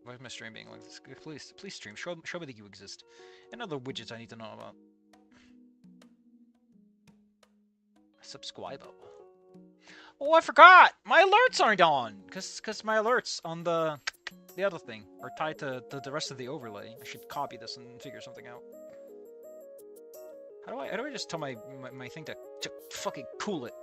Why's my stream being like this? Please stream. Show me that you exist. And other widgets I need to know about. Subscribe. Oh, I forgot! My alerts aren't on! Cause my alerts on the other thing are tied to the rest of the overlay. I should copy this and figure something out. How do I just tell my thing to fucking cool it?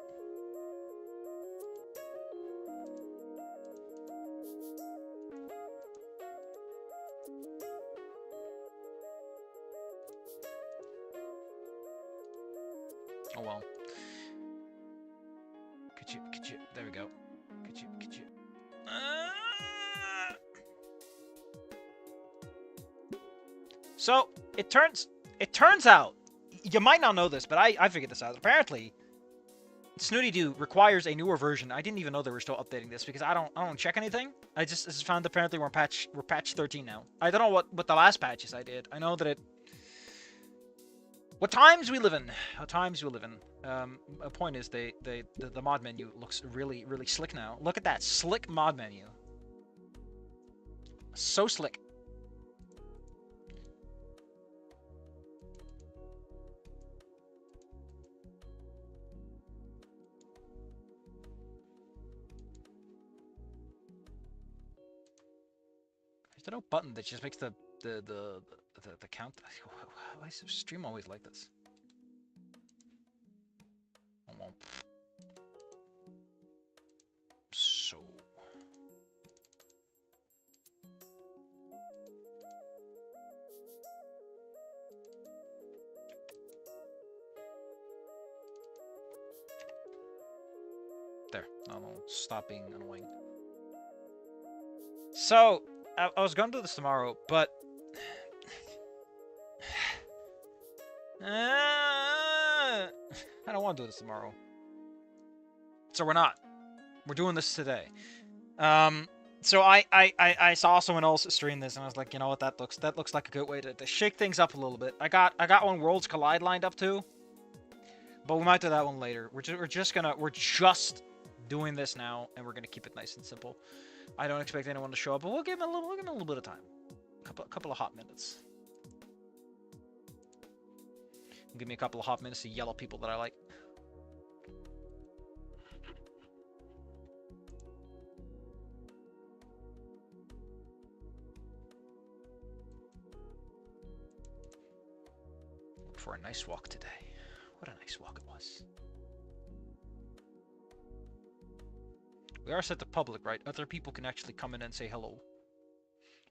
Oh well. Could you, there we go. Could you, So, it turns out, you might not know this, but I figured this out. Apparently, Snooty Doo requires a newer version. I didn't even know they were still updating this because I don't check anything. I just found apparently we're patch 13 now. I don't know what the last patches I did. I know that it. What times we live in? What times we live in? A point is the mod menu looks really slick now. Look at that slick mod menu. So slick. There's no button that just makes the count. Why is the stream always like this? So. There. No, stop being annoying. So, I was going to do this tomorrow, but I don't want to do this tomorrow. So we're not. We're doing this today. So I saw someone else stream this, and I was like, you know what, that looks like a good way to shake things up a little bit. I got one Worlds Collide lined up too, but we might do that one later. We're just doing this now, and we're gonna keep it nice and simple. I don't expect anyone to show up, but we'll give them a little bit of time, a couple of hot minutes. Give me a couple of hot minutes to yell at people that I like. For a nice walk today. What a nice walk it was. We are set to public, right? Other people can actually come in and say hello.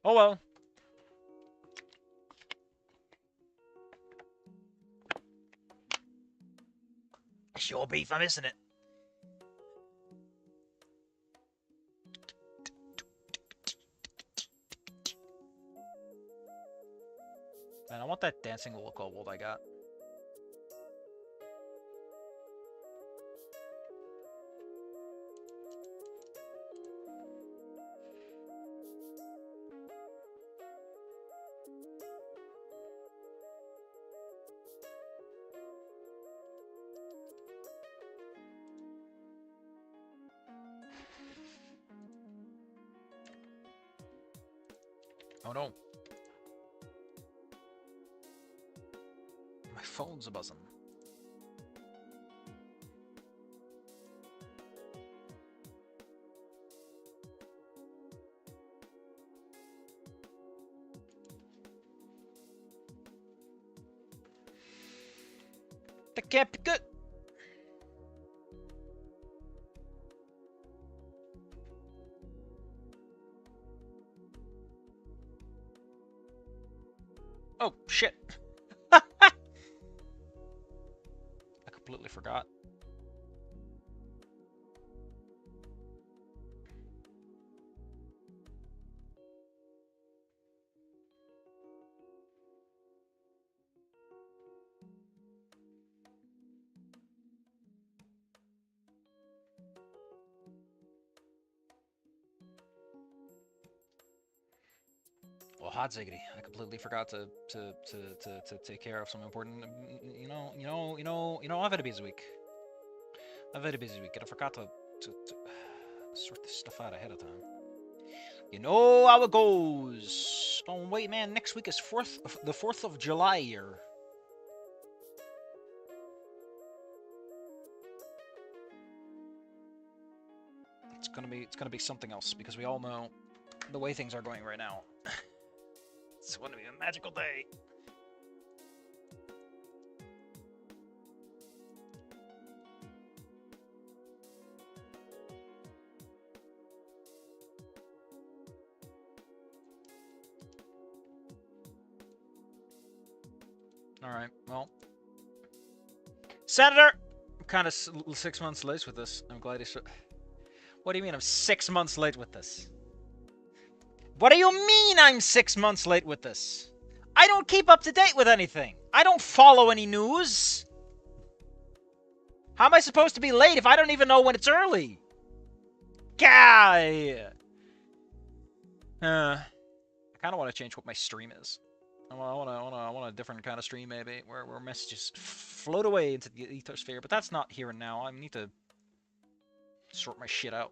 Oh well. It's your beef, I'm missing it. Man, I want that dancing little kobold I got. Oh no. My phone's buzzing. That can't be good. Oh, shit. I completely forgot. Well, hot ziggity. I completely forgot to take care of some important. I've had a busy week. And I forgot to sort this stuff out ahead of time. You know how it goes. Oh wait, man, next week is the 4th of July here. It's gonna be something else because we all know the way things are going right now. It's gonna be a magical day. Alright, well. Senator! I'm kind of 6 months late with this. I'm glad he's... What do you mean I'm 6 months late with this? What do you mean I'm 6 months late with this? I don't keep up to date with anything. I don't follow any news. How am I supposed to be late if I don't even know when it's early? Guy! I kind of want to change what my stream is. I want a different kind of stream, maybe, where messages float away into the ethersphere. But that's not here and now. I need to sort my shit out,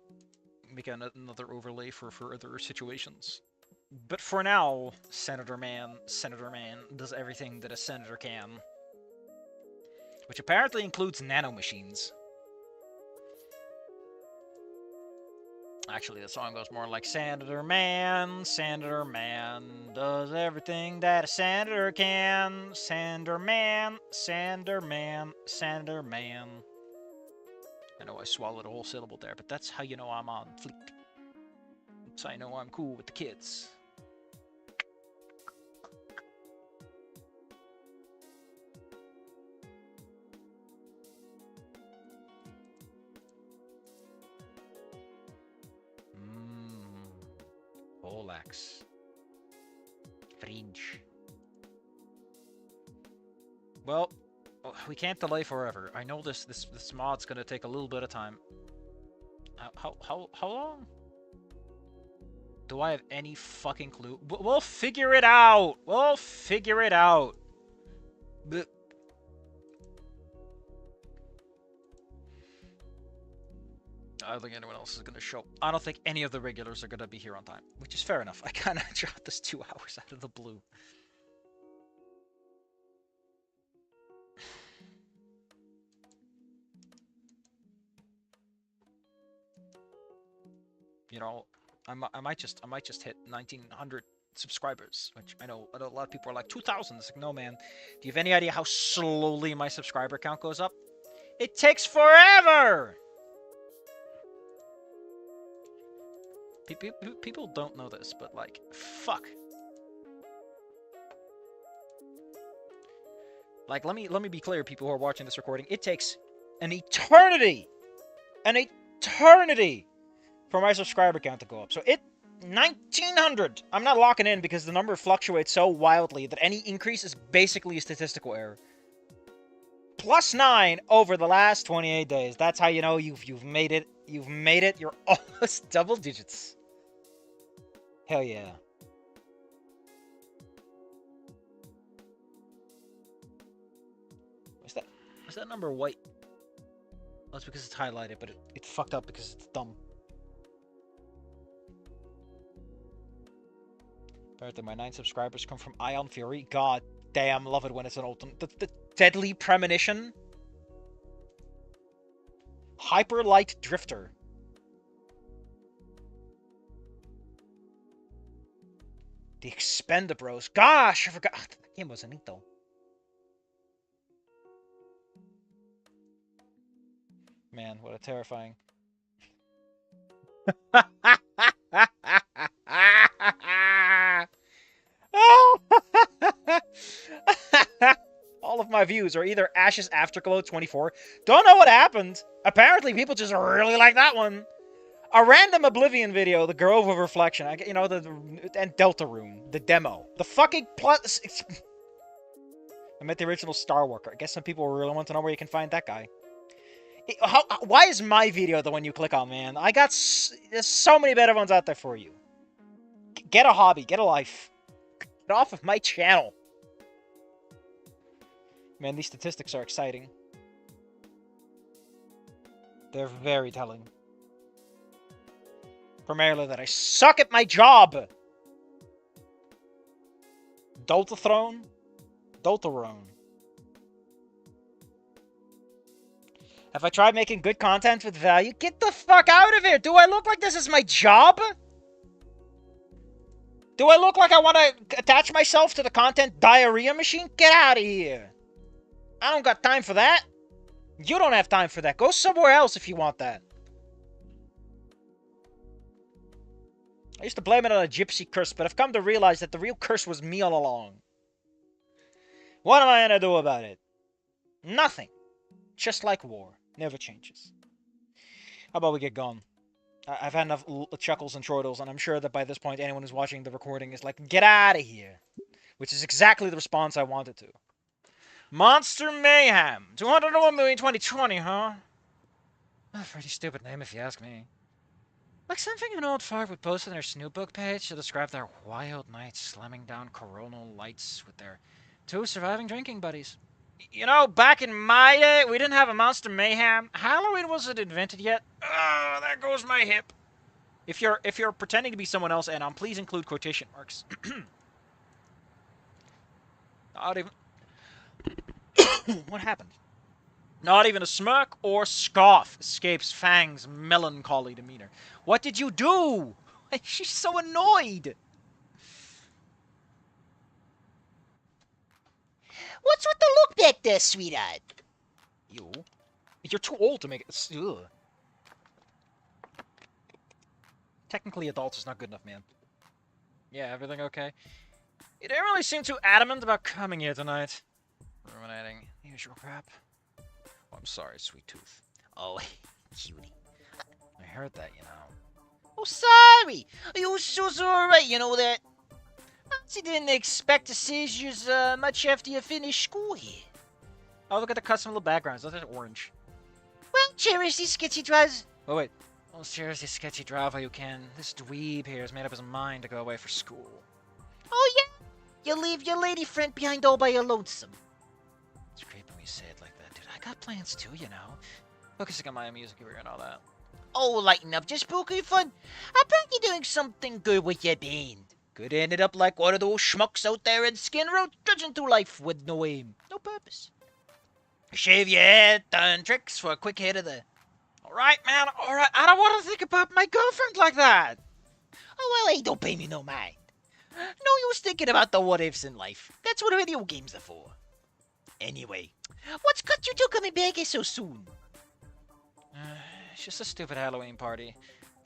make another overlay for other situations. But for now, Senator Man does everything that a senator can, which apparently includes nanomachines. Actually, the song goes more like Senator Man does everything that a senator can. Senator Man. I know I swallowed a whole syllable there, but that's how you know I'm on fleek. That's how I know I'm cool with the kids. Olax. Fringe. Well, we can't delay forever. I know this mod's gonna take a little bit of time. How long? Do I have any fucking clue? We'll figure it out. We'll figure it out. But I don't think anyone else is gonna show. I don't think any of the regulars are gonna be here on time, which is fair enough. I kind of dropped this 2 hours out of the blue. You know, I might just hit 1,900 subscribers, which I know a lot of people are like 2,000. It's like, no, man. Do you have any idea how slowly my subscriber count goes up? It takes forever. People don't know this, but like, fuck. Like, let me be clear, people who are watching this recording. It takes an eternity, for my subscriber count to go up. So 1,900. I'm not locking in because the number fluctuates so wildly that any increase is basically a statistical error. +9 over the last 28 days. That's how you know you've made it. You've made it. You're almost double digits. Hell yeah. Is that number white? Oh, it's because it's highlighted, but it's fucked up because it's dumb. Apparently my 9 subscribers come from Ion Fury. God damn, love it when it's an ultimate. The Deadly Premonition. Hyper Light Drifter. The Expendabros. Gosh, I forgot. That game was neat though. Man, what a terrifying. All of my views are either Ashes Afterglow 24. Don't know what happened. Apparently, people just really like that one. A random Oblivion video, the Grove of Reflection. You know, and Deltarune, the demo. The fucking plus. I met the original Star Walker. I guess some people really want to know where you can find that guy. Why is my video the one you click on, man? There's so many better ones out there for you. Get a hobby. Get a life. Get off of my channel. Man, these statistics are exciting. They're very telling. Primarily that I suck at my job. Doltathrone? Doltarone. Have I tried making good content with value? Get the fuck out of here! Do I look like this is my job? Do I look like I want to attach myself to the content diarrhea machine? Get out of here! I don't got time for that. You don't have time for that. Go somewhere else if you want that. I used to blame it on a gypsy curse, but I've come to realize that the real curse was me all along. What am I gonna do about it? Nothing. Just like war. Never changes. How about we get gone? I've had enough chuckles and chortles, and I'm sure that by this point anyone who's watching the recording is like, get out of here. Which is exactly the response I wanted to. Monster Mayhem. 201 million 2020, huh? A pretty stupid name if you ask me. Like something an old fart would post on their Snoot book page to describe their wild nights slamming down coronal lights with their 2 surviving drinking buddies. You know, back in my day, we didn't have a Monster Mayhem. Halloween wasn't invented yet. Oh, there goes my hip. If you're pretending to be someone else, Anon, please include quotation marks. Not even... What happened? Not even a smirk or scoff escapes Fang's melancholy demeanor. What did you do? She's so annoyed. What's with the look back there, sweetheart? You're too old to make it... Ugh. Technically, adults is not good enough, man. Yeah, everything okay? You didn't really seem too adamant about coming here tonight. Ruminating. Usual crap. Oh, I'm sorry, sweet tooth. Oh, cutie. I heard that, you know. Oh, sorry. You're so alright, you know that. I didn't expect to see you much after you finish school here. Oh, look at the custom little backgrounds. Those are orange. Well, cherish these sketchy drives. Oh, wait. Well, cherish this sketchy drive while you can. This dweeb here has made up his mind to go away for school. Oh, yeah? You leave your lady friend behind all by your lonesome. It's creepy when you say it like that, dude. I got plans too, you know. Focusing on my music career and all that. Oh, lighten up, just poking fun. I bet you're doing something good with your band. Could ended up like one of those schmucks out there in Skin Row, trudging through life with no aim, no purpose. Shave your head, done tricks for a quick hit of the... Alright, man, alright. I don't want to think about my girlfriend like that. Oh, well, hey, don't pay me no mind. No use thinking about the what-ifs in life. That's what video games are for. Anyway, what's got you two coming back here so soon? It's just a stupid Halloween party.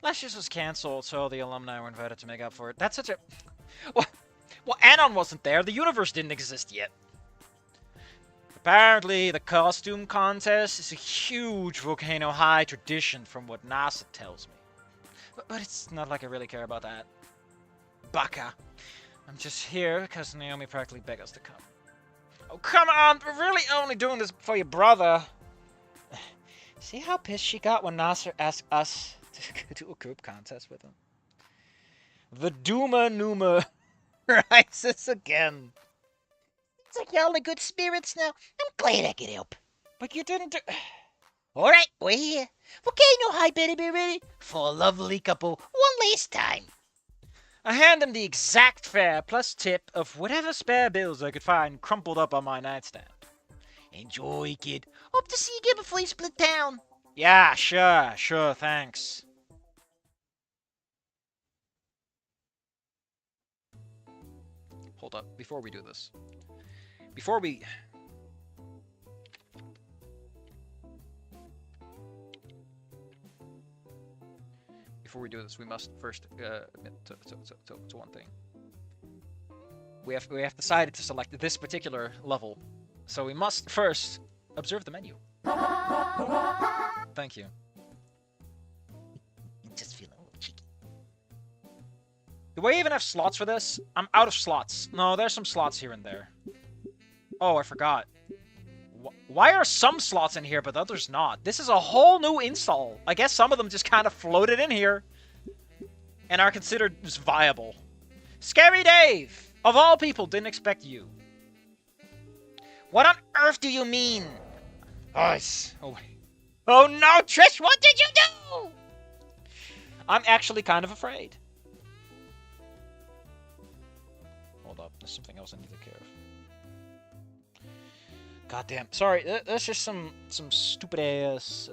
Last year's was cancelled, so the alumni were invited to make up for it. That's such a... Well, Anon wasn't there. The universe didn't exist yet. Apparently, the costume contest is a huge Volcano High tradition from what NASA tells me. But it's not like I really care about that. Baka. I'm just here because Naomi practically begged us to come. Oh, come on! We're really only doing this for your brother. See how pissed she got when Nasser asked us to do a group contest with him? The Duma Numa rises again. It's like y'all in good spirits now. I'm glad I could help. But you didn't do... Alright, we're here. Volcano High better be ready for a lovely couple one last time. I hand him the exact fare plus tip of whatever spare bills I could find crumpled up on my nightstand. Enjoy, kid. Hope to see you again before you split town. Yeah, sure, thanks. Hold up, before we do this. Before we do this, we must first admit to one thing. We have decided to select this particular level, so we must first observe the menu. Thank you. Just feeling a little cheeky. Do we even have slots for this? I'm out of slots. No, there's some slots here and there. Oh, I forgot. Why are some slots in here, but others not? This is a whole new install. I guess some of them just kind of floated in here and are considered just viable. Scary Dave! Of all people, didn't expect you. What on earth do you mean? Oh, wait. Oh no, Trish, what did you do? I'm actually kind of afraid. Hold up, there's something else I need to care of. Goddamn, sorry, that's just some stupid ass.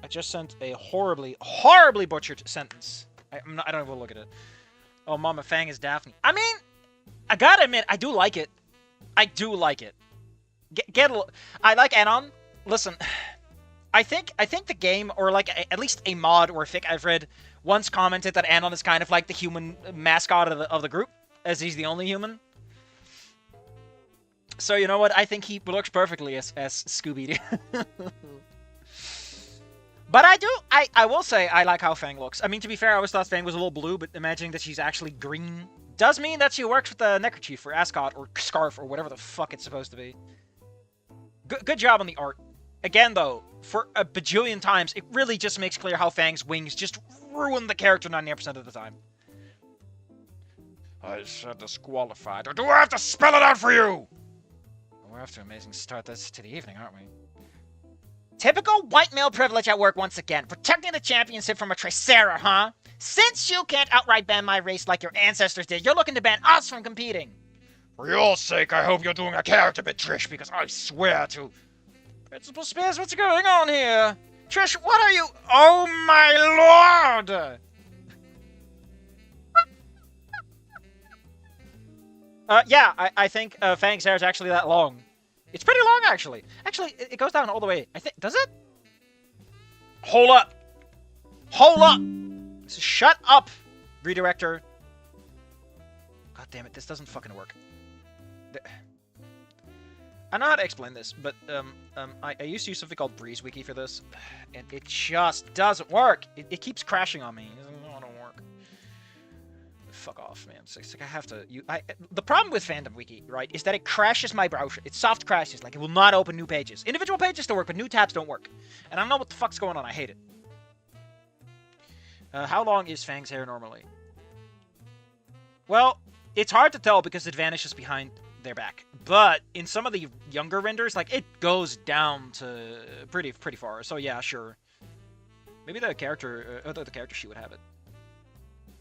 I just sent a horribly butchered sentence. I don't even look at it. Oh, Mama Fang is Daphne. I mean, I gotta admit, I do like it. I do like it. I like Anon. Listen, I think the game, or like at least a mod or a fic I've read, once commented that Anon is kind of like the human mascot of the group, as he's the only human. So you know what? I think he looks perfectly as Scooby. But I will say I like how Fang looks. I mean, to be fair, I always thought Fang was a little blue, but imagining that she's actually green does mean that she works with the neckerchief or ascot or scarf or whatever the fuck it's supposed to be. Good job on the art. Again, though, for a bajillion times, it really just makes clear how Fang's wings just ruin the character 99% of the time. I said disqualified, or do I have to spell it out for you? We're off to an amazing start to the evening, aren't we? Typical white male privilege at work once again. Protecting the championship from a Tricera, huh? Since you can't outright ban my race like your ancestors did, you're looking to ban us from competing. For your sake, I hope you're doing a character bit, Trish, because I swear to... Principal Spears, what's going on here? Trish, what are you... Oh my lord! Yeah, I think Fang's hair is actually that long. It's pretty long, actually. Actually, it goes down all the way. I think... Does it? Hold up! Hold up! Shut up, redirector. God damn it, this doesn't fucking work. I know how to explain this, but I used to use something called Breeze Wiki for this, and it just doesn't work. It keeps crashing on me. It don't work. Fuck off, man. It's like I have to... the problem with Fandom Wiki, right, is that it crashes my browser. It soft crashes. Like, it will not open new pages. Individual pages still work, but new tabs don't work. And I don't know what the fuck's going on. I hate it. How long is Fang's hair normally? Well, it's hard to tell because it vanishes behind their back. But in some of the younger renders, like, it goes down to pretty far. So yeah, sure. Maybe the character sheet would have it.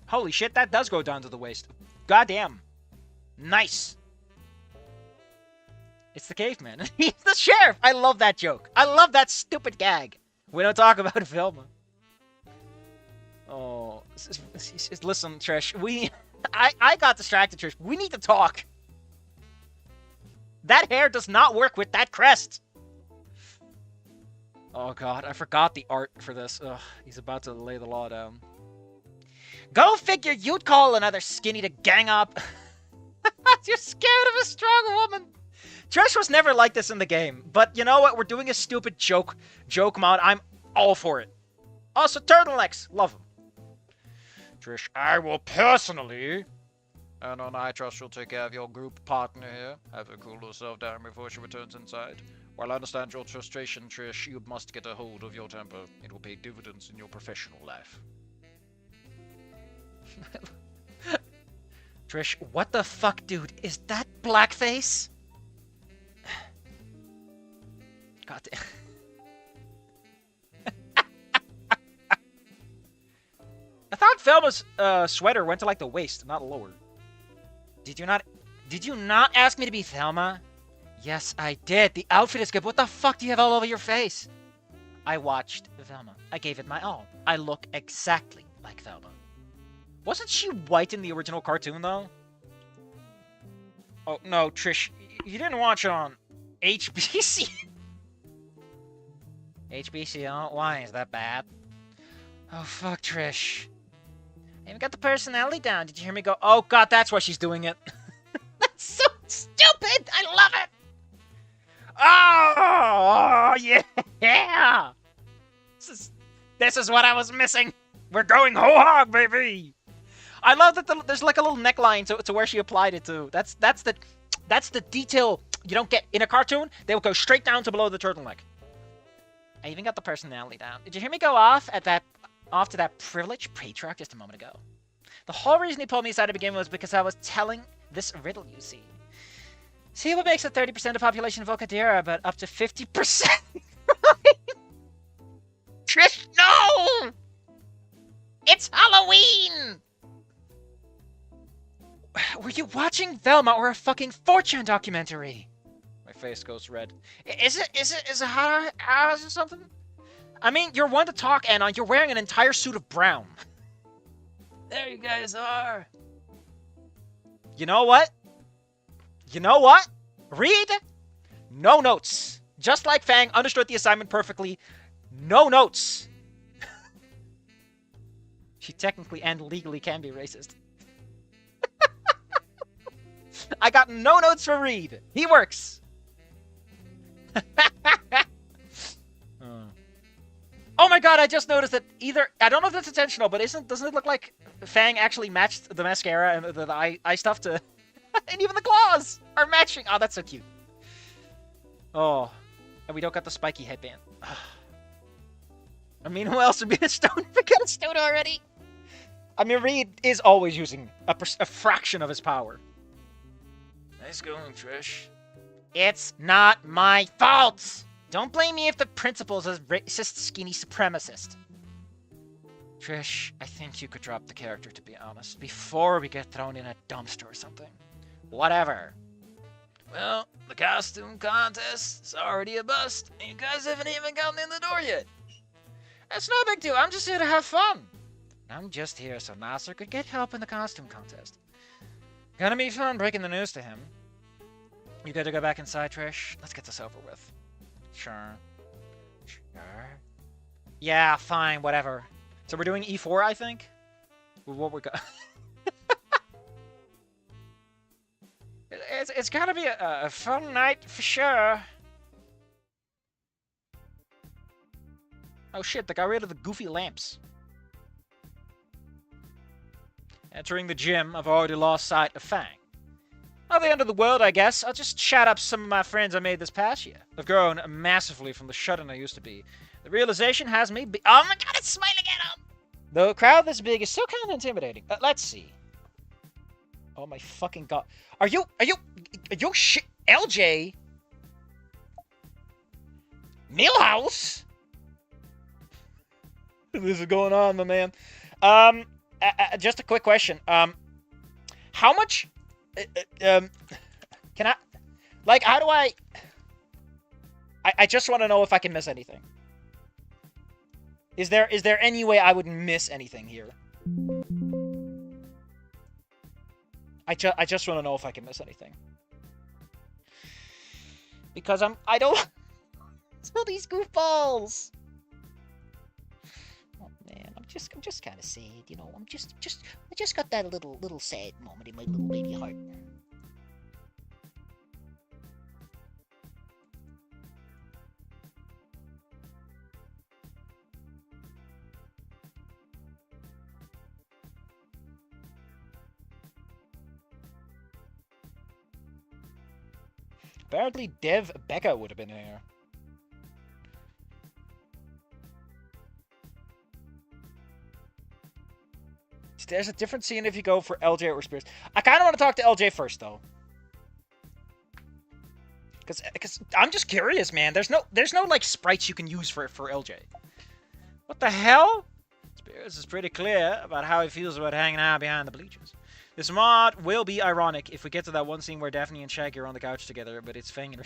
Holy shit, that does go down to the waist. Goddamn. Nice. It's the caveman. He's the sheriff. I love that joke. I love that stupid gag. We don't talk about Velma. Oh, listen, Trish. I got distracted, Trish. We need to talk. That hair does not work with that crest. Oh god, I forgot the art for this. Ugh, he's about to lay the law down. Go figure you'd call another skinny to gang up. You're scared of a strong woman. Trish was never like this in the game, but you know what? We're doing a stupid joke mod. I'm all for it. Also, turtlenecks. Love them. Trish, I will personally... And I trust she'll take care of your group partner here. Have her cool herself down before she returns inside. While I understand your frustration, Trish, you must get a hold of your temper. It will pay dividends in your professional life. Trish, what the fuck, dude? Is that blackface? God damn. I thought Velma's sweater went to like the waist, not lower. Did you not ask me to be Velma? Yes, I did. The outfit is good. What the fuck do you have all over your face? I watched Velma. I gave it my all. I look exactly like Velma. Wasn't she white in the original cartoon, though? Oh, no, Trish. You didn't watch it on HBC? HBC, oh, why? Is that bad? Oh, fuck, Trish. I even got the personality down. Did you hear me go, oh, God, that's why she's doing it. That's so stupid! I love it! Oh, yeah! This is what I was missing. We're going whole hog, baby! I love that there's like a little neckline to where she applied it to. That's the detail you don't get in a cartoon. They will go straight down to below the turtleneck. I even got the personality down. Did you hear me go off to that privileged patriarch just a moment ago? The whole reason he pulled me aside to begin was because I was telling this riddle, you see. See what makes it 30% of the population of Okadira, but up to 50%? Trish, no! It's Halloween! Were you watching Velma or a fucking 4chan documentary? My face goes red. Is it hot or something? I mean, you're one to talk, Anna. You're wearing an entire suit of brown. There you guys are. You know what? Read? No notes. Just like Fang understood the assignment perfectly. No notes. She technically and legally can be racist. I got no notes for Reed. He works. Oh my god, I just noticed that I don't know if that's intentional, but doesn't it look like Fang actually matched the mascara and the eye stuff to... and even the claws are matching. Oh, that's so cute. Oh, and we don't got the spiky headband. I mean, who else would be a stone? We got a stone already. I mean, Reed is always using a fraction of his power. Nice going, Trish. It's not my fault! Don't blame me if the principal's a racist, skinny supremacist. Trish, I think you could drop the character, to be honest, before we get thrown in a dumpster or something. Whatever. Well, the costume contest is already a bust, and you guys haven't even gotten in the door yet. That's no big deal, I'm just here to have fun. I'm just here so Nasser could get help in the costume contest. Gonna be fun breaking the news to him. You good to go back inside, Trish? Let's get this over with. Sure. Yeah, fine, whatever. So we're doing E4, I think? What we're got? It's gotta be a fun night for sure. Oh shit, they got rid of the goofy lamps. Entering the gym, I've already lost sight of Fang. Not the end of the world, I guess. I'll just chat up some of my friends I made this past year. I've grown massively from the shut-in I used to be. The realization has me oh my god, it's smiling at him! Though a crowd this big is still kind of intimidating. Let's see. Oh my fucking god. Are you shit? LJ? Millhouse? This is going on, my man. Just a quick question. How much... can I... Like, how do I just want to know if I can miss anything. Is there any way I would miss anything here? I just want to know if I can miss anything. Because I don't... Smell these goofballs! Oh man, I'm just kind of sad, you know. I just got that little sad moment in my little baby heart. Apparently, Dev Becca would have been here. There's a different scene if you go for LJ or Spears. I kind of want to talk to LJ first, though. Because I'm just curious, man. There's no like sprites you can use for LJ. What the hell? Spears is pretty clear about how he feels about hanging out behind the bleachers. This mod will be ironic if we get to that one scene where Daphne and Shaggy are on the couch together, but it's Fang and...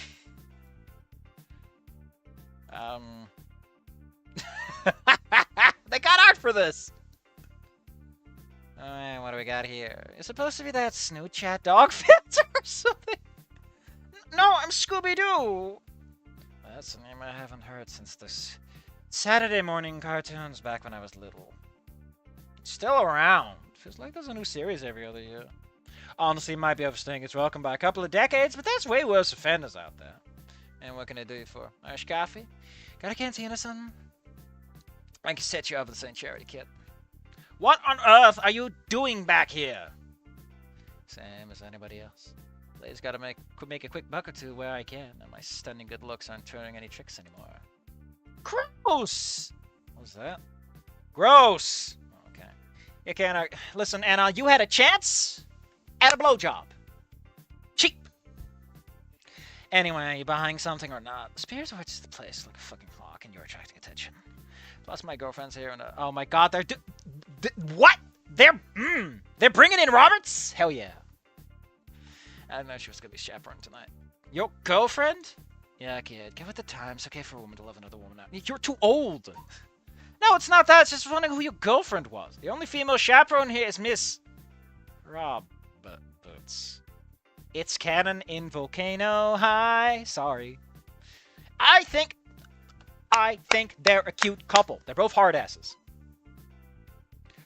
They got art for this! Alright, what do we got here? It's supposed to be that Snoot chat dog filter or something. No, I'm Scooby-Doo! That's a name I haven't heard since this Saturday morning cartoons back when I was little. It's still around. Feels like there's a new series every other year. Honestly, it might be overstaying its welcome by a couple of decades, but that's way worse offenders out there. And what can I do you for? Irish coffee? Got a canteen or something? I can set you up with the St. Charity kit. What on earth are you doing back here? Same as anybody else. Lately gotta make a quick buck or two where I can, and my stunning good looks aren't turning any tricks anymore. Gross! What was that? Gross! Okay. You can't... Listen, Anna, you had a chance at a blowjob. Cheap! Anyway, are you buying something or not? Spears watches the place like a fucking hawk and you're attracting attention. Plus my girlfriend's here and... oh my god, they're... what? They're bringing in Roberts? Hell yeah. I didn't know she was gonna be chaperoning tonight. Your girlfriend? Yeah, kid. Get with the times. It's okay for a woman to love another woman out. You're too old. No, it's not that. It's just wondering who your girlfriend was. The only female chaperone here is Miss... Roberts. It's canon in Volcano High. Sorry. I think they're a cute couple. They're both hard asses.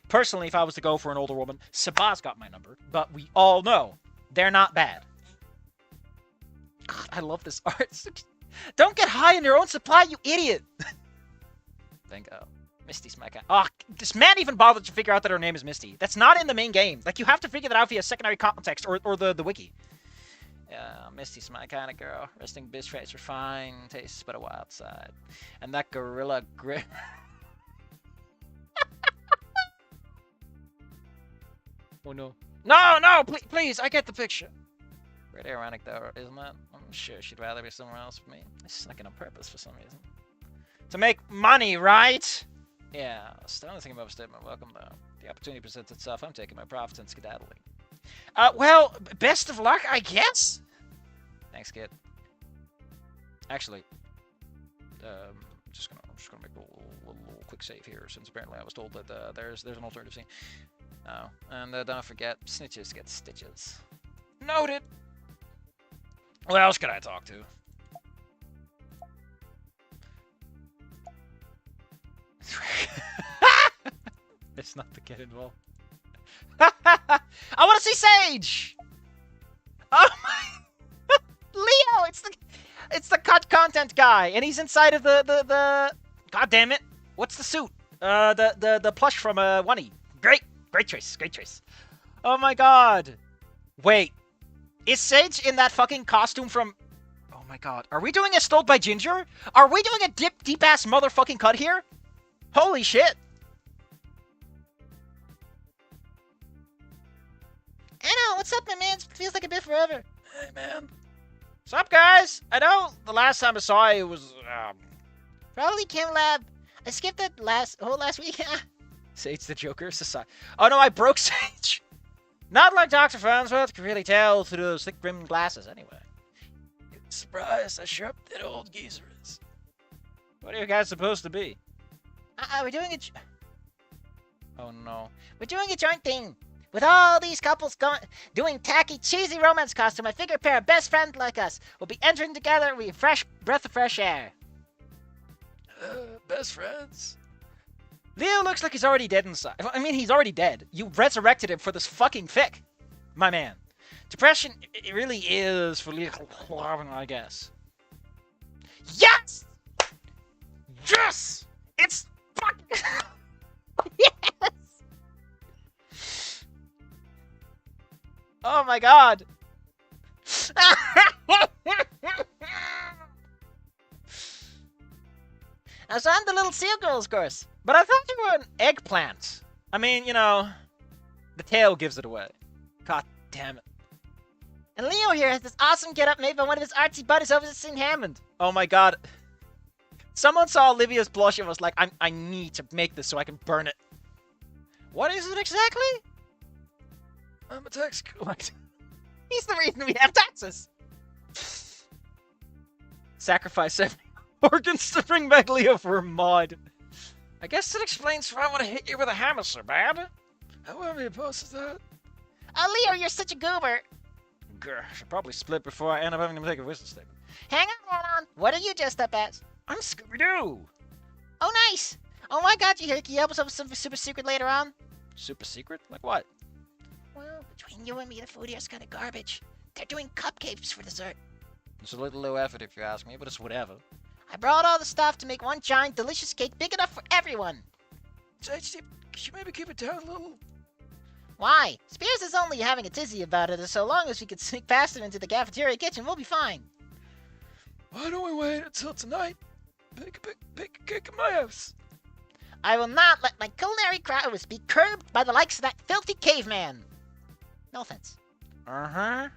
Personally, if I was to go for an older woman, Sabah's got my number. But we all know they're not bad. God, I love this art. Don't get high on your own supply, you idiot. Bingo. Misty's my guy. Oh, this man even bothered to figure out that her name is Misty. That's not in the main game. Like, you have to figure that out via secondary context or the wiki. Yeah, Misty's my kind of girl. Resting bitch face are fine. Tastes but a wild side. And that gorilla grip. Oh no. No, please, I get the picture. Pretty ironic though, isn't it? I'm sure she'd rather be somewhere else with me. I snuck in on purpose for some reason. To make money, right? Yeah, still nothing about a statement. Welcome though. The opportunity presents itself. I'm taking my profits and skedaddling. Well, best of luck, I guess? Thanks, kid. Actually, I'm just gonna make a little quick save here, since apparently I was told that there's an alternative scene. Oh, and don't forget, snitches get stitches. Noted! What else could I talk to? It's not the kid involved. I want to see Sage! Oh my... Leo! It's the cut content guy, and he's inside of the... God damn it! What's the suit? The plush from Oney. Great choice. Oh my god! Wait. Is Sage in that fucking costume from... Oh my god. Are we doing a Stole by Ginger? Are we doing a deep-ass motherfucking cut here? Holy shit! Anna, what's up, my man? It feels like a bit forever. Hey, man. What's up, guys? I know the last time I saw you was, probably Chem Lab. I skipped that whole last week. Sage the Joker Society. Oh no, I broke Sage! Not like Dr. Farnsworth could really tell through those thick-rimmed glasses, anyway. Surprised how sharp that old geezer is. What are you guys supposed to be? We're doing oh no. We're doing a joint thing. With all these couples doing tacky, cheesy romance costume, I figure a pair of best friends like us will be entering together with a fresh breath of fresh air. Best friends? Leo looks like he's already dead inside. I mean, he's already dead. You resurrected him for this fucking fic, my man. Depression, it really is for Leo, I guess. Yes! Yes! It's fucking... yes! Oh my god! I was on the little seal girls course, but I thought you were an eggplant. I mean, you know, the tail gives it away. God damn it. And Leo here has this awesome getup made by one of his artsy buddies over at St. Hammond. Oh my god. Someone saw Olivia's blush and was like, I need to make this so I can burn it. What is it exactly? I'm a tax collector. He's the reason we have taxes. Sacrifice 7 organs to bring back Leo for a mod. I guess that explains why I want to hit you with a hammer so bad. I wouldn't be opposed to that. Oh, Leo, you're such a goober. Grr, I should probably split before I end up having to take a whistle statement. Hang on, hold on. What are you dressed up as? I'm Scooby-Doo. Oh, nice. Oh my god, you hear? Can you help us with something super secret later on? Super secret? Like what? Well, between you and me, the food here's kind of garbage. They're doing cupcakes for dessert. It's a little low effort if you ask me, but it's whatever. I brought all the stuff to make one giant, delicious cake big enough for everyone. Could you maybe keep it down a little? Why? Spears is only having a tizzy about it, and so long as we can sneak past him into the cafeteria kitchen, we'll be fine. Why don't we wait until tonight? Cake in my house. I will not let my culinary prowess be curbed by the likes of that filthy caveman. No offense. Uh-huh.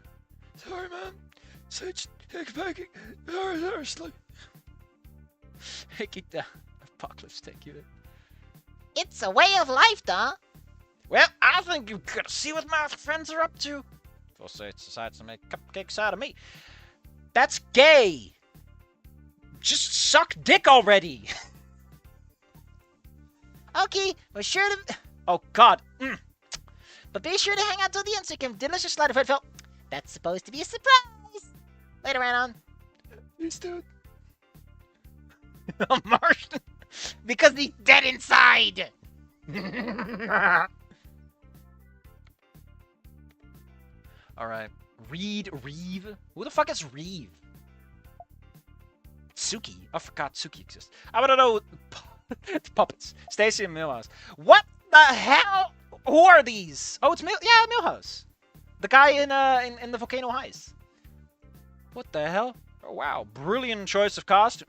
Sorry, man. Such baking. Seriously. Keep the apocalypse take you. It's a way of life, duh. Well, I think you gotta see what my friends are up to. If say it decides to make cupcakes out of me. That's gay. Just suck dick already. Okay, we're sure to... Oh, God. But be sure to hang out till the end so you can delicious slider foot Phil. That's supposed to be a surprise. Later, Anon. He's dead. Martian. Because he's dead inside. Alright. Reeve? Who the fuck is Reeve? Suki. I forgot Suki exists. I wanna know... Puppets. Stacy and Milhouse. What the hell? Who are these? Oh, it's Milhouse. The guy in the Volcano Heights. What the hell? Oh, wow. Brilliant choice of costume.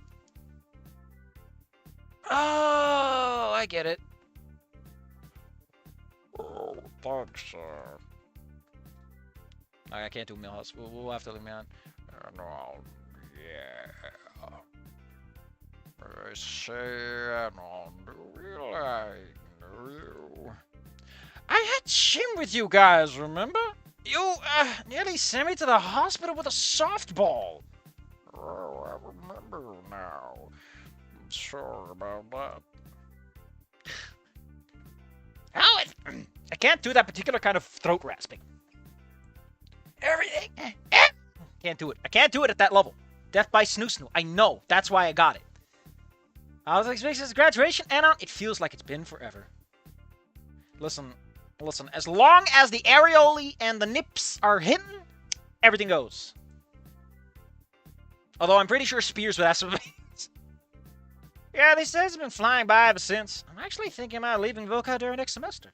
Oh, I get it. Oh, thanks, I can't do Milhouse. We'll have to leave me on. No, yeah. I say I don't really know. I had Shim with you guys, remember? You nearly sent me to the hospital with a softball. Oh, I remember now. I'm sorry about that. How is... I can't do that particular kind of throat rasping. Everything. Can't do it. I can't do it at that level. Death by Snoot. I know. That's why I got it. I was expecting this graduation, and it feels like it's been forever. Listen. As long as the areolae and the nips are hidden, everything goes. Although I'm pretty sure Spears would have some. Yeah, they say it's been flying by ever since. I'm actually thinking about leaving Voca during next semester.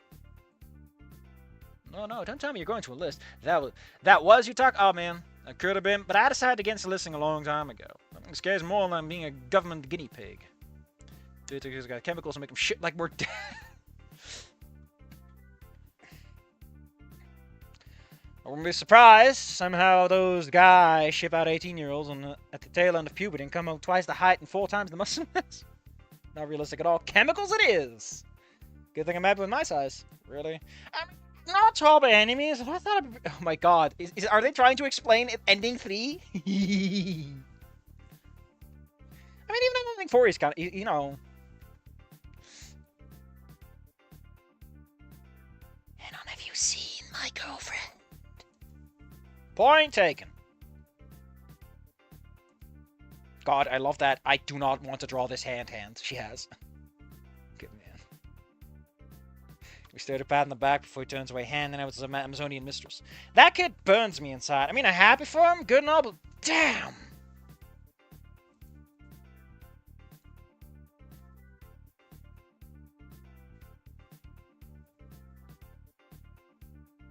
No, don't tell me you're going to enlist. That was your talk? Oh, man. I could have been, but I decided against enlisting a long time ago. Nothing scares more than being a government guinea pig. Dude, he's got chemicals to make him shit like we're dead. I wouldn't be surprised. Somehow those guys ship out 18-year-olds at the tail end of puberty and come out twice the height and 4 times the muscle mass. Not realistic at all. Chemicals it is. Good thing I'm happy with my size. Really? I mean, not tall by any means. I thought oh my god. Are they trying to explain ending 3? I mean, even ending 4 is kind of, you know. And have you seen my girlfriend? Point taken. God, I love that. I do not want to draw this hand she has. Good man. We stared at Pat in the back before he turns away, handing out his Amazonian mistress. That kid burns me inside. I mean, I'm happy for him, good and all, but damn!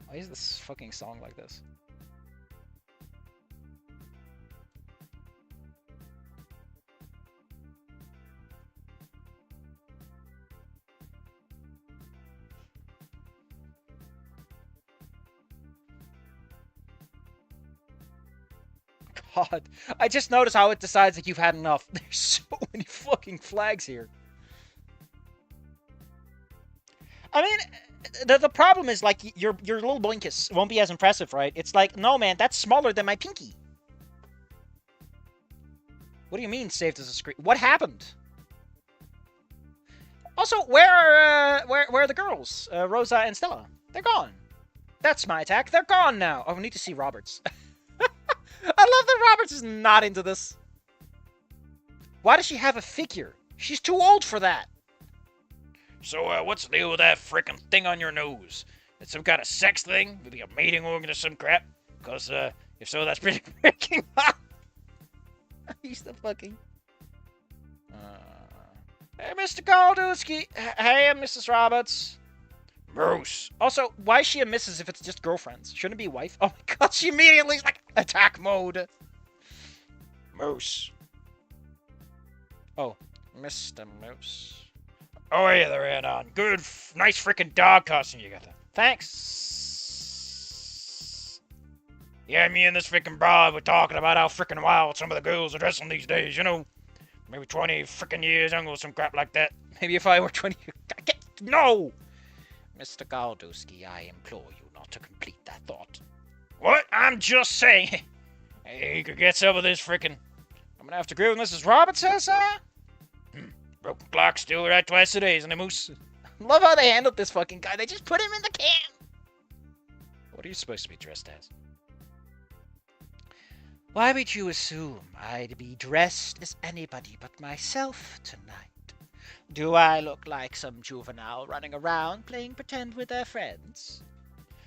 Why is this fucking song like this? God, I just noticed how it decides that you've had enough. There's so many fucking flags here. I mean, the problem is, like, your little blinkus won't be as impressive, right? It's like, no, man, that's smaller than my pinky. What do you mean, saved as a screen? What happened? Also, where are the girls? Rosa and Stella. They're gone. That's my attack. They're gone now. Oh, we need to see Roberts. I love that Roberts is not into this. Why does she have a figure? She's too old for that. So, what's the deal with that frickin' thing on your nose? It's some kind of sex thing? Maybe a mating organ or some crap? Because, if so, that's pretty freaking hot. He's the fucking... Hey, Mr. Goldowski. Hey, Mrs. Roberts. Bruce. Also, why is she a missus if it's just girlfriends? Shouldn't it be wife? Oh my god, she immediately is like, attack mode. Moose. Oh, Mr. Moose. Oh, hey there, Anon. Good, nice freaking dog costume you got there. Thanks. Yeah, me and this freaking broad were talking about how freaking wild some of the girls are dressing these days, you know. Maybe 20 freaking years younger or some crap like that. Maybe if I were 20... No! Mr. Galdowski, I implore you not to complete that thought. What? I'm just saying. Hey, you could get some of this freaking... I'm gonna have to agree with Mrs. Roberts here, sir. Broken clock still right twice a day, isn't it, Moose? Love how they handled this fucking guy. They just put him in the can. What are you supposed to be dressed as? Why would you assume I'd be dressed as anybody but myself tonight? Do I look like some juvenile running around playing pretend with their friends?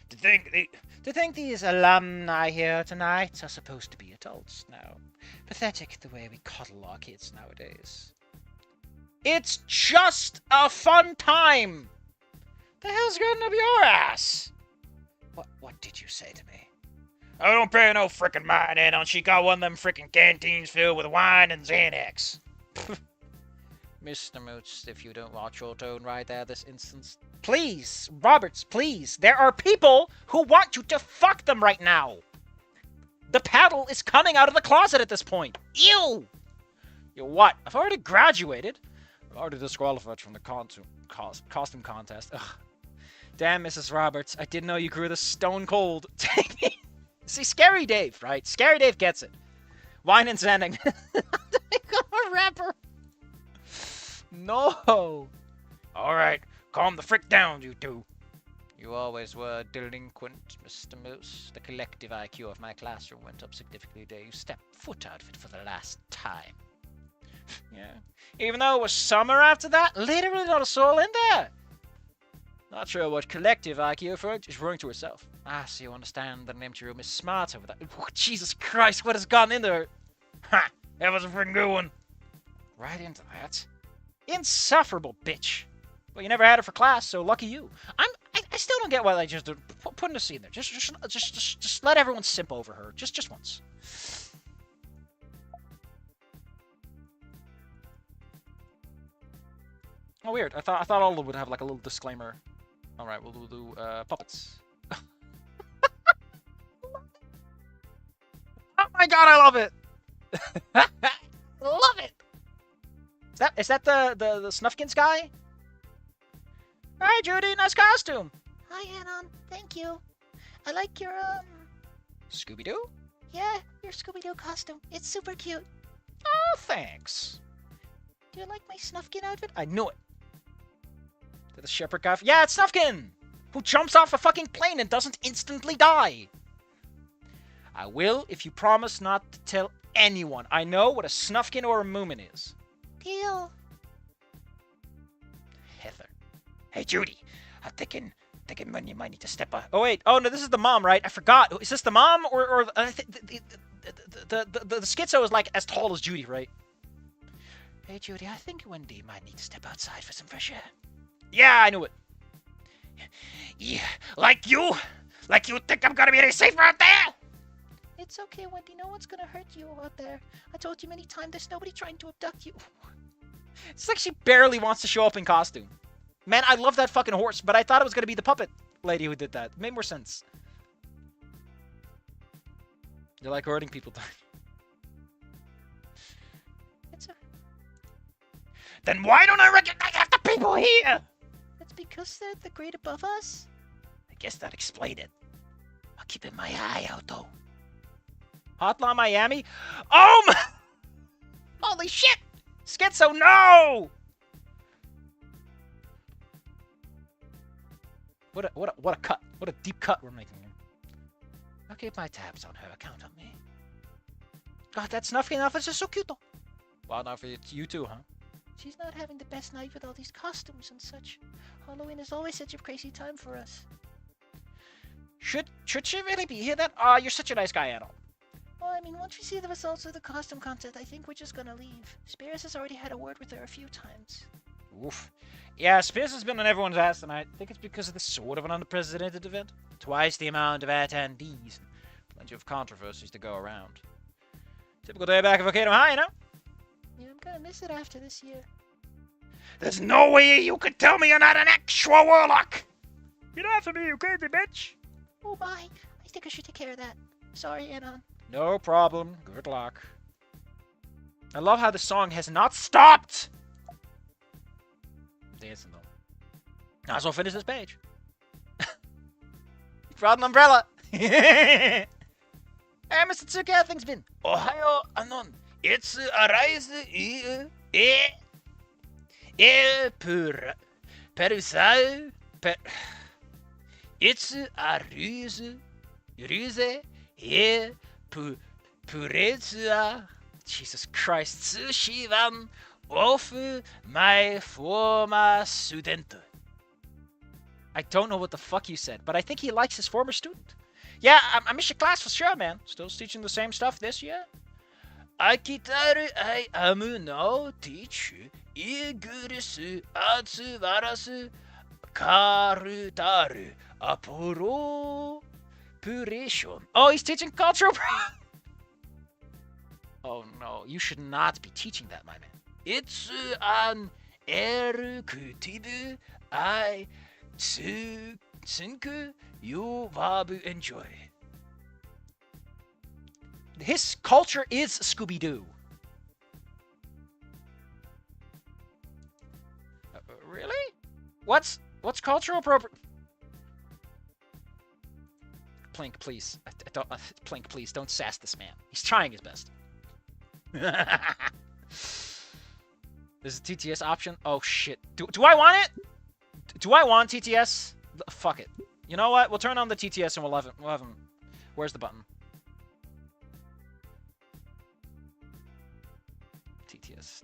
To think these alumni here tonight are supposed to be adults now. Pathetic the way we coddle our kids nowadays. It's just a fun time! The hell's gotten up your ass? What did you say to me? I don't pay no frickin' mind, Anon. She got one of them frickin' canteens filled with wine and Xanax. Mr. Moots, if you don't watch your tone right there this instance. Please, Roberts, please. There are people who want you to fuck them right now. The paddle is coming out of the closet at this point. Ew! You what? I've already graduated. I'm already disqualified from the costume contest. Ugh. Damn, Mrs. Roberts. I didn't know you grew this stone cold. Take me. See, Scary Dave, right? Scary Dave gets it. Wine and Xanax. Become a rapper. No. All right. Calm the frick down, you two. You always were delinquent, Mr. Moose. The collective IQ of my classroom went up significantly the day you stepped foot out of it for the last time. Yeah. Even though it was summer after that, literally not a soul in there. Not sure what collective IQ is referring to herself. Ah, so you understand that an empty room is smarter with that. Oh, Jesus Christ, what has gotten in there? Ha! That was a freaking good one. Right into that. Insufferable bitch. Well, you never had it for class, so lucky you. I still don't get why they just putting a scene there. Just let everyone simp over her. Just once. Oh, weird. I thought all of them would have like a little disclaimer. All right, we'll do puppets. Oh my god, I love it. Love it. Is that the Snuffkins guy? Hi, Judy. Nice costume. Hi, Anon. Thank you. I like your, Scooby-Doo? yeah, your Scooby-Doo costume. It's super cute. Oh, thanks. Do you like my Snuffkin outfit? I knew it. The shepherd guy. Yeah, it's Snuffkin! Who jumps off a fucking plane and doesn't instantly die. I will if you promise not to tell anyone. I know what a Snuffkin or a Moomin is. Deal. Heather. Hey, Judy. I'm thinking when you might need to step up. Oh, wait. Oh, no, this is the mom, right? I forgot. Is this the mom? Or the schizo is like as tall as Judy, right? Hey, Judy, I think Wendy might need to step outside for some fresh air. Yeah, I knew it. Yeah, like you? Like you think I'm gonna be any safer out there? It's okay, Wendy. No one's gonna hurt you out there. I told you many times there's nobody trying to abduct you. It's like she barely wants to show up in costume. Man, I love that fucking horse, but I thought it was gonna be the puppet lady who did that. It made more sense. You like hurting people. It's a... Then why don't I recognize half the people here? That's because they're the grade above us. I guess that explained it. I'll keep my eye out, though. Hotline Miami? Oh my... Holy shit! Schizo, no! What a cut. What a deep cut we're making here. I'll keep my tabs on her. Count on me. God, that Snuffkin outfit's just so cute, though. Well, now for you too, huh? She's not having the best night with all these costumes and such. Halloween is always such a crazy time for us. Should she really be here then? You're such a nice guy, Adol. Well, I mean, once we see the results of the costume contest, I think we're just gonna leave. Spears has already had a word with her a few times. Oof. Yeah, Spears has been on everyone's ass tonight. I think it's because of this sort of an unprecedented event. Twice the amount of attendees. Plenty of controversies to go around. Typical day back at Volcano High, you know? you. I'm gonna miss it after this year. There's no way you could tell me you're not an actual warlock! Get off of me, you crazy bitch! Oh my! I think I should take care of that. Sorry, Anon. No problem. Good luck. I love how the song has not stopped! I'm dancing though. Might as well finish this page. Brought an umbrella! Hey, Mr. Tsuki, how things been? Ohayo, Anon. It's arise, perusau, it's a ruse, purezua. Jesus Christ, tsushivan ofu my former student. I don't know what the fuck you said, but I think he likes his former student. Yeah, I miss your class for sure, man. Still teaching the same stuff this year? Akitaru I amu no teachu igurisu atsuvarasu karutaru appropriation. Oh, he's teaching cultural. Oh no, you should not be teaching that, my man. It's an erukutibu I think you will enjoy. His culture is Scooby-Doo. Really? What's cultural appropriate? Plink, please. Plink, please don't sass this man. He's trying his best. There's a TTS option. Oh shit. Do I want it? Do I want TTS? Fuck it. You know what? We'll turn on the TTS and we'll have him. Where's the button?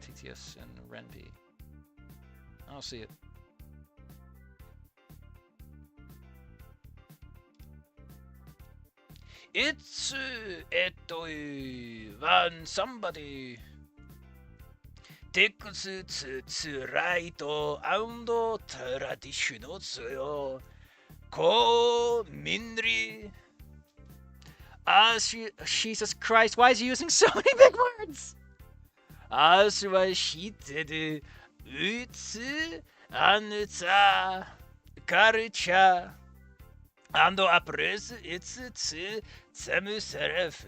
TTS and Renpy. I don't see it. It's when somebody takes tsurai to ando traditional tsuyo ko minri. Jesus Christ, why is he using so many big words? As was shitteru utsu anutsa culture and appraise its self.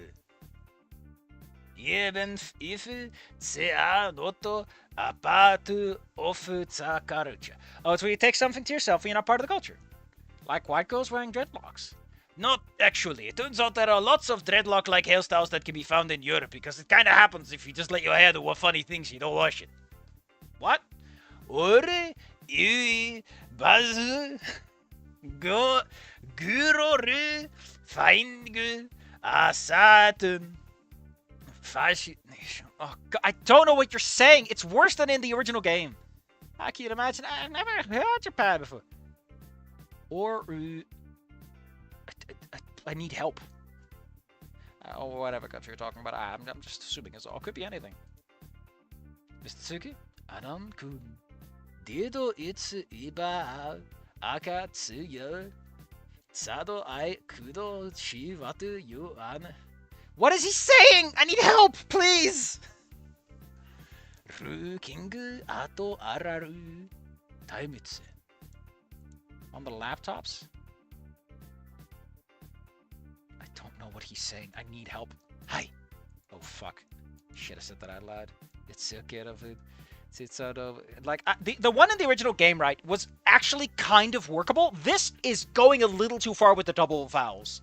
Even if they are not a part of the culture. Oh, it's when you take something to yourself when you're not part of the culture. Like white girls wearing dreadlocks. Not actually. It turns out there are lots of dreadlock-like hairstyles that can be found in Europe because it kind of happens if you just let your hair do funny things, you don't wash it. What? Ore yui bazu go guroru find a certain fascination. Oh God, I don't know what you're saying. It's worse than in the original game. I can imagine. I've never heard Japan before. Or I need help. Oh, whatever country you're talking about. I'm just assuming it's all. Could be anything. Mr. Tsuki? Anan-kun. Dido itsu iba akatsuyo. Sado I kudo shiwatu yu an. What is he saying? I need help, please! Rukingu ato araru. Taimitsu. On the laptops? I don't know what he's saying. I need help. Hi. Oh, fuck. Should have said that out loud. It's so good of it. It's sort of like the one in the original game, right, was actually kind of workable. This is going a little too far with the double vowels.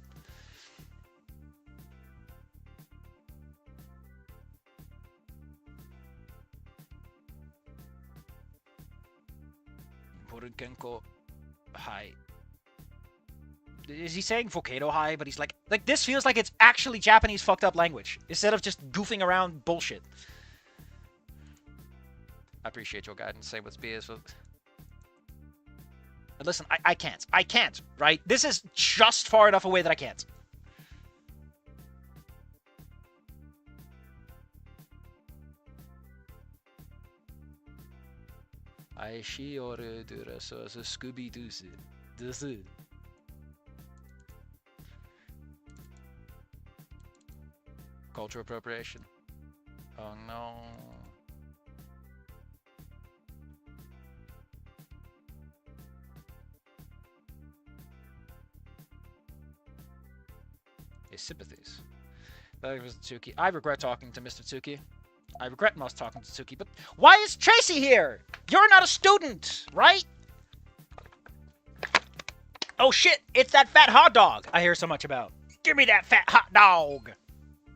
Borukenko High. Is he saying Volcano High? But he's like this feels like it's actually Japanese fucked up language instead of just goofing around bullshit. I appreciate your guidance. Same with Spears. Listen, I can't. I can't, right? This is just far enough away that I can't. I see or so Scooby Doo. This is. Cultural appropriation. Oh no. his sympathies. That was Tsuki. I regret talking to Mr. Tsuki. I regret most talking to Tsuki, but why is Tracy here? You're not a student, right? Oh shit, it's that fat hot dog I hear so much about. Give me that fat hot dog.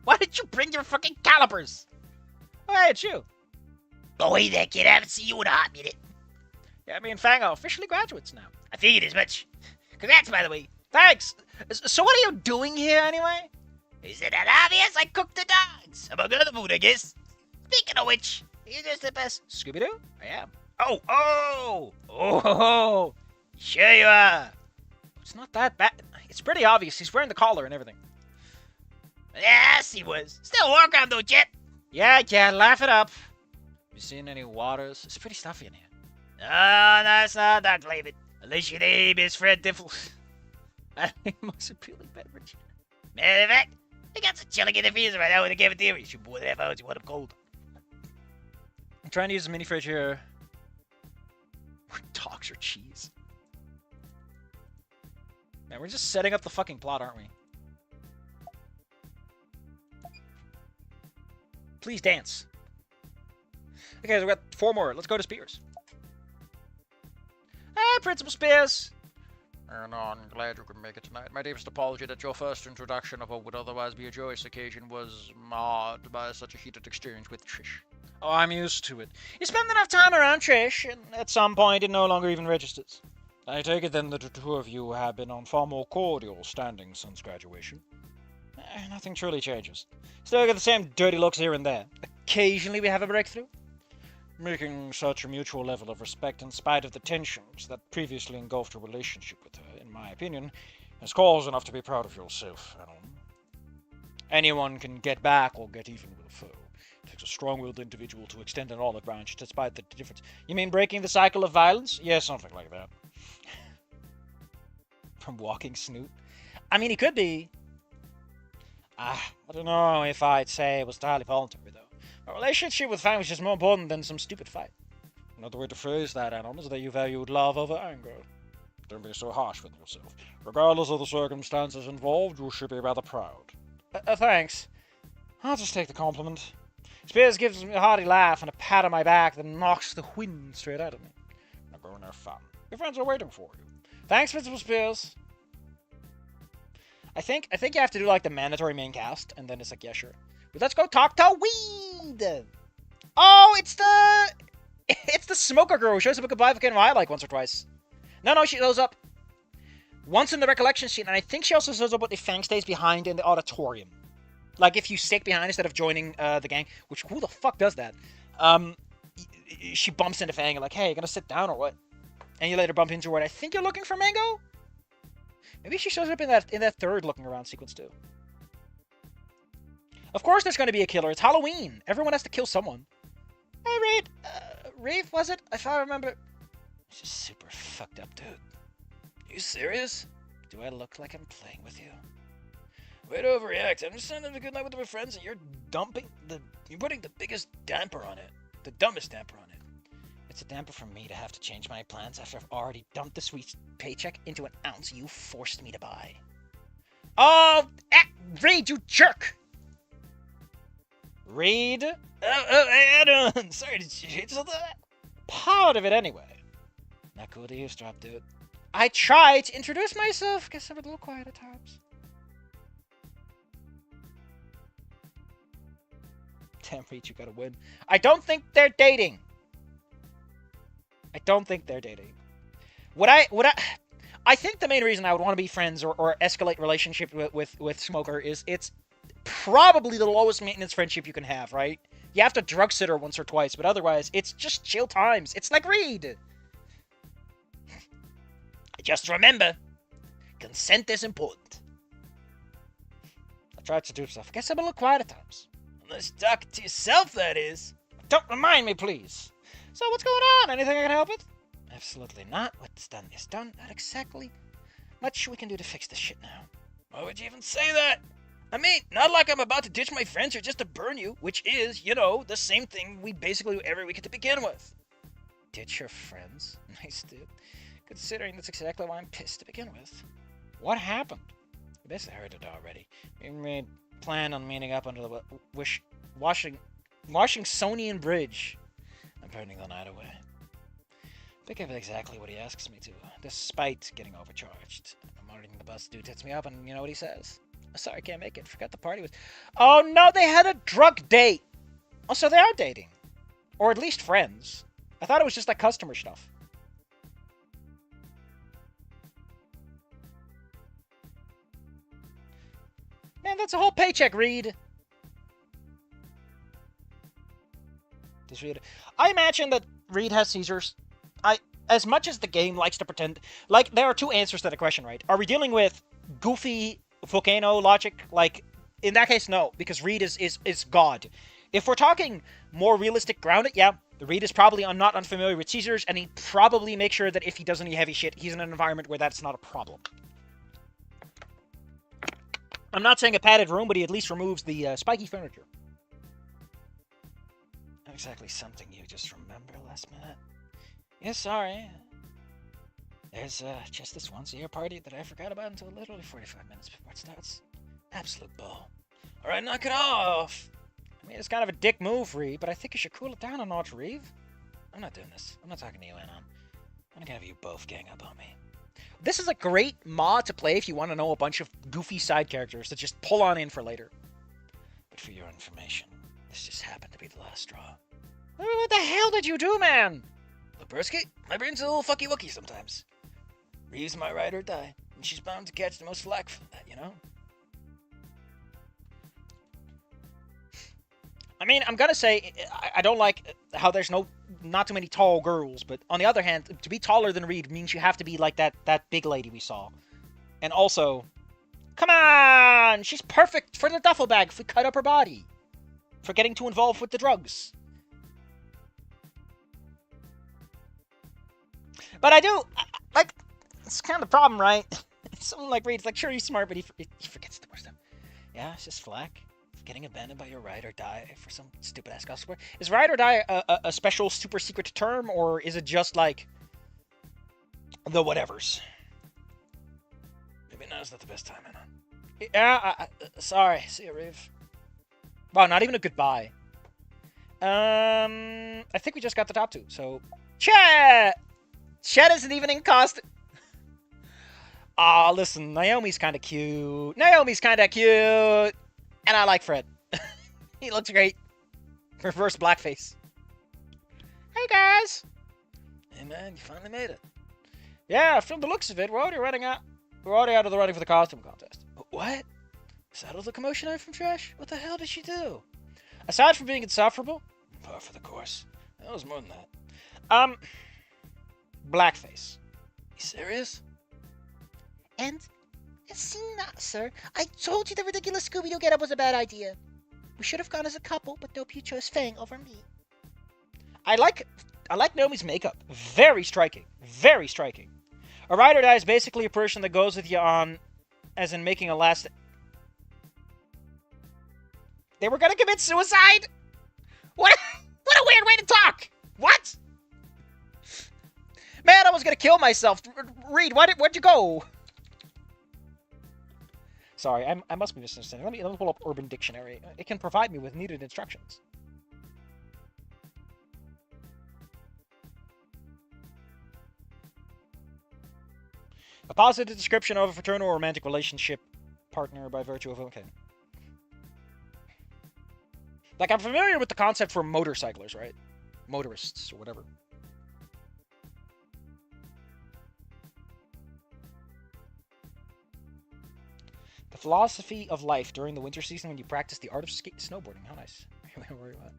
Why did you bring your fucking calipers? Oh, hey, it's you. Oh, hey there, kid. I haven't seen you in a hot minute. Yeah, me and Fang are officially graduates now. I figured as much. Congrats, by the way. Thanks. So what are you doing here anyway? Is it that obvious? I cooked the dogs. Among other food, I guess. Speaking of which, you're just the best. Scooby-Doo? I am. Oh. Sure you are. It's not that bad. It's pretty obvious. He's wearing the collar and everything. Yes, he was. Still work on though, Jet. Yeah, laugh it up. You seen any waters? It's pretty stuffy in here. No, it's not that flavored. Unless your name is Fred Diffle. I think most appealing beverage. Matter of fact, I got some chili in the freezer right now in the cafeteria. You should boil that out. You want them cold. I'm trying to use the mini fridge here. We're dogs or cheese. Man, we're just setting up the fucking plot, aren't we? Please dance. Okay, so we got 4 more. Let's go to Spears. Hey, Principal Spears. I'm glad you could make it tonight. My deepest apology that your first introduction of what would otherwise be a joyous occasion was marred by such a heated exchange with Trish. Oh, I'm used to it. You spend enough time around Trish, and at some point it no longer even registers. I take it then that the two of you have been on far more cordial standing since graduation. Nothing truly changes. Still get the same dirty looks here and there. Occasionally we have a breakthrough. Making such a mutual level of respect in spite of the tensions that previously engulfed your relationship with her, in my opinion, is cause enough to be proud of yourself, Alan. Anyone can get back or get even with a foe. It takes a strong-willed individual to extend an olive branch despite the difference. You mean breaking the cycle of violence? Yeah, something like that. From walking Snoot? I mean, he could be. I don't know if I'd say it was entirely voluntary, though. A relationship with family is just more important than some stupid fight. Another way to phrase that, Alan, is that you valued love over anger. Don't be so harsh with yourself. Regardless of the circumstances involved, you should be rather proud. Thanks. I'll just take the compliment. Spears gives me a hearty laugh and a pat on my back that knocks the wind straight out of me. Now go and have fun. Your friends are waiting for you. Thanks, Principal Spears. I think you have to do like the mandatory main cast, and then it's like, yeah, sure. But let's go talk to Weed. Oh, it's the smoker girl who shows up in Goodbye Again Rye like once or twice. No, she shows up once in the recollection scene, and I think she also shows up with the Fang stays behind in the auditorium. Like if you stick behind instead of joining the gang, which who the fuck does that? She bumps into Fang and like, hey, you gonna sit down or what? And you later bump into her and I think you're looking for Mango? Maybe she shows up in that third looking around sequence too. Of course there's gonna be a killer. It's Halloween. Everyone has to kill someone. Hey, Reed. Reeve, was it? If I remember. It's just super fucked up, dude. You serious? Do I look like I'm playing with you? Way to overreact. I'm just having a good night with my friends and you're putting the biggest damper on it. The dumbest damper on it. It's a damper for me to have to change my plans after I've already dumped the sweet paycheck into an ounce you forced me to buy. Oh, Reed, you jerk! Reed? Adam! Sorry, did you hate something? Part of it anyway. Not cool to eavesdrop, dude. I tried to introduce myself. Guess I'm a little quiet at times. Damn, Reed, you gotta win. I don't think they're dating. I don't think they're dating. I think the main reason I would want to be friends or escalate relationship with Smoker is it's probably the lowest maintenance friendship you can have, right? You have to drug sit her once or twice, but otherwise, it's just chill times. It's like Reed. Just remember, consent is important. I tried to do stuff. I guess I'm a little quiet at times. Unless talking to yourself, that is. Don't remind me, please. So what's going on? Anything I can help with? Absolutely not. What's done is done. Not exactly much we can do to fix this shit now. Why would you even say that? I mean, not like I'm about to ditch my friends or just to burn you, which is, you know, the same thing we basically do every week to begin with. Ditch your friends? Nice, dude. Considering that's exactly why I'm pissed to begin with. What happened? We basically heard it already. We made plan on meeting up under the Washingtonian Bridge. I'm burning the night away. Pick up exactly what he asks me to, despite getting overcharged. I'm ordering the bus. Dude hits me up, and you know what he says? Sorry, can't make it. Forgot the party was. Oh no, they had a drug date. Oh, so they are dating, or at least friends. I thought it was just like customer stuff. Man, that's a whole paycheck, Reed. Does Reed? I imagine that Reed has seizures. As much as the game likes to pretend, like, there are two answers to the question, right? Are we dealing with goofy volcano logic? Like, in that case, no, because Reed is God. If we're talking more realistic, grounded, yeah, Reed is probably not unfamiliar with seizures, and he probably makes sure that if he does any heavy shit, he's in an environment where that's not a problem. I'm not saying a padded room, but he at least removes the spiky furniture. Not exactly something you just remember last minute. Yeah, sorry. There's just this once-a-year party that I forgot about until literally 45 minutes before it starts. Absolute bull. Alright, knock it off! I mean, it's kind of a dick move, Reed, but I think you should cool it down a notch, Reeve. I'm not doing this. I'm not talking to you, Anon. I'm gonna have you both gang up on me. This is a great mod to play if you want to know a bunch of goofy side characters to just pull on in for later. But for your information, this just happened to be the last straw. What the hell did you do, man? Look, Bursky, my brain's a little fucky-wucky sometimes. Reeve's my ride or die, and she's bound to catch the most flack for that, you know? I mean, I'm gonna say, I don't like how there's not too many tall girls, but on the other hand, to be taller than Reed means you have to be like that big lady we saw. And also, come on! She's perfect for the duffel bag if we cut up her body. For getting too involved with the drugs. But I do, like, it's kind of the problem, right? Someone like Reed's like, sure, he's smart, but he forgets the more stuff. Yeah, it's just flack. Getting abandoned by your ride or die for some stupid-ass customer. Is ride or die a special super secret term, or is it just like the whatevers? Maybe now's not the best time, Anna. Yeah, sorry. See you, Reeve. Wow, not even a goodbye. I think we just got the top two, so... Chat! Chat isn't even in cost. Aw, listen, Naomi's kind of cute. And I like Fred. He looks great. Reverse blackface. Hey, guys. Hey, man, you finally made it. Yeah, from the looks of it, we're already out of the running for the costume contest. What? Settle the commotion out from trash? What the hell did she do? Aside from being insufferable, par for the course. That was more than that. Blackface. You serious? And... see not, sir. I told you the ridiculous Scooby-Doo getup was a bad idea. We should have gone as a couple, but nope, you chose Fang over me. I like Naomi's makeup. Very striking. Very striking. A ride or die is basically a person that goes with you on, as in making a last... They were gonna commit suicide? What a weird way to talk! What? Man, I was gonna kill myself. Reed, where'd you go? Sorry, I must be misunderstanding. Let me pull up Urban Dictionary. It can provide me with needed instructions. A positive description of a fraternal or romantic relationship partner by virtue of... Okay. Like, I'm familiar with the concept for motorcyclers, right? Motorists, or whatever. The philosophy of life during the winter season when you practice the art of snowboarding. How nice. Where were you at?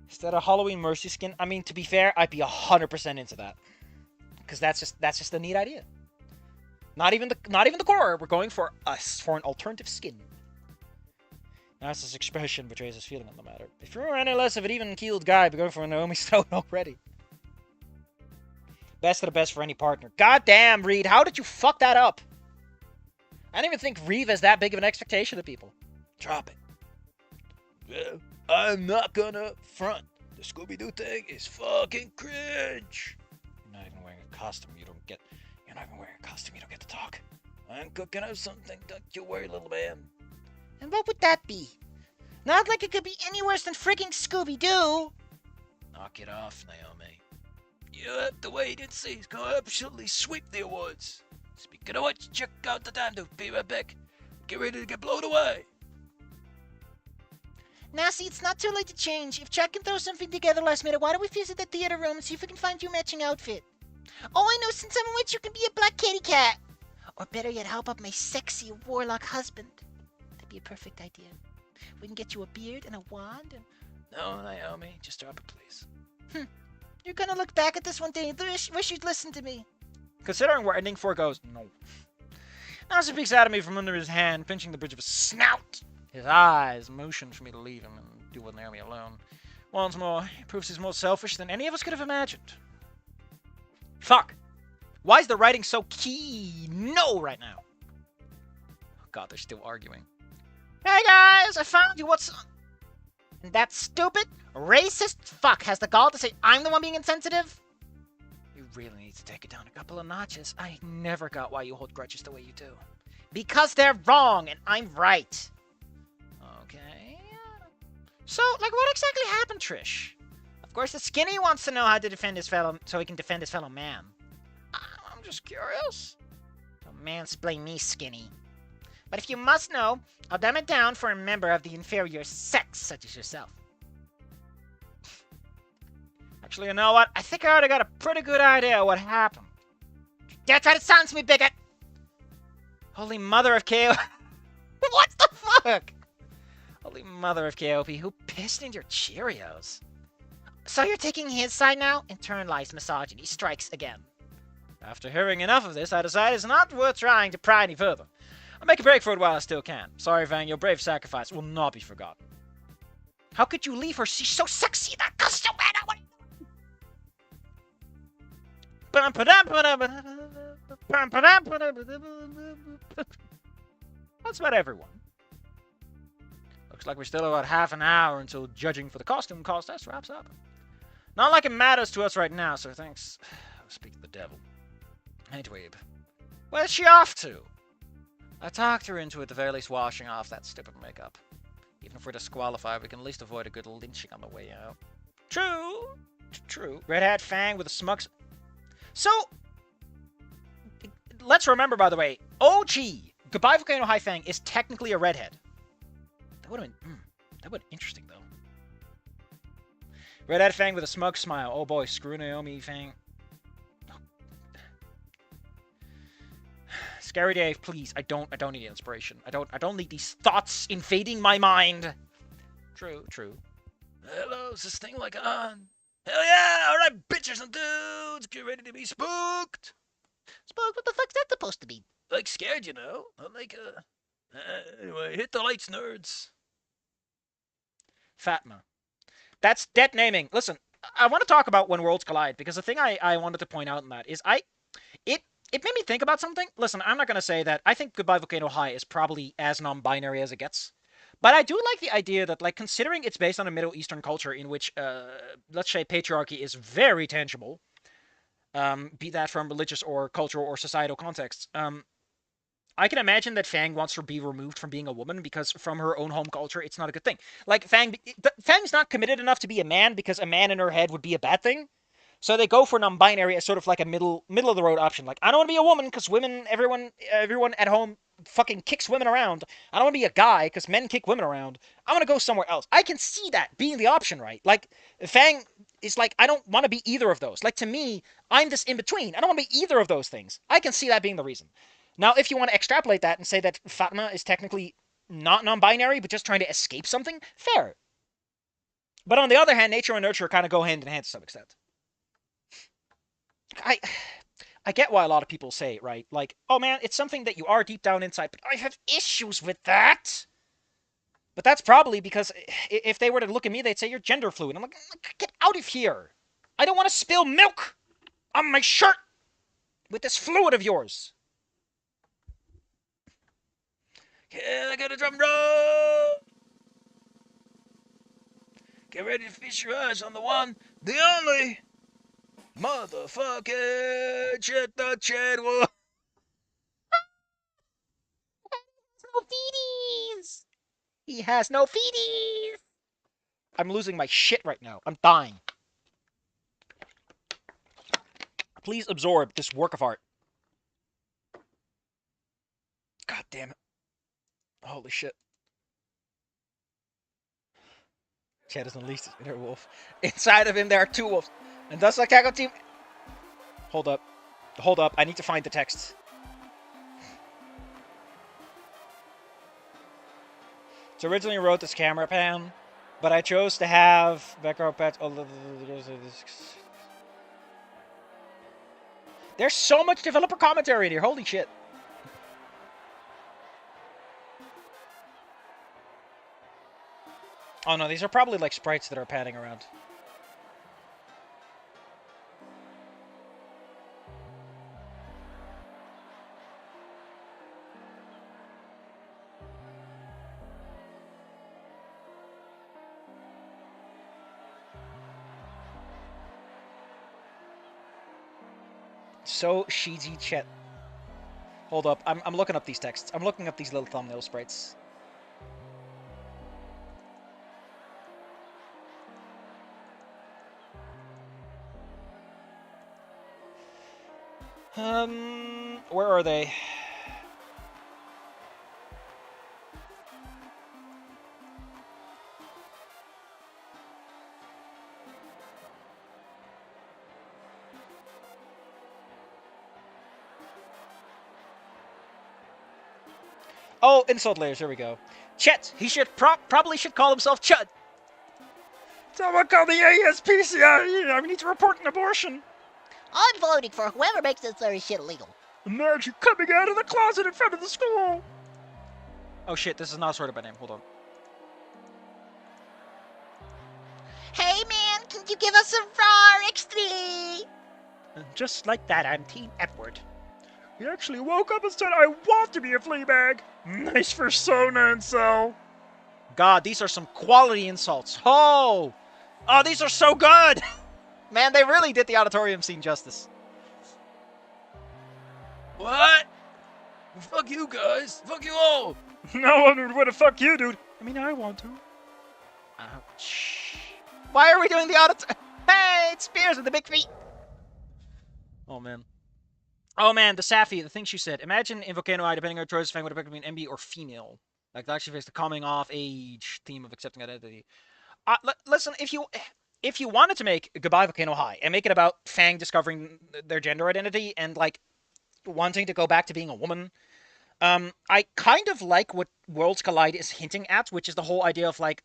Instead of Halloween mercy skin, I mean, to be fair, I'd be 100% into that. Because that's just a neat idea. Not even the core. We're going for an alternative skin. Narcissus' expression betrays his feeling on the matter. If you were any less of an even-keeled guy, be going for a Naomi Stone already. Best of the best for any partner. God damn, Reed, how did you fuck that up? I don't even think Reeve has that big of an expectation of people. Drop it. Well, I'm not gonna front. The Scooby-Doo thing is fucking cringe. You're not even wearing a costume, you don't get to talk. I'm cooking up something, don't you worry, little man. And what would that be? Not like it could be any worse than frigging Scooby-Doo. Knock it off, Naomi. You have to wait and see. It's gonna absolutely sweep the awards. Speaking of which, check out the time to be right back. Get ready to get blown away. Now, see, it's not too late to change. If Chuck can throw something together last minute, why don't we visit the theater room and see if we can find you a matching outfit? Oh, I know, since I'm a witch, you can be a black kitty cat. Or better yet, how about my sexy warlock husband? That'd be a perfect idea. We can get you a beard and a wand and... No, Naomi, just drop it, please. You're gonna look back at this one day and wish you'd listened to me. Considering where ending 4 goes, no. Nasa peeks out at me from under his hand, pinching the bridge of his snout. His eyes motion for me to leave him and do with Naomi alone. Once more, he proves he's more selfish than any of us could have imagined. Fuck! Why is the writing so key? No, right now. Oh God, they're still arguing. Hey guys, I found you. What's... And that stupid, racist fuck has the gall to say I'm the one being insensitive? You really need to take it down a couple of notches. I never got why you hold grudges the way you do. Because they're wrong and I'm right. Okay. So, like, what exactly happened, Trish? Of course, the skinny wants to know how to defend his fellow, so he can defend his fellow man. I'm just curious. Don't mansplain me, skinny. But if you must know, I'll dumb it down for a member of the inferior sex, such as yourself. Actually, you know what? I think I already got a pretty good idea of what happened. Dare try to silence me, bigot! Holy mother of KO... What the fuck? Holy mother of KOP, who pissed in your Cheerios? So you're taking his side now? Internalized misogyny strikes again. After hearing enough of this, I decide it's not worth trying to pry any further. I'll make a break for it while I still can. Sorry, Fang, your brave sacrifice will not be forgotten. How could you leave her? She's so sexy in that costume, man! That's about everyone. Looks like we're still about half an hour until judging for the costume contest wraps up. Not like it matters to us right now, so thanks. Speak of the devil. Hey, Dweeb. Where's she off to? I talked her into at the very least washing off that stupid makeup. Even if we're disqualified, we can at least avoid a good lynching on the way out. True. True. Red Hat Fang with a smug... So, let's remember, by the way, OG, Goodbye Volcano High Fang is technically a redhead. That would have been interesting, though. Red Hat Fang with a smug smile. Oh boy, screw Naomi Fang. Scary Dave, please. I don't need inspiration. I don't need these thoughts invading my mind. True. Hello, is this thing like on? Hell yeah! Alright, bitches and dudes! Get ready to be spooked! Spook? What the fuck's that supposed to be? Like scared, you know? Not like, anyway, hit the lights, nerds. Fatma. That's dead naming. Listen, I want to talk about When Worlds Collide, because the thing I wanted to point out in that is it made me think about something. Listen, I'm not going to say that I think Goodbye Volcano High is probably as non-binary as it gets. But I do like the idea that, like, considering it's based on a Middle Eastern culture in which, let's say, patriarchy is very tangible, be that from religious or cultural or societal contexts, I can imagine that Fang wants to be removed from being a woman because from her own home culture, it's not a good thing. Like, Fang's not committed enough to be a man because a man in her head would be a bad thing. So they go for non-binary as sort of like a middle of the road option. Like, I don't want to be a woman because women, everyone at home fucking kicks women around. I don't want to be a guy because men kick women around. I want to go somewhere else. I can see that being the option, right? Like, Fang is like, I don't want to be either of those. Like, to me, I'm this in between. I don't want to be either of those things. I can see that being the reason. Now, if you want to extrapolate that and say that Fatma is technically not non-binary, but just trying to escape something, fair. But on the other hand, nature and nurture kind of go hand in hand to some extent. I get why a lot of people say it, right? Like, oh man, it's something that you are deep down inside, but I have issues with that. But that's probably because if they were to look at me, they'd say you're gender fluid. I'm like, get out of here. I don't want to spill milk on my shirt with this fluid of yours. Yeah, I got a drum roll! Get ready to feast your eyes on the one, the only... Motherfucking Chet the Chadwell. He has no feeties. I'm losing my shit right now. I'm dying. Please absorb this work of art. God damn it. Holy shit. Chad has unleashed his inner wolf. Inside of him, there are two wolves. And thus, like Tackle Team. Hold up. Hold up. I need to find the text. So originally I wrote this camera pan, but I chose to have background patch. There's so much developer commentary in here. Holy shit. Oh no, these are probably like sprites that are padding around. So cheesy chat. Hold up, I'm looking up these texts. I'm looking up these little thumbnail sprites. Where are they? Oh, insult layers. Here we go. Chet. He should probably should call himself Chud. Someone call the ASPCA. I need to report an abortion. I'm voting for whoever makes this very shit illegal. Imagine coming out of the closet in front of the school. Oh shit, this is not sorted by name. Hold on. Hey man, can you give us some raw extra? And just like that, I'm Team Edward. He actually woke up and said, I want to be a Fleabag. Nice for Sona and Cell. God, these are some quality insults. Oh, these are so good. Man, they really did the auditorium scene justice. What? Fuck you guys. Fuck you all. No one would have fuck you, dude. I mean, I want to. Ouch. Why are we doing the auditorium? Hey, it's Spears with the big feet. Oh, man. Oh, man, the Safi, the thing she said. Imagine in Volcano Eye, depending on your choice, fan would have been MB or female. Like, that actually faced the coming off age theme of accepting identity. Listen, if you wanted to make Goodbye Volcano High and make it about Fang discovering their gender identity and, like, wanting to go back to being a woman, I kind of like what Worlds Collide is hinting at, which is the whole idea of, like,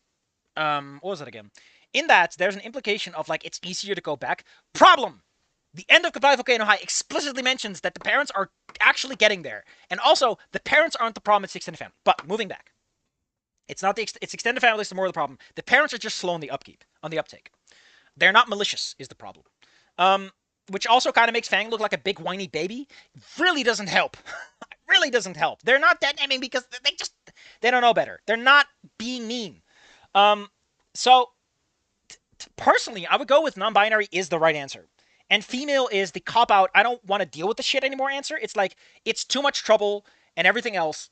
what was it again? In that, there's an implication of, like, it's easier to go back. Problem! The end of Goodbye Volcano High explicitly mentions that the parents are actually getting there. And also, the parents aren't the problem, it's the extended family. But, moving back. It's not it's extended family that's more of the problem. The parents are just slow on the uptake. They're not malicious, is the problem. Which also kind of makes Fang look like a big whiny baby. Really doesn't help. Really doesn't help. They're not dead naming because they don't know better. They're not being mean. So, personally, I would go with non-binary is the right answer. And female is the cop-out, I don't want to deal with the shit anymore answer. It's like, it's too much trouble and everything else.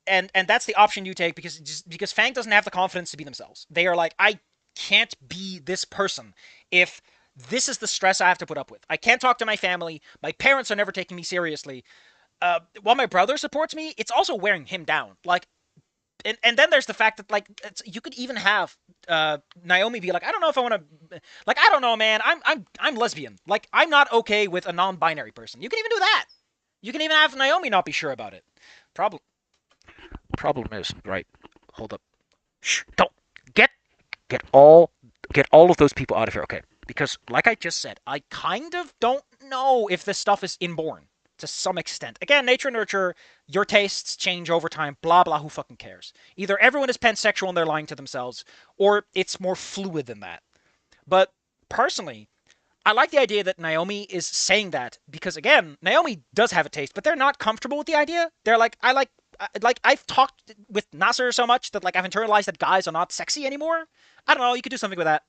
And that's the option you take because Fang doesn't have the confidence to be themselves. They are like, I can't be this person if this is the stress I have to put up with. I can't talk to my family. My parents are never taking me seriously. While my brother supports me, it's also wearing him down. Like, and then there's the fact that, like, you could even have Naomi be like, I don't know if I want to, like, I don't know, man. I'm lesbian. Like, I'm not okay with a non-binary person. You can even do that. You can even have Naomi not be sure about it. Problem is, right? Hold up. Shh. Don't get all of those people out of here, okay? Because, like I just said, I kind of don't know if this stuff is inborn. To some extent. Again, nature and nurture, your tastes change over time, blah, blah, who fucking cares? Either everyone is pansexual and they're lying to themselves, or it's more fluid than that. But, personally, I like the idea that Naomi is saying that, because, again, Naomi does have a taste, but they're not comfortable with the idea. They're like, I've talked with Nasser so much that, like, I've internalized that guys are not sexy anymore. I don't know, you could do something with that.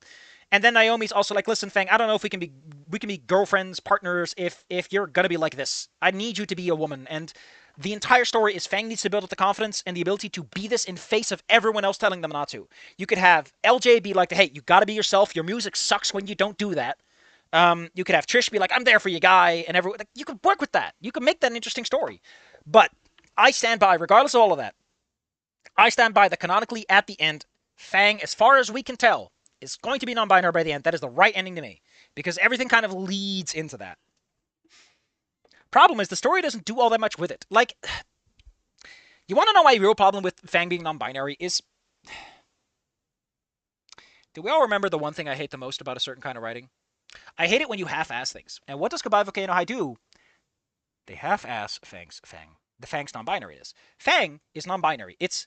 And then Naomi's also like, listen, Fang, I don't know if we can be girlfriends, partners, if you're gonna be like this. I need you to be a woman. And The entire story is Fang needs to build up the confidence and the ability to be this in face of everyone else telling them not to. You could have LJ be like, hey, you gotta be yourself. Your music sucks when you don't do that. You could have Trish be like, I'm there for you, guy, and everyone. Like, you could work with that. You could make that an interesting story. But I stand by, regardless of all of that, I stand by that canonically at the end, Fang, as far as we can tell, is going to be non-binary by the end. That is the right ending to me. Because everything kind of leads into that. Problem is, the story doesn't do all that much with it. Like, you want to know my real problem with Fang being non-binary is... Do we all remember the one thing I hate the most about a certain kind of writing? I hate it when you half-ass things. And what does Goodbye Volcano High do? They half-ass Fang. The Fang's non-binary is. Fang is non-binary. It's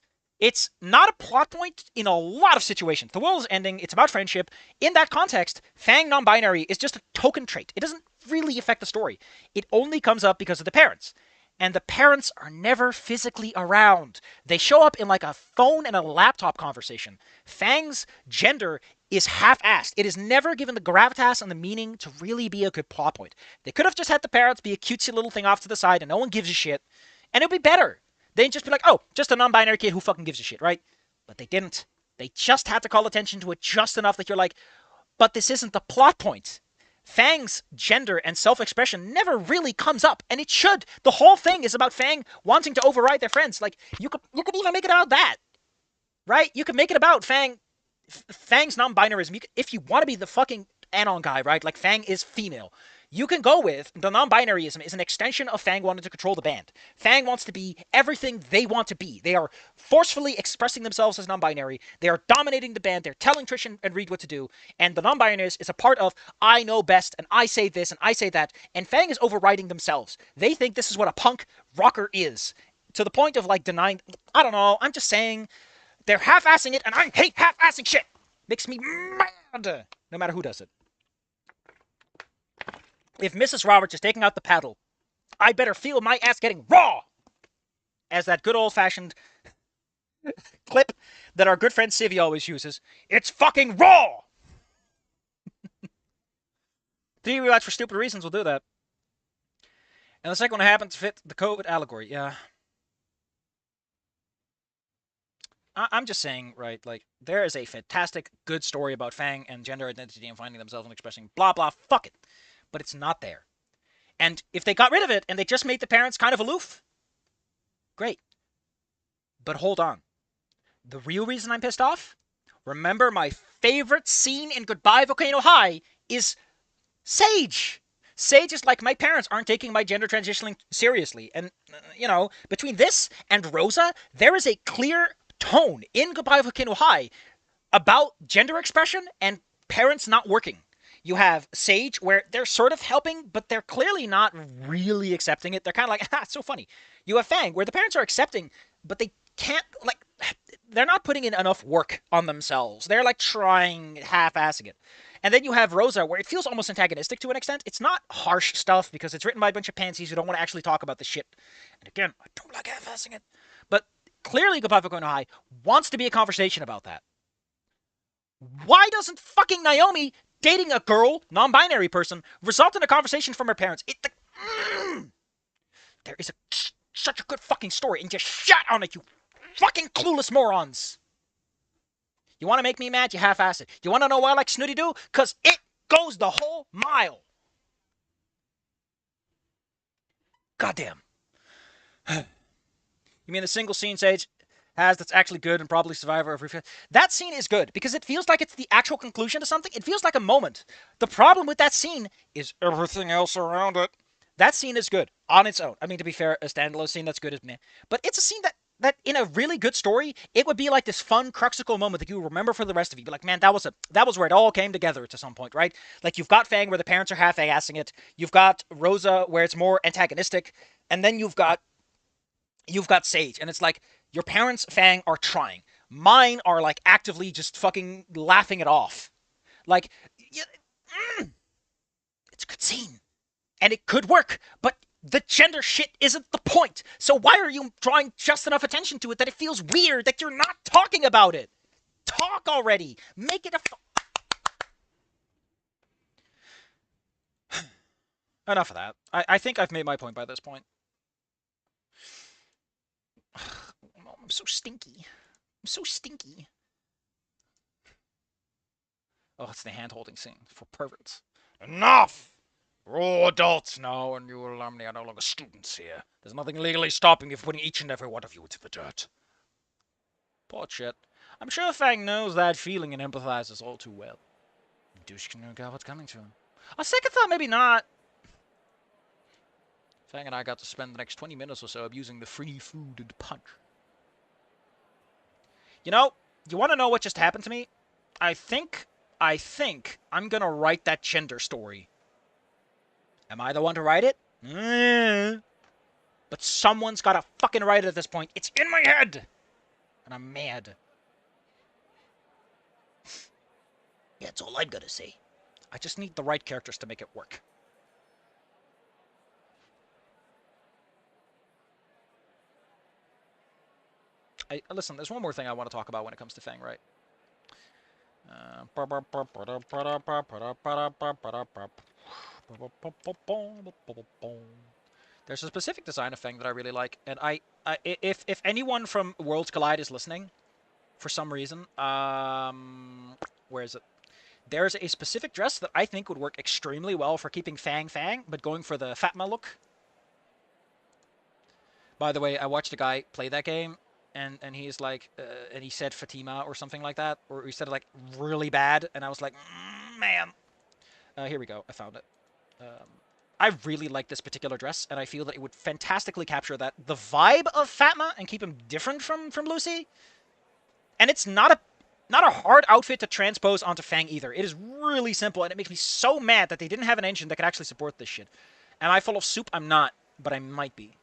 not a plot point in a lot of situations. The world is ending. It's about friendship. In that context, Fang non-binary is just a token trait. It doesn't really affect the story. It only comes up because of the parents. And the parents are never physically around. They show up in like a phone and a laptop conversation. Fang's gender is half-assed. It is never given the gravitas and the meaning to really be a good plot point. They could have just had the parents be a cutesy little thing off to the side and no one gives a shit. And it'd be better. They'd just be like, oh, just a non-binary kid who fucking gives a shit, right? But they didn't. They just had to call attention to it just enough that you're like, but this isn't the plot point. Fang's gender and self-expression never really comes up, and it should. The whole thing is about Fang wanting to override their friends. Like, you could even make it about that, right? You could make it about Fang's non-binarism. If you want to be the fucking anon guy, right? Like, Fang is female. You can go with the non-binaryism is an extension of Fang wanting to control the band. Fang wants to be everything they want to be. They are forcefully expressing themselves as non-binary. They are dominating the band. They're telling Trish and Reed what to do. And the non-binariness is a part of, I know best, and I say this, and I say that. And Fang is overriding themselves. They think this is what a punk rocker is. To the point of, like, denying... I don't know. I'm just saying... They're half-assing it, and I hate half-assing shit! Makes me mad! No matter who does it. If Mrs. Roberts is taking out the paddle, I better feel my ass getting raw! As that good old-fashioned clip that our good friend Civvy always uses. It's fucking raw! 3 rewatch for stupid reasons will do that. And the second one happens to fit the COVID allegory. Yeah. I'm just saying, right, like, there is a fantastic, good story about Fang and gender identity and finding themselves and expressing blah, blah, fuck it. But it's not there. And if they got rid of it and they just made the parents kind of aloof, great. But hold on. The real reason I'm pissed off? Remember, my favorite scene in Goodbye Volcano High is Sage. Sage is like, my parents aren't taking my gender transitioning seriously. And, you know, between this and Rosa, there is a clear tone in Goodbye Volcano High about gender expression and parents not working. You have Sage, where they're sort of helping, but they're clearly not really accepting it. They're kind of like, it's so funny. You have Fang, where the parents are accepting, but they can't, like, they're not putting in enough work on themselves. They're, like, trying, half-assing it. And then you have Rosa, where it feels almost antagonistic to an extent. It's not harsh stuff, because it's written by a bunch of pansies who don't want to actually talk about the shit. And again, I don't like half-assing it. But clearly, Goodbye Volcano High wants to be a conversation about that. Why doesn't fucking Naomi dating a girl, non-binary person, result in a conversation from her parents? There is such a good fucking story, and you shot on it, you fucking clueless morons. You want to make me mad? You half-ass it. You want to know why I like Snooty do? Because it goes the whole mile. Goddamn. You mean the single scene Sage has that's actually good and probably Survivor of Reflex? That scene is good because it feels like it's the actual conclusion to something. It feels like a moment. The problem with that scene is everything else around it. That scene is good on its own. I mean, to be fair, a standalone scene that's good is meh. But it's a scene that in a really good story, it would be like this fun, cruxical moment that you remember for the rest of you. Be like, man, that was where it all came together to some point, right? Like, you've got Fang where the parents are half-assing it. You've got Rosa where it's more antagonistic. And then you've got Sage. And it's like, your parents, Fang, are trying. Mine are, like, actively just fucking laughing it off. Like, it's a good scene. And it could work, but the gender shit isn't the point. So why are you drawing just enough attention to it that it feels weird that you're not talking about it? Talk already. Make it Enough of that. I think I've made my point by this point. I'm so stinky. I'm so stinky. Oh, it's the hand-holding scene for perverts. Enough! We're all adults now, and you alumni are no longer students here. There's nothing legally stopping me from putting each and every one of you into the dirt. Poor shit. I'm sure Fang knows that feeling and empathizes all too well. Douche can know what's coming to him. On second thought, maybe not. Fang and I got to spend the next 20 minutes or so abusing the free food and punch. You know, you want to know what just happened to me? I think I'm gonna write that gender story. Am I the one to write it? But someone's gotta fucking write it at this point. It's in my head! And I'm mad. Yeah, that's all I'm gonna say. I just need the right characters to make it work. Listen, there's one more thing I want to talk about when it comes to Fang, right? There's a specific design of Fang that I really like, and if anyone from Worlds Collide is listening, for some reason, where is it? There's a specific dress that I think would work extremely well for keeping Fang, but going for the Fatma look. By the way, I watched a guy play that game, and he's like, and he said Fatima or something like that, or he said it like really bad, and I was like, man. Here we go, I found it. I really like this particular dress, and I feel that it would fantastically capture the vibe of Fatma and keep him different from Lucy. And it's not a hard outfit to transpose onto Fang either. It is really simple, and it makes me so mad that they didn't have an engine that could actually support this shit. Am I full of soup? I'm not, but I might be.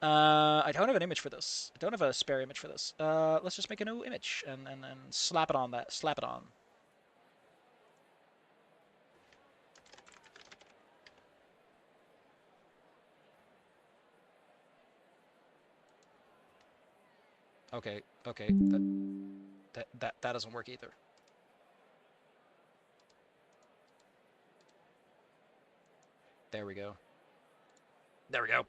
I don't have an image for this. I don't have a spare image for this. Let's just make a new image and slap it on that. Slap it on. Okay. That doesn't work either. There we go. There we go.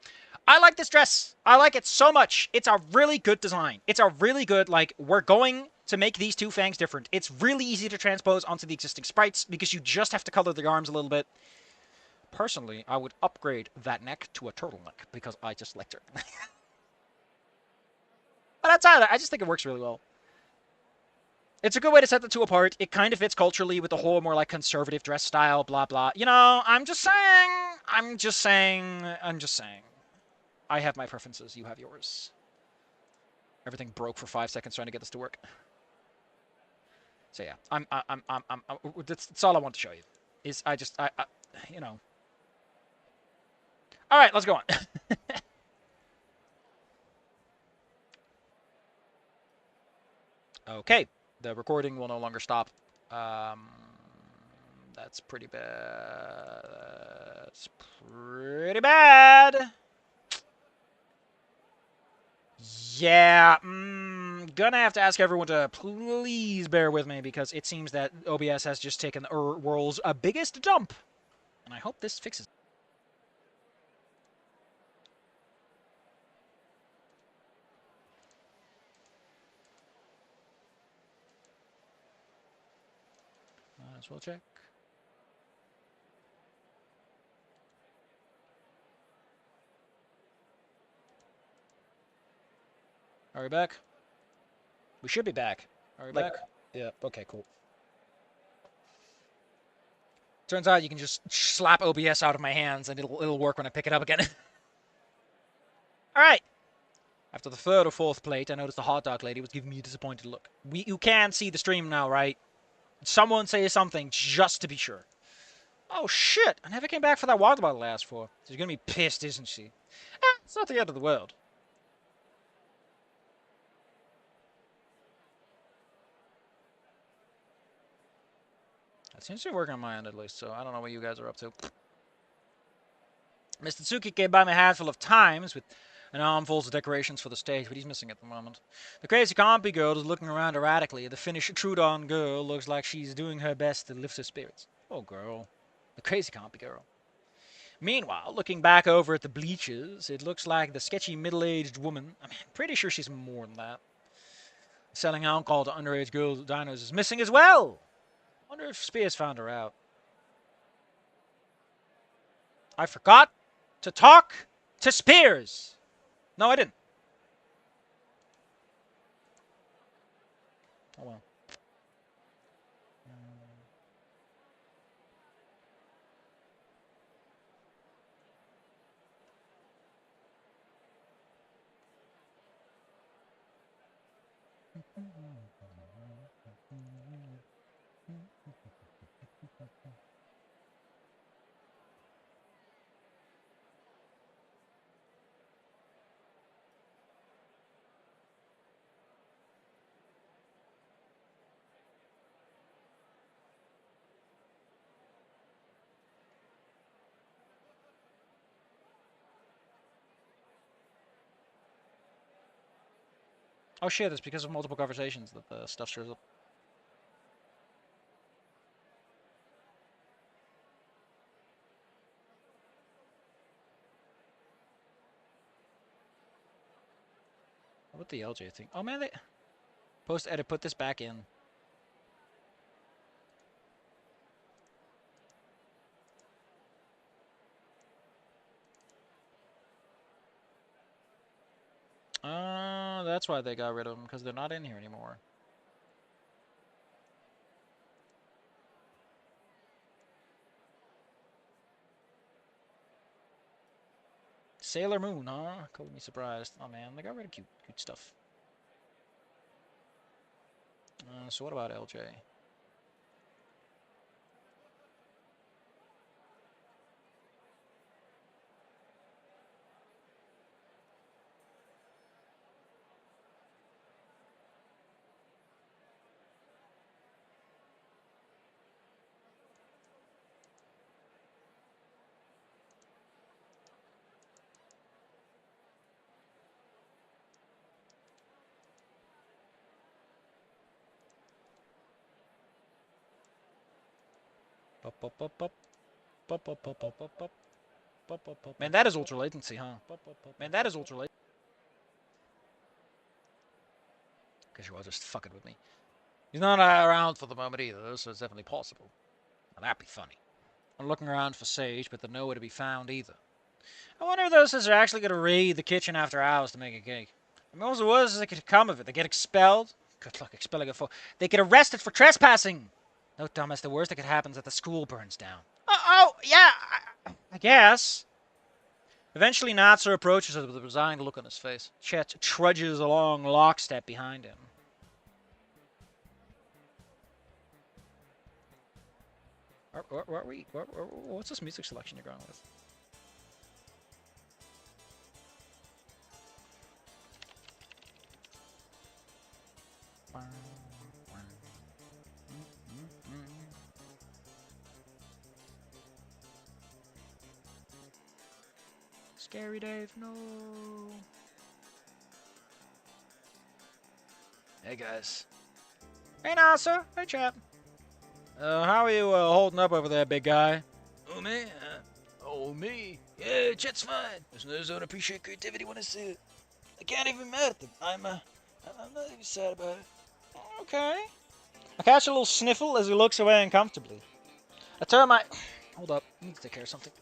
I like this dress. I like it so much. It's a really good design. It's a really good, like, we're going to make these two Fangs different. It's really easy to transpose onto the existing sprites because you just have to color the arms a little bit. Personally, I would upgrade that neck to a turtleneck because I just liked her. But outside of that, I just think it works really well. It's a good way to set the two apart. It kind of fits culturally with the whole more like conservative dress style, blah, blah. You know, I'm just saying. I have my preferences. You have yours. Everything broke for 5 seconds trying to get this to work. So yeah, that's all I want to show you. Is you know. All right, let's go on. Okay, the recording will no longer stop. That's pretty bad. That's pretty bad. Yeah, gonna have to ask everyone to please bear with me because it seems that OBS has just taken the world's biggest dump. And I hope this fixes it. Might as well check. Are we back? We should be back. Are we back? Yeah, okay, cool. Turns out you can just slap OBS out of my hands and it'll work when I pick it up again. Alright. After the third or fourth plate, I noticed the hot dog lady was giving me a disappointed look. You can see the stream now, right? Someone say something just to be sure. Oh shit, I never came back for that water bottle I asked for. She's gonna be pissed, isn't she? It's not the end of the world. It seems to be working on my end at least, so I don't know what you guys are up to. Mr. Tsuki came by me a handful of times with an armfuls of decorations for the stage, but he's missing at the moment. The crazy compy girl is looking around erratically. The Finnish Trudon girl looks like she's doing her best to lift her spirits. Oh, girl. The crazy compy girl. Meanwhile, looking back over at the bleachers, it looks like the sketchy middle-aged woman, I'm pretty sure she's more than that, selling alcohol to underage girls at diners is missing as well. Wonder if Spears found her out. I forgot to talk to Spears. No, I didn't. Oh well. Oh shit, it's because of multiple conversations that the stuff shows up. What the LJ thing? Oh man, they post edit, put this back in. That's why they got rid of them, because they're not in here anymore. Sailor Moon, huh? Color me surprised. Oh man, they got rid of cute stuff. So what about LJ? Man, that is ultra latency, huh? Man, that is ultra latency. Guess you all just fucking with me. He's not around for the moment either, so it's definitely possible. Now, that'd be funny. I'm looking around for Sage, but they're nowhere to be found either. I wonder if those sisters are actually going to raid the kitchen after hours to make a cake. I mean, all the worst that could come of it. They get expelled. Good luck expelling a foe. They get arrested for trespassing. No, dumbass, the worst that could happen is that the school burns down. Oh, yeah, I guess. Eventually, Natsu approaches her with a resigned look on his face. Chet trudges along lockstep behind him. What's this music selection you're going with? Scary Dave, no. Hey guys. Hey, Natsu. Hey, chap. How are you holding up over there, big guy? Oh me? Me? Yeah, Chet's fine. I don't appreciate creativity when I see it. I can't even mad at them. I'm not even sad about it. Okay. I catch a little sniffle as he looks away uncomfortably. I turn my... Hold up. I need to take care of something.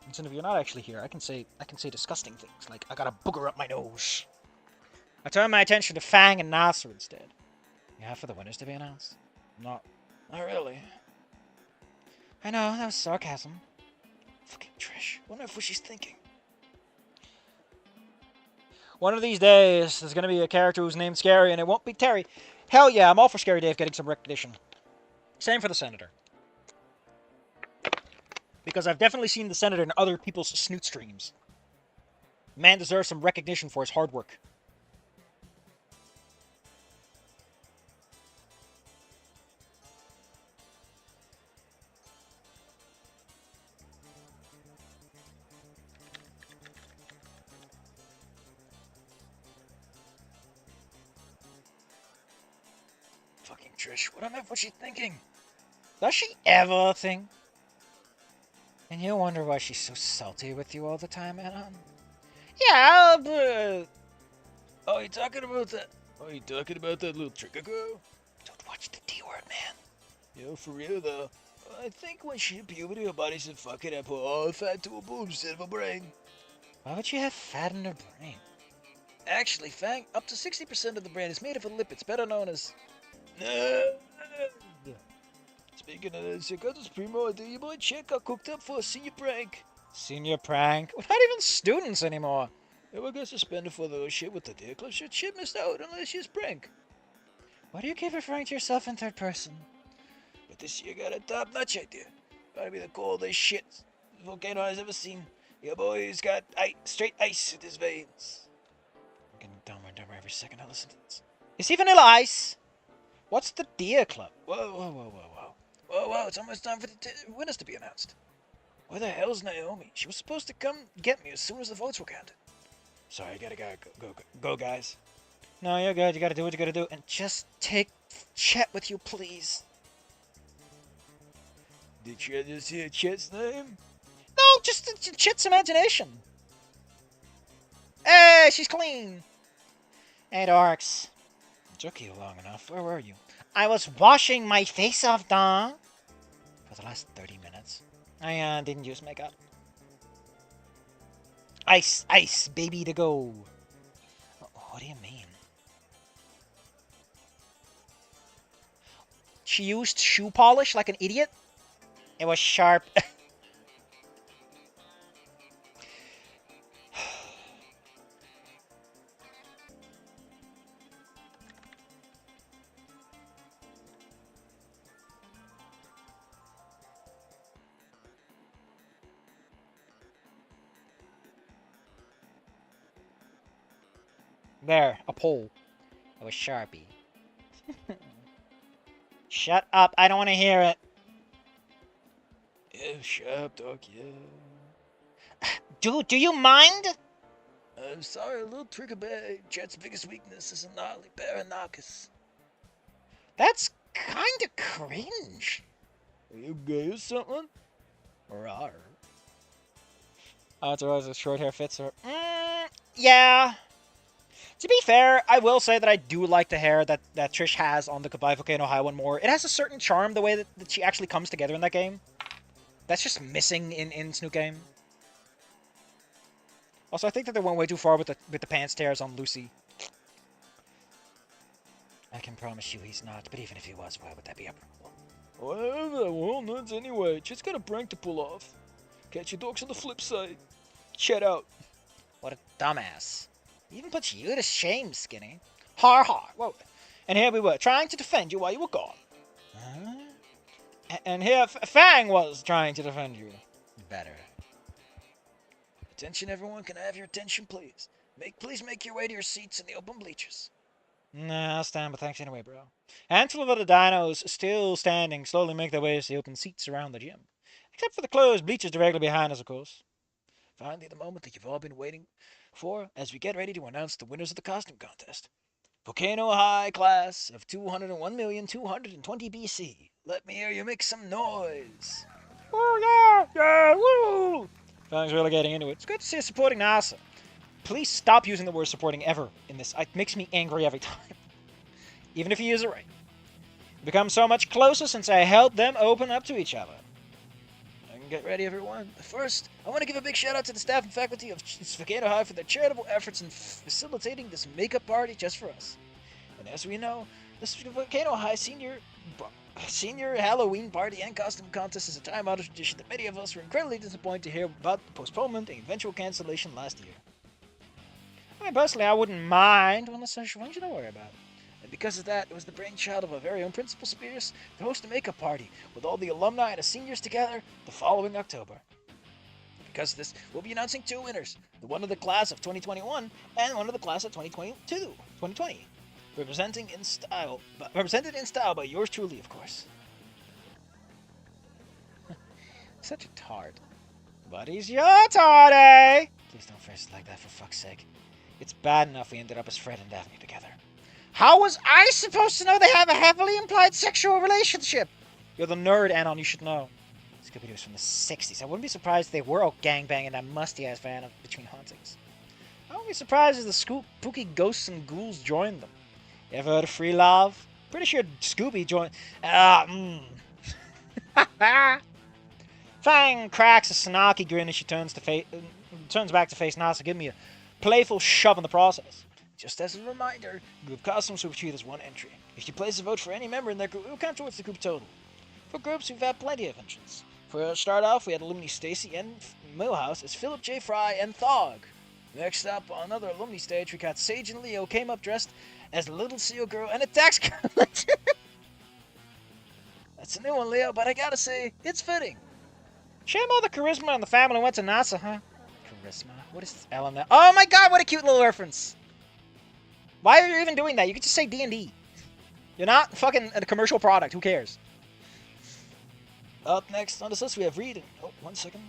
Listen, if you're not actually here, I can say disgusting things, like I got a booger up my nose. I turn my attention to Fang and Nasser instead. Yeah, for the winners to be announced? Not really. I know, that was sarcasm. Fucking Trish. Wonder what she's thinking. One of these days, there's gonna be a character who's named Scary, and it won't be Terry. Hell yeah, I'm all for Scary Dave getting some recognition. Same for the Senator. Because I've definitely seen the Senator in other people's Snoot streams. Man deserves some recognition for his hard work. Fucking Trish. What's she thinking? Does she ever think? And you wonder why she's so salty with you all the time, Anon? Yeah, but... Oh, you talking about that? Oh, you talking about that little trigger girl? Don't watch the D-word, man. Yo, for real though. I think when she hit puberty, her body said, "Fuck it, I put all the fat to her boobs instead of her brain." Why would you have fat in her brain? Actually, Fang, up to 60% of the brain is made of lipids, better known as. Speaking of this, here comes Primo. Do you boy check got cooked up for a senior prank? Senior prank? We're not even students anymore. Yeah, we got suspended for the shit with the deer club. Shit missed out unless she's prank. Why do you keep referring to yourself in third person? But this year got a top notch idea. Gotta be the coldest shit the volcano has ever seen. Your boy's got straight ice in his veins. I'm getting dumber and dumber every second I listen to this. Is he Vanilla Ice? What's the Deer Club? Whoa, it's almost time for the winners to be announced. Where the hell's Naomi? She was supposed to come get me as soon as the votes were counted. Sorry, I gotta go, guys. No, you're good. You gotta do what you gotta do. And just take Chet with you, please. Did you just hear Chet's name? No, just Chet's imagination. Hey, she's clean. Hey, dorks. It took you long enough. Where were you? I was washing my face off, Don. For the last 30 minutes. I didn't use makeup. Ice, baby, to go. What do you mean? She used shoe polish like an idiot? It was sharp. There, a pole. It was Sharpie. Shut up, I don't want to hear it. Yeah, shut up, dog, yeah. Dude, do you mind? I'm sorry, a little trigger bag. Jet's biggest weakness is a gnarly Baranakis. That's kinda cringe. Are you gay or something? Rawr. Odds are always short hair fits her. Yeah. To be fair, I will say that I do like the hair that Trish has on the Goodbye Volcano High one more. It has a certain charm, the way that she actually comes together in that game. That's just missing in Snoot game. Also, I think that they went way too far with the pants tears on Lucy. I can promise you he's not, but even if he was, why would that be a problem? Whatever, well, nuts anyway. Just got a prank to pull off. Catch your dogs on the flip side. Chet out. What a dumbass. He even puts you to shame, Skinny. Har har. Whoa. And here we were, trying to defend you while you were gone. Huh? And here Fang was trying to defend you. Better. Attention, everyone. Can I have your attention, please? Please make your way to your seats in the open bleachers. Nah, I'll stand, but thanks anyway, bro. A handful of other dinos still standing slowly make their way to the open seats around the gym. Except for the closed bleachers directly behind us, of course. Finally, the moment that you've all been waiting for as we get ready to announce the winners of the costume contest. Volcano High class of 201,220 BC. Let me hear you make some noise. Woo, yeah, woo! Fang's really getting into it. It's good to see us supporting NASA. Please stop using the word supporting ever in this. It makes me angry every time. Even if you use it right. We've become so much closer since I helped them open up to each other. Get ready, everyone. First, I want to give a big shout out to the staff and faculty of Volcano High for their charitable efforts in facilitating this makeup party just for us. And as we know, this Volcano High senior Halloween party and costume contest is a time-honored tradition that many of us were incredibly disappointed to hear about the postponement and eventual cancellation last year. I mean, personally, I wouldn't mind one such function to worry about. And because of that, it was the brainchild of our very own Principal Spears to host a makeup party with all the alumni and the seniors together the following October. Because of this, we'll be announcing two winners, the one of the class of 2021 and one of the class of 2020. Represented in style by yours truly, of course. Such a tart. But he's your tart, eh? Please don't phrase it like that, for fuck's sake. It's bad enough we ended up as Fred and Daphne together. How was I supposed to know they have a heavily implied sexual relationship? You're the nerd, Anon, you should know. Scooby-Doo was from the 60s. I wouldn't be surprised if they were all gangbanging that musty-ass van between hauntings. I wouldn't be surprised if the spooky ghosts and ghouls joined them. You ever heard of free love? Pretty sure Scooby joined... Fang cracks a snarky grin as she turns back to face Nasa, giving me a playful shove in the process. Just as a reminder, group costumes will be treated as one entry. If you place a vote for any member in their group, it will count towards the group total. For groups, we've had plenty of entrants. For start off, we had Alumni Stacy and Millhouse as Philip J. Fry and Thog. Next up, on another alumni stage, we got Sage and Leo came up dressed as Little Seal Girl and a tax collector. That's a new one, Leo, but I gotta say, it's fitting. Shame all the charisma in the family went to NASA, huh? Charisma? What is this L in that? Oh my god, what a cute little reference! Why are you even doing that? You could just say D&D. You're not fucking a commercial product, who cares? Up next on this list, we have Reed. Oh, 1 second.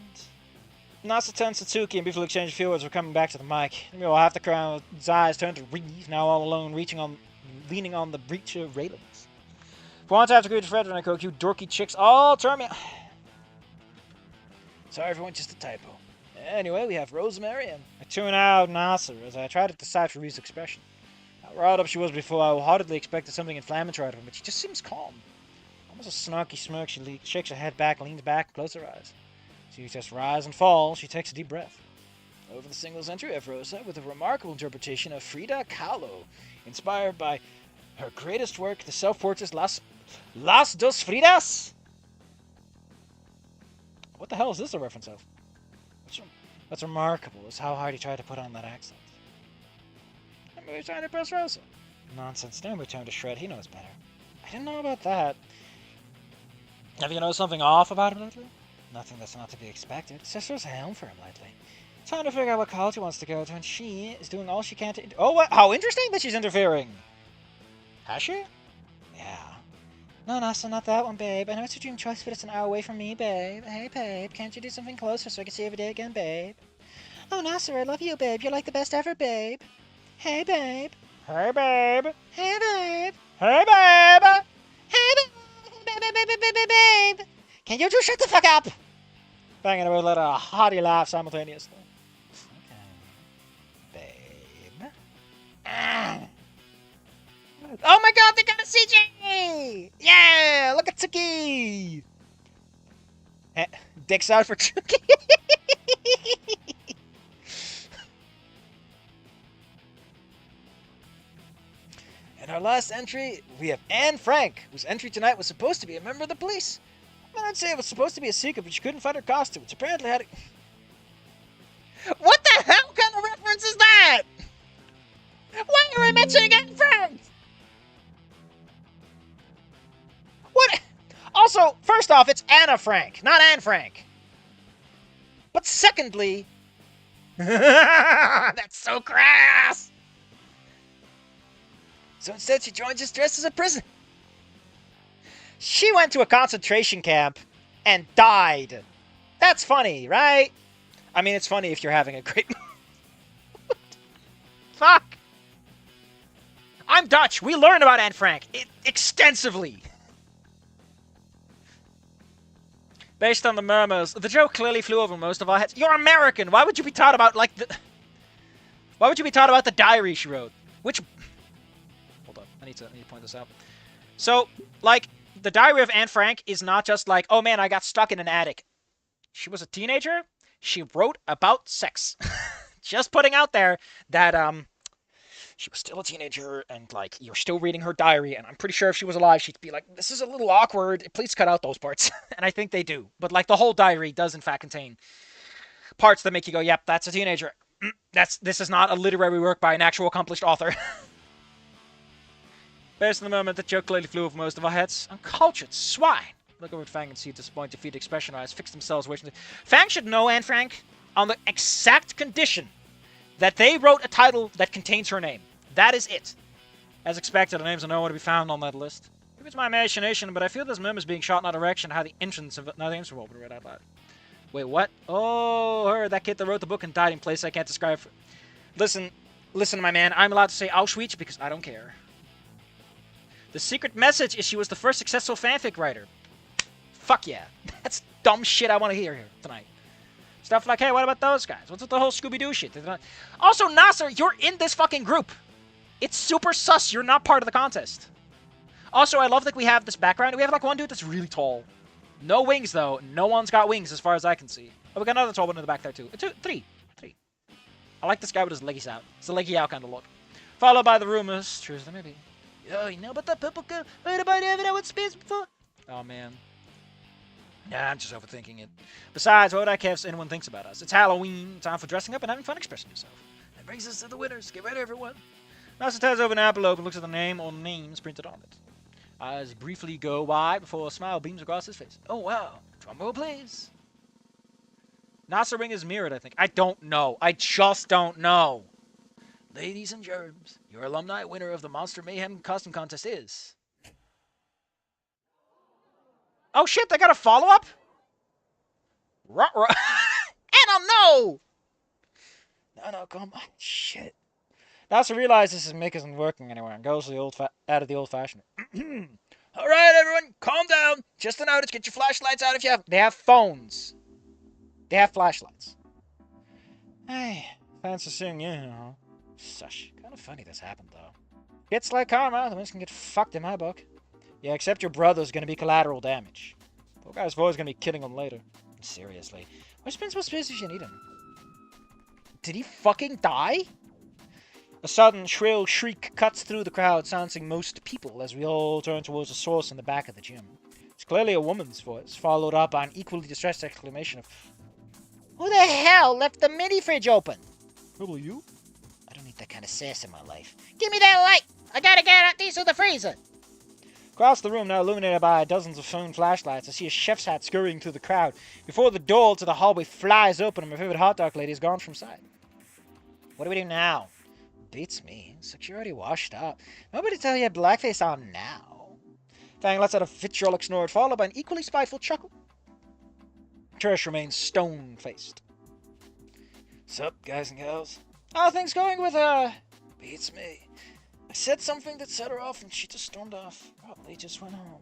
Nasa turns to Tsuki and briefly exchange a few words. We're coming back to the mic. We'll have to crown with his eyes turned to Reed, now all alone, leaning on the breacher railings. For once I have to agree to Fred when I cook you dorky chicks all turn me... Sorry everyone, just a typo. Anyway, we have Rosemary and... I tune out Nasa as I try to decipher Reed's expression. How riled up she was before, I wholeheartedly expected something inflammatory out of him, but she just seems calm. Almost a snarky smirk, she shakes her head back, leans back, and closes her eyes. She just rise and fall, she takes a deep breath. Over the singles entry, we have Rosa with a remarkable interpretation of Frida Kahlo, inspired by her greatest work, the self-portrait Las Dos Fridas. What the hell is this a reference of? What's remarkable is how hard he tried to put on that accent. I'm really trying to impress Rosa. Nonsense, don't return to Shred, he knows better. I didn't know about that. Have you noticed something off about him lately? Nothing that's not to be expected. Sister's helm for him lately. Time to figure out what college he wants to go to, and she is doing all she can to... Oh, what? How interesting that she's interfering. Has she? Yeah. No, Nasa, not that one, babe. I know it's your dream choice, but it's an hour away from me, babe. Hey, babe, can't you do something closer so I can see you every day again, babe? Oh, Nasa, I love you, babe. You're like the best ever, babe. Hey, babe. Hey, babe. Hey, babe. Hey, babe. Hey, babe. Babe. Can you two shut the fuck up? Banging away, let a hearty laugh simultaneously. Okay. Babe. Oh my god, they got a CJ! Yeah! Look at Tsuki! Dicks out for Tsuki! In our last entry, we have Anne Frank, whose entry tonight was supposed to be a member of the police. I mean, I'd say it was supposed to be a secret, but she couldn't find her costume, which apparently had a... What the hell kind of reference is that? Why are I mentioning Anne Frank? What? Also, first off, it's Anna Frank, not Anne Frank. But secondly... That's so crass! So instead, she joins us dressed as a prison. She went to a concentration camp and died. That's funny, right? I mean, it's funny if you're having a great... Fuck! I'm Dutch. We learn about Anne Frank extensively. Based on the murmurs, the joke clearly flew over most of our heads. You're American. Why would you be taught about, like, the... Why would you be taught about the diary she wrote? Which... Hold on. I need to point this out. So, like, the diary of Anne Frank is not just like, oh man, I got stuck in an attic. She was a teenager. She wrote about sex. Just putting out there that, she was still a teenager, and, like, you're still reading her diary, and I'm pretty sure if she was alive, she'd be like, this is a little awkward, please cut out those parts. And I think they do. But, like, the whole diary does, in fact, contain parts that make you go, yep, that's a teenager. This is not a literary work by an actual accomplished author. Based on the moment, the joke clearly flew over most of our heads. Uncultured swine. Look over at Fang and see disappointed, defeated expression eyes fix themselves, wishing... Fang should know Anne Frank on the exact condition that they wrote a title that contains her name. That is it. As expected, the names are nowhere to be found on that list. Maybe it's my imagination, but I feel this meme is being shot in a direction how the entrance of nothing's from open read out loud. Wait, what? Oh, her, that kid that wrote the book and died in place I can't describe. Listen, my man, I'm allowed to say Auschwitz because I don't care. The secret message is she was the first successful fanfic writer. Fuck yeah. That's dumb shit I want to hear here tonight. Stuff like, hey, what about those guys? What's with the whole Scooby-Doo shit? Also, Nasser, you're in this fucking group. It's super sus. You're not part of the contest. Also, I love that we have this background. We have like one dude that's really tall. No wings, though. No one's got wings as far as I can see. Oh, we got another tall one in the back there, too. Three. I like this guy with his leggies out. It's a leggy out kind of look. Followed by the rumors. True as they may be. Yo, you know about that purple girl? Heard about having out with space before? Oh, man. Nah, I'm just overthinking it. Besides, what would I care if anyone thinks about us? It's Halloween. Time for dressing up and having fun expressing yourself. That brings us to the winners. Get ready, everyone. Master tears over an envelope and looks at the name or names printed on it. Eyes briefly go wide before a smile beams across his face. Oh, wow. Drumroll, please. Nasser ring is mirrored, I think. I don't know. I just don't know. Ladies and germs, your alumni winner of the Monster Mayhem costume contest is... Oh shit, they got a follow-up? Ruh-ruh. Anna, no! No, come on. Shit. Nasser realizes his mic isn't working anywhere and goes to out of the old-fashioned. All right, everyone, calm down. Just an outage. Get your flashlights out if you have... They have phones. They have flashlights. Hey, fancy seeing you, huh? Sush. Kind of funny this happened, though. It's like karma. The ones can get fucked in my book. Yeah, except your brother's gonna be collateral damage. Poor guy's boy's gonna be killing him later. Seriously. Why spend so much space if you need him? Did he fucking die? A sudden, shrill shriek cuts through the crowd, silencing most people as we all turn towards the source in the back of the gym. It's clearly a woman's voice, followed up by an equally distressed exclamation of, Who the hell left the mini fridge open? probably you? I don't need that kind of sass in my life. Give me that light! I gotta get out these to the freezer! Across the room, now illuminated by dozens of phone flashlights, I see a chef's hat scurrying through the crowd before the door to the hallway flies open and my favorite hot dog lady is gone from sight. What do we do now? Beats me. Security washed up. Nobody tell you blackface on now. Fang lets out a vitriolic snort, followed by an equally spiteful chuckle. Trish remains stone-faced. What's up, guys and gals? How are things going with, Beats me. I said something that set her off and she just stormed off. Probably just went home.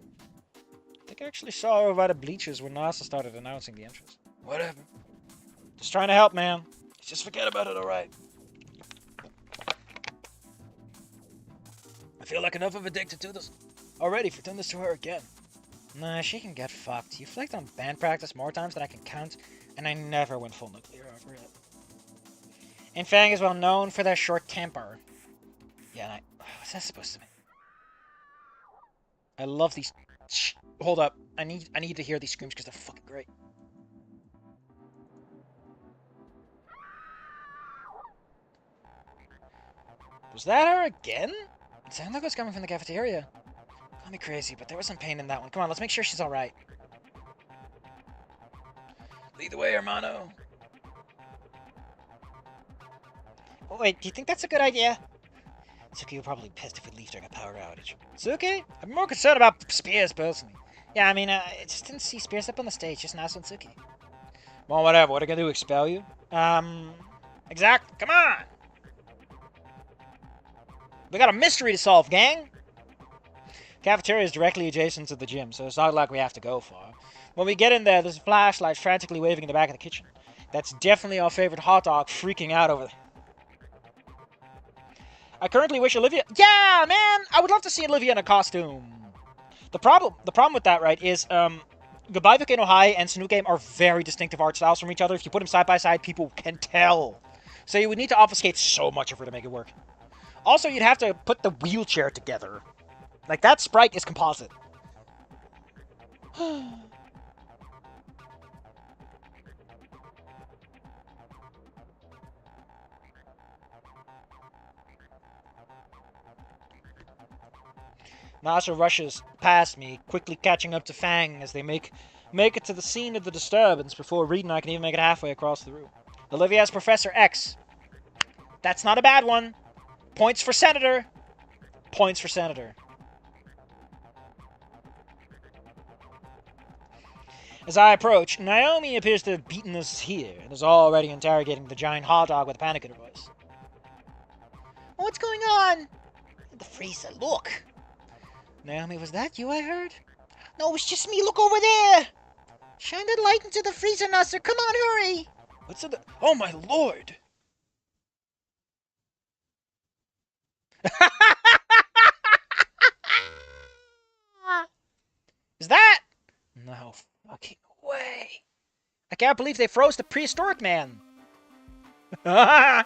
I think I actually saw her by the bleachers when NASA started announcing the entrance. Whatever. Just trying to help, man. Just forget about it, alright? I feel like enough of addicted to this already for doing this to her again. Nah, she can get fucked. You flicked on band practice more times than I can count, and I never went full nuclear over it. And Fang is well known for their short temper. Yeah, and what's that supposed to mean? I love these... Shh, hold up. I need to hear these screams because they're fucking great. Was that her again? It sounded like it was coming from the cafeteria. Call me crazy, but there was some pain in that one. Come on, let's make sure she's alright. Lead the way, hermano. Oh, wait, do you think that's a good idea? Suki will probably be pissed if we leave during a power outage. Suki? I'm more concerned about Spears, personally. Yeah, I mean, I just didn't see Spears up on the stage, just Nasu and Suki. Well, whatever. What are they gonna do, expel you? Exactly. Come on! We got a mystery to solve, gang! Cafeteria is directly adjacent to the gym, so it's not like we have to go far. When we get in there, there's a flashlight frantically waving in the back of the kitchen. That's definitely our favorite hot dog freaking out over there. I currently wish Olivia... Yeah, man! I would love to see Olivia in a costume. The problem with that, right, is, Goodbye Volcano High and Snoot Game are very distinctive art styles from each other. If you put them side by side, people can tell. So you would need to obfuscate so much of her to make it work. Also, you'd have to put the wheelchair together. Like, that sprite is composite. Nasha rushes past me, quickly catching up to Fang as they make it to the scene of the disturbance before Reed and I can even make it halfway across the room. Olivia has Professor X. That's not a bad one. Points for Senator. Points for Senator. As I approach, Naomi appears to have beaten us here and is already interrogating the giant hot dog with a panic in her voice. What's going on? The freezer, look! Naomi, was that you I heard? No, it's just me. Look over there. Shine that light into the freezer, Nusser. Come on, hurry. What's in the... Oh, my lord! Is that? No fucking way. I can't believe they froze the prehistoric man. I'm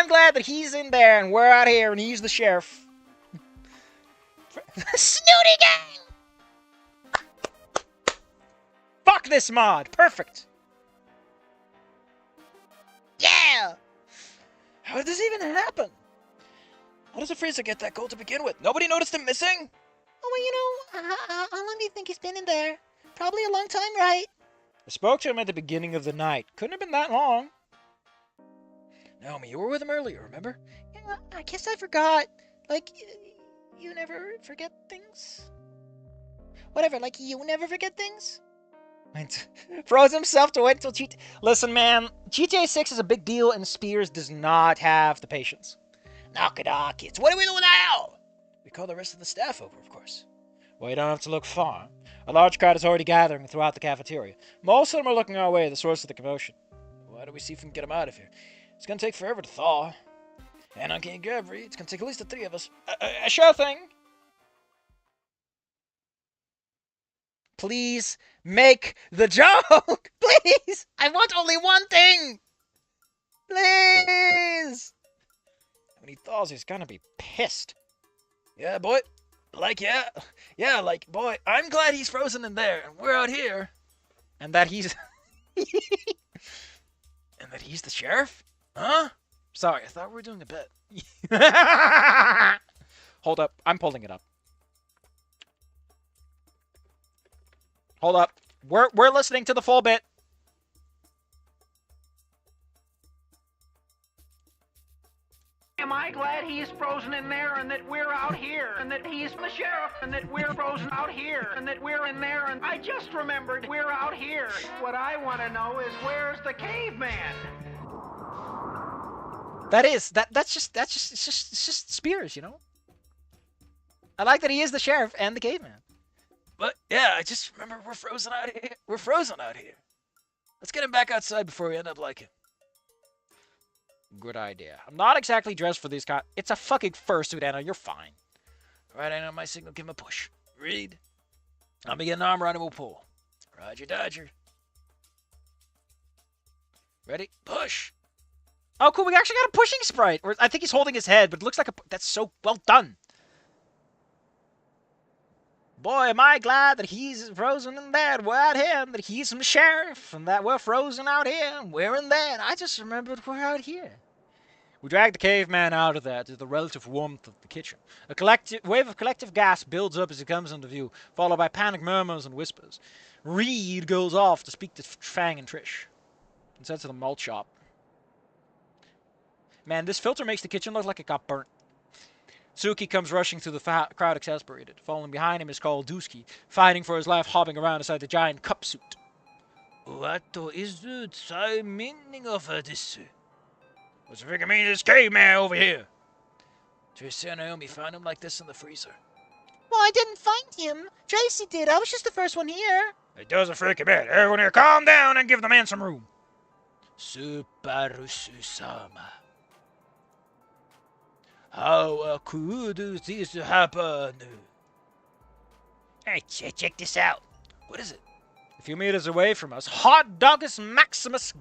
glad that he's in there and we're out here and he's the sheriff. Snooty gang! Fuck this mod. Perfect. Yeah! How did this even happen? How does a freezer get that cold to begin with? Nobody noticed him missing? Oh, well, how long do you think he's been in there? Probably a long time, right? I spoke to him at the beginning of the night. Couldn't have been that long. Naomi, you were with him earlier, remember? Yeah, I guess I forgot. Like, you never forget things? Whatever, like, you never forget things? Froze himself to wait until GTA... Listen, man. GTA 6 is a big deal, and Spears does not have the patience. Knock it off, kids. What do we do now? We call the rest of the staff over, of course. Well, you don't have to look far. A large crowd is already gathering throughout the cafeteria. Most of them are looking our way, the source of the commotion. Why don't we see if we can get him out of here? It's gonna take forever to thaw. And on King Gravity, it's gonna take at least the three of us. Sure thing. Please make the joke. Please. I want only one thing. Please. When he thaws, he's gonna be pissed. Yeah, boy. Yeah, like, boy, I'm glad he's frozen in there, and we're out here. And that he's... And that he's the sheriff? Huh? Sorry, I thought we were doing a bit. Hold up. I'm pulling it up. Hold up. We're listening to the full bit. Am I glad he's frozen in there and that we're out here and that he's the sheriff and that we're frozen out here and that we're in there and I just remembered we're out here. What I want to know is where's the caveman? That's just Spears, you know? I like that he is the sheriff and the caveman. But, yeah, I just remember we're frozen out here. We're frozen out here. Let's get him back outside before we end up like him. Good idea. I'm not exactly dressed for these kind. It's a fucking fursuit, Anna. You're fine. Right, I know my signal. Give him a push. Reed. I'll be getting an arm around and we'll pull. Roger, Dodger. Ready? Push. Oh, cool. We actually got a pushing sprite. Or I think he's holding his head, but it looks like a... That's so well done. Boy, am I glad that he's frozen in there. We're out here, and that he's some sheriff, and that we're frozen out here, and we're in there. And I just remembered we're out here. We drag the caveman out of there to the relative warmth of the kitchen. A wave of collective gas builds up as he comes into view, followed by panic murmurs and whispers. Reed goes off to speak to Fang and Trish. And says to the malt shop. Man, this filter makes the kitchen look like it got burnt. Suki comes rushing through the crowd exasperated. Following behind him is Carl Dusky, fighting for his life, hopping around inside the giant cup suit. What is the meaning of this? What's the freaking meaning of this caveman over here? Tracy and Naomi found him like this in the freezer. Well, I didn't find him. Tracy did. I was just the first one here. It doesn't freaking matter. Everyone here, calm down and give the man some room. Super Susama. How could this happen? Hey, check this out. What is it? A few meters away from us, Hot Doggus Maximus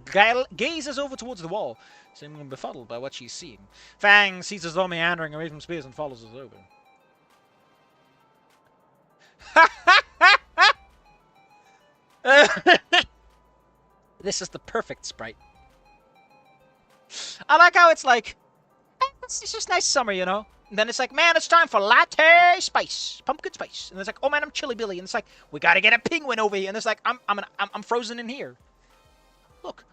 gazes over towards the wall, seeming befuddled by what she's seeing. Fang sees us all meandering away from Spears and follows us over. This is the perfect sprite. I like how it's like, it's just nice summer, you know? And then it's like, man, it's time for latte spice, pumpkin spice. And it's like, oh man, I'm Chili Billy. And it's like, we gotta get a penguin over here. And it's like, I'm frozen in here. Look,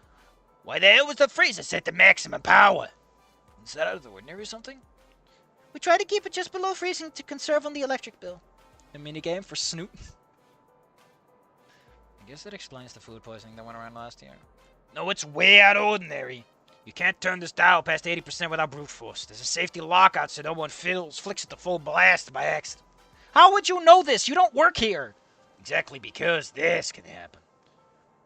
Why the hell was the freezer set to maximum power? Is that out of the ordinary or something? We try to keep it just below freezing to conserve on the electric bill. a minigame for Snoot. I guess that explains the food poisoning that went around last year. No, it's way out of ordinary. You can't turn this dial past 80% without brute force. There's a safety lockout so no one flicks it to full blast by accident. How would you know this? You don't work here. Exactly because this can happen.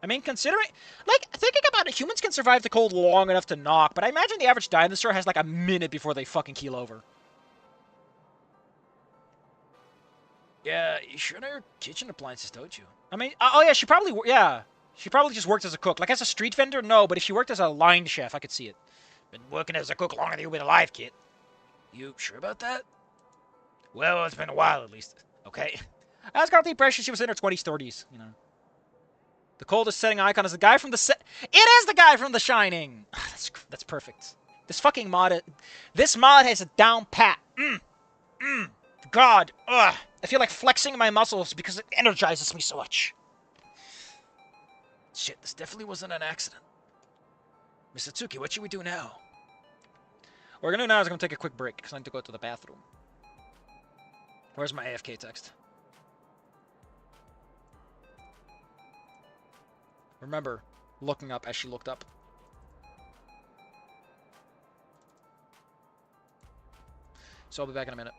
I mean, considering, like, thinking about it, humans can survive the cold long enough to knock, but I imagine the average dinosaur has like a minute before they fucking keel over. Yeah, you sure know your kitchen appliances, don't you? I mean, oh yeah, she probably, yeah. She probably just worked as a cook. Like, as a street vendor, no, but if she worked as a line chef, I could see it. Been working as a cook longer than you've been alive, kid. You sure about that? Well, it's been a while at least. Okay. I just got the impression she was in her 20s, 30s, you know. The coldest setting icon is the guy from the It is the guy from The Shining! That's perfect. This fucking mod... This mod has a down pat. God. Ugh. I feel like flexing my muscles because it energizes me so much. Shit, this definitely wasn't an accident. Mr. Tsuki, what should we do now? What we're gonna do now is I'm gonna take a quick break because I need to go to the bathroom. Where's my AFK text? Remember, looking up as she looked up. So I'll be back in a minute.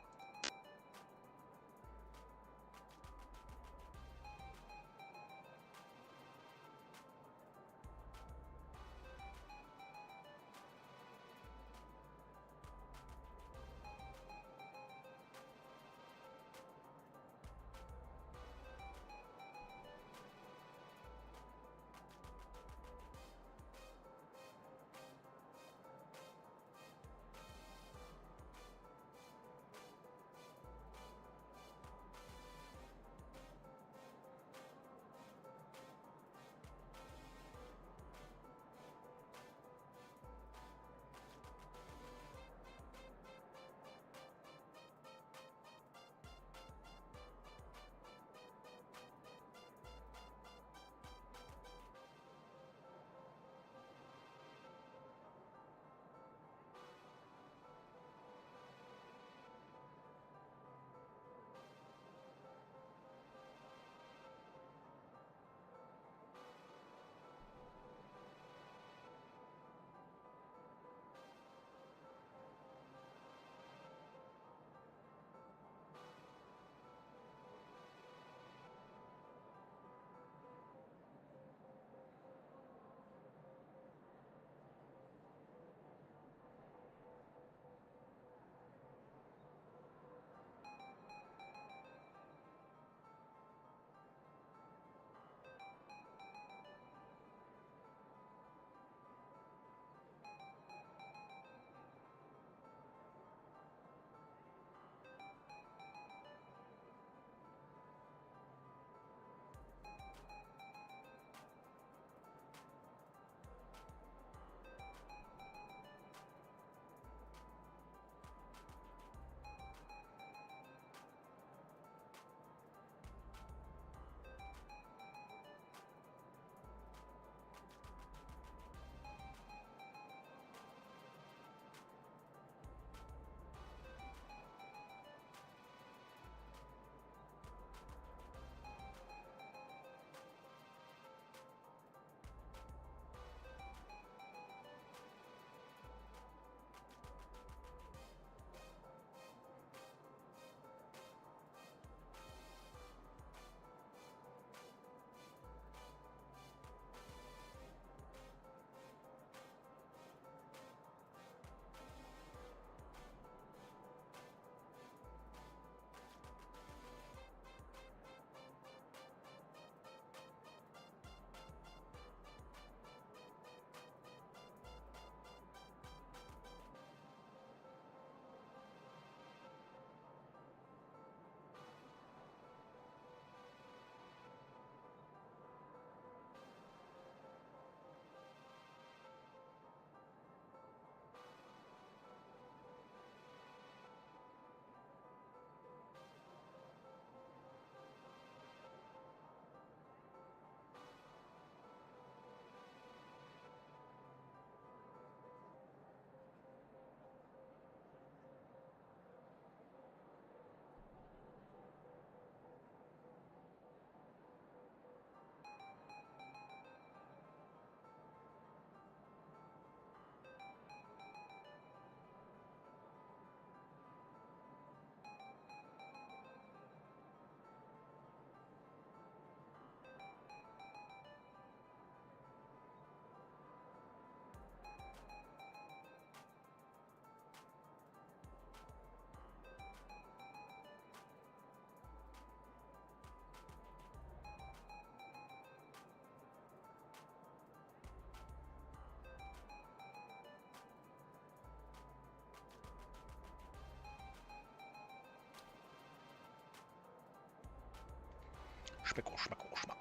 schmickle, schmickle, schmuck.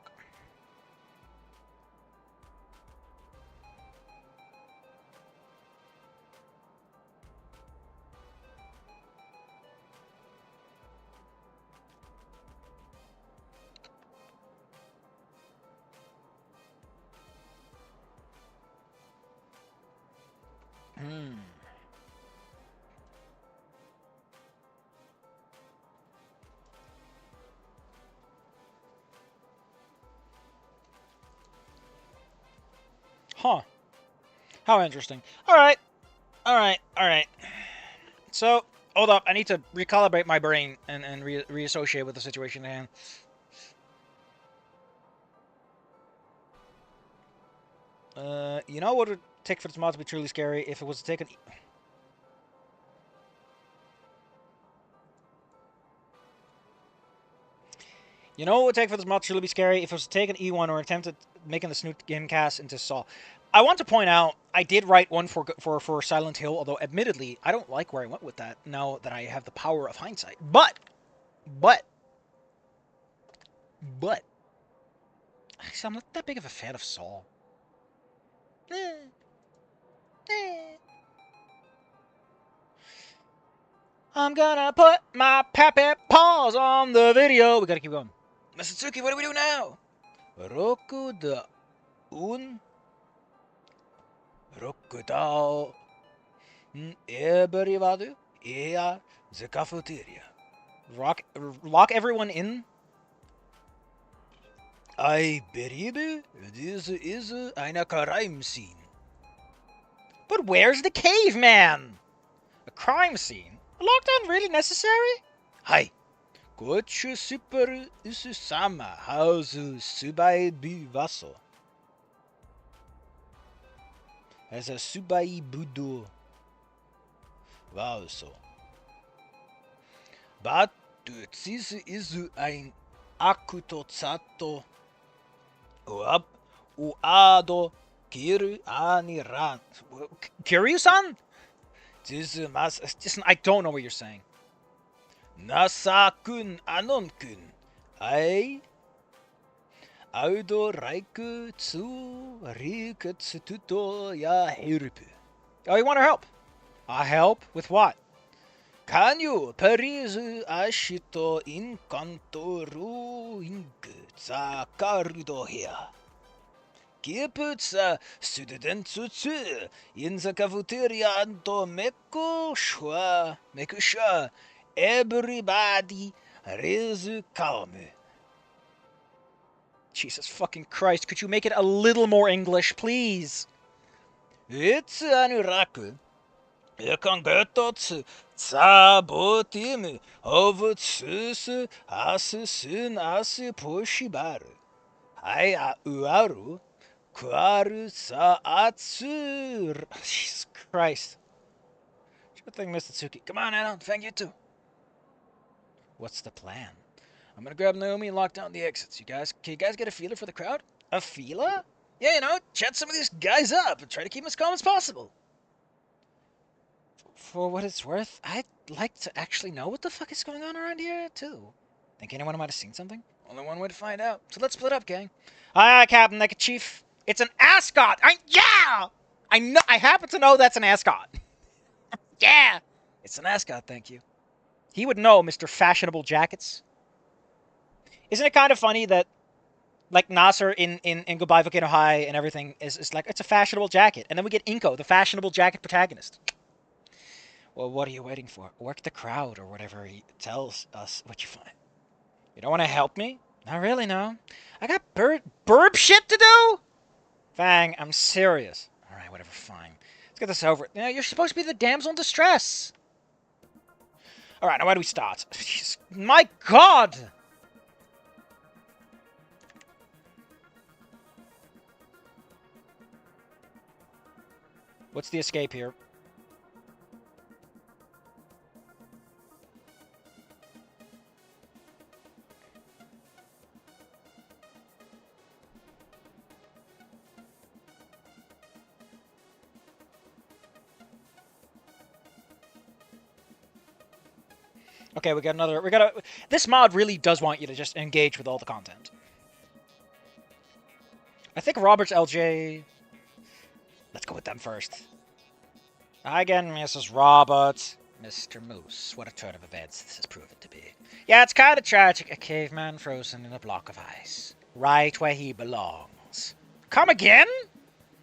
Hmm. Huh. How interesting. Alright. Alright. Alright. So, hold up. I need to recalibrate my brain and reassociate with the situation at hand. You know what would take for this mod to be truly scary if it was to take an... You know what would take for this mod to truly be scary if it was to take an E1 or attempt at making the Snoot gamecast into Saw. I want to point out, I did write one for Silent Hill, although admittedly, I don't like where I went with that now that I have the power of hindsight. But, actually, I'm not that big of a fan of Saw. I'm gonna put my pappy paws on the video. We gotta keep going. Mr. Tsuki, what do we do now? Roku da un Roku da everybody in the cafeteria. Lock everyone in? I believe this is eine crime scene. But where's the caveman? A crime scene? A lockdown really necessary? Hi. Kochu super isu sama hausu subai bu vaso. As a subai budo vaso. But this is ein akutotsato uado kiru ani ran. Kiryu-san? This mas Listen, I don't know what you're saying. Nasa-kun anon-kun. I audo raiku tsu rikutsututo ya helpu. Oh, you want our help? Help? With what? Can you perizu ashito inkantoru inku zakarudo here? Kiputsa studentutsu in the cafeteria anto meku shwa everybody rezu calme. Jesus fucking Christ, could you make it a little more English, please? It's anuraku. Ekangetotsu tsabotimu over tsusu asu sun asu poshibaru. Hai uaru kuaru sa atsu. Jesus Christ. Good thing, Mr. Tsuki. Come on, Anon. Thank you too. What's the plan? I'm gonna grab Naomi and lock down the exits. Can you guys get a feeler for the crowd? A feeler? Yeah, you know, chat some of these guys up and try to keep them as calm as possible. For what it's worth, I'd like to actually know what the fuck is going on around here, too. Think anyone might have seen something? Only one way to find out. So let's split up, gang. Aye, aye, Captain Chief. It's an ascot! Yeah! I know. I happen to know that's an ascot. Yeah! It's an ascot, thank you. He would know, Mr. Fashionable Jackets. Isn't it kind of funny that, like, Nasser in Goodbye Volcano High and everything is like, it's a fashionable jacket. And then we get Inko, the fashionable jacket protagonist. Well, what are you waiting for? Work the crowd or whatever he tells us what you find. You don't want to help me? Not really, no. I got burp shit to do? Fang, I'm serious. All right, whatever, fine. Let's get this over. You know, you're supposed to be the damsel in distress. All right, now where do we start? My God! What's the escape here? Okay, we got another. This mod really does want you to just engage with all the content. I think Robert's LJ... Let's go with them first. Again, Mrs. Robert. Mr. Moose, what a turn of events this has proven to be. Yeah, it's kind of tragic. A caveman frozen in a block of ice. Right where he belongs. Come again?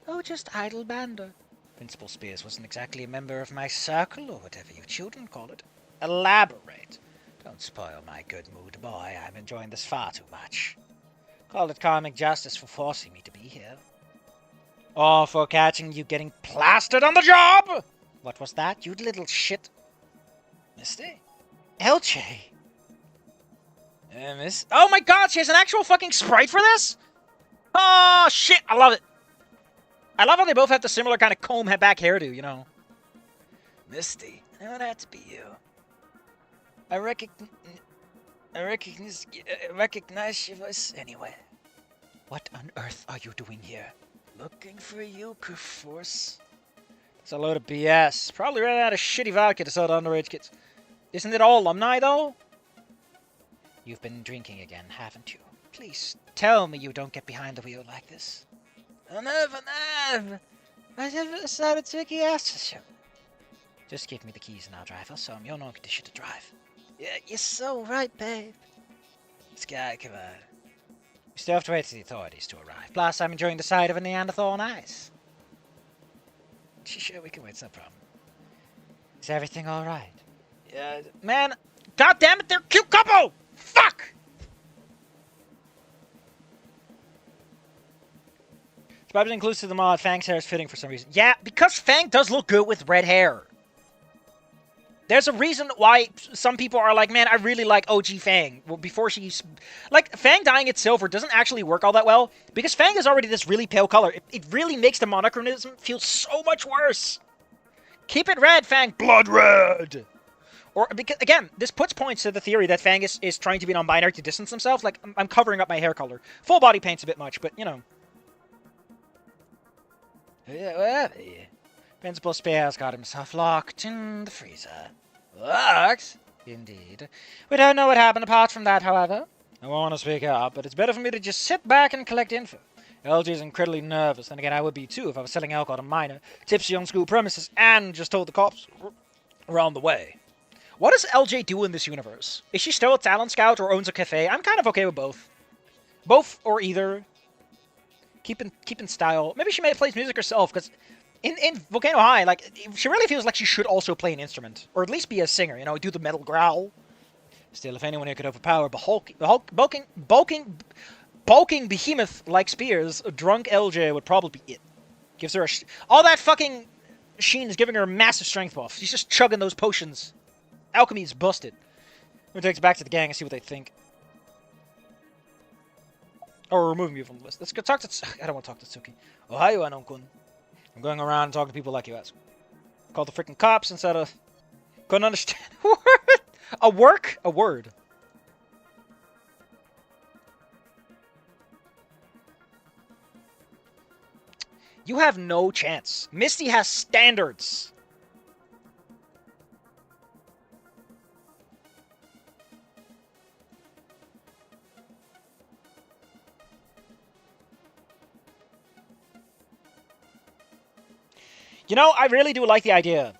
Oh, just idle banter. Principal Spears wasn't exactly a member of my circle, or whatever you children call it. Elaborate. Don't spoil my good mood, boy. I'm enjoying this far too much. Call it karmic justice for forcing me to be here. Or for catching you getting plastered on the job! What was that, you little shit? Misty? LJ. Miss... Oh my god, she has an actual fucking sprite for this? Oh, shit, I love it. I love how they both have the similar kind of comb back hairdo, you know. Misty, I know that to be you. I recognize your voice anyway. What on earth are you doing here? Looking for you, Force. It's a load of BS. Probably ran out of shitty vodka to sell to underage kids. Isn't it all alumni, though? You've been drinking again, haven't you? Please, tell me you don't get behind the wheel like this. I never decided to take your ass to show. Just give me the keys and I'll drive. I'll show him you're no condition to drive. Yeah, you're so right, babe. Sky, come on. We still have to wait for the authorities to arrive. Plus, I'm enjoying the sight of a Neanderthal on ice. Sure, we can wait, it's no problem. Is everything alright? Yeah. Man, god damn it, they're a cute couple! Fuck! Probably includes to the mod, Fang's hair is fitting for some reason. Yeah, because Fang does look good with red hair. There's a reason why some people are like, man, I really like OG Fang. Well, before she's... Like, Fang dyeing it silver doesn't actually work all that well, because Fang is already this really pale color. It really makes the monochronism feel so much worse. Keep it red, Fang. Blood red! Or, because, again, this puts points to the theory that Fang is trying to be non-binary to distance himself. Like, I'm covering up my hair color. Full body paint's a bit much, but, you know. Yeah, where are they? Principal Spears got himself locked in the freezer. Locked? Indeed. We don't know what happened apart from that, however. I want to speak up, but it's better for me to just sit back and collect info. LG is incredibly nervous, and again, I would be too if I was selling alcohol to minor, tipsy on school premises, and just told the cops around the way. What does LJ do in this universe? Is she still a talent scout or owns a cafe? I'm kind of okay with both. Both or either. Keep in style. Maybe she plays music herself, because in Volcano High, like, she really feels like she should also play an instrument. Or at least be a singer, you know, do the metal growl. Still, if anyone here could overpower bulking behemoth like Spears, a drunk LJ would probably be it. Gives her all that fucking Sheen is giving her a massive strength buff. She's just chugging those potions. Alchemy's busted. We'll take us back to the gang and see what they think. Or removing you from the list. Let's go talk to... I don't want to talk to Tsuki. Ohio, Anon-kun. I'm going around and talking to people like you ask. Call the freaking cops instead of... Couldn't understand a word. A work? A word. You have no chance. Misty has standards. You know, I really do like the idea.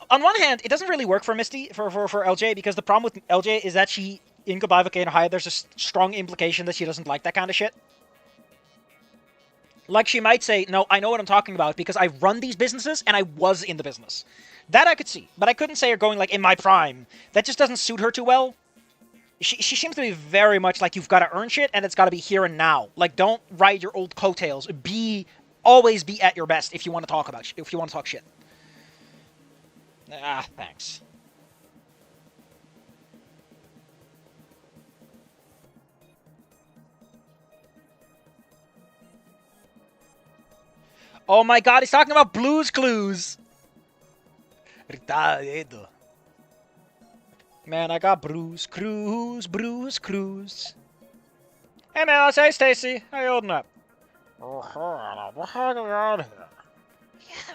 On one hand, it doesn't really work for Misty, for LJ, because the problem with LJ is that she, in Goodbye Volcano High, there's a strong implication that she doesn't like that kind of shit. Like, she might say, no, I know what I'm talking about, because I run these businesses, and I was in the business. That I could see, but I couldn't say her going, like, in my prime. That just doesn't suit her too well. She seems to be very much like, you've got to earn shit, and it's got to be here and now. Like, don't ride your old coattails. Always be at your best if you want to talk about if you want to talk shit. Ah, thanks. Oh my god, he's talking about Blue's Clues. Man, I got Bruce Cruz. Hey man, say Stacy, how you holding up? Yeah, I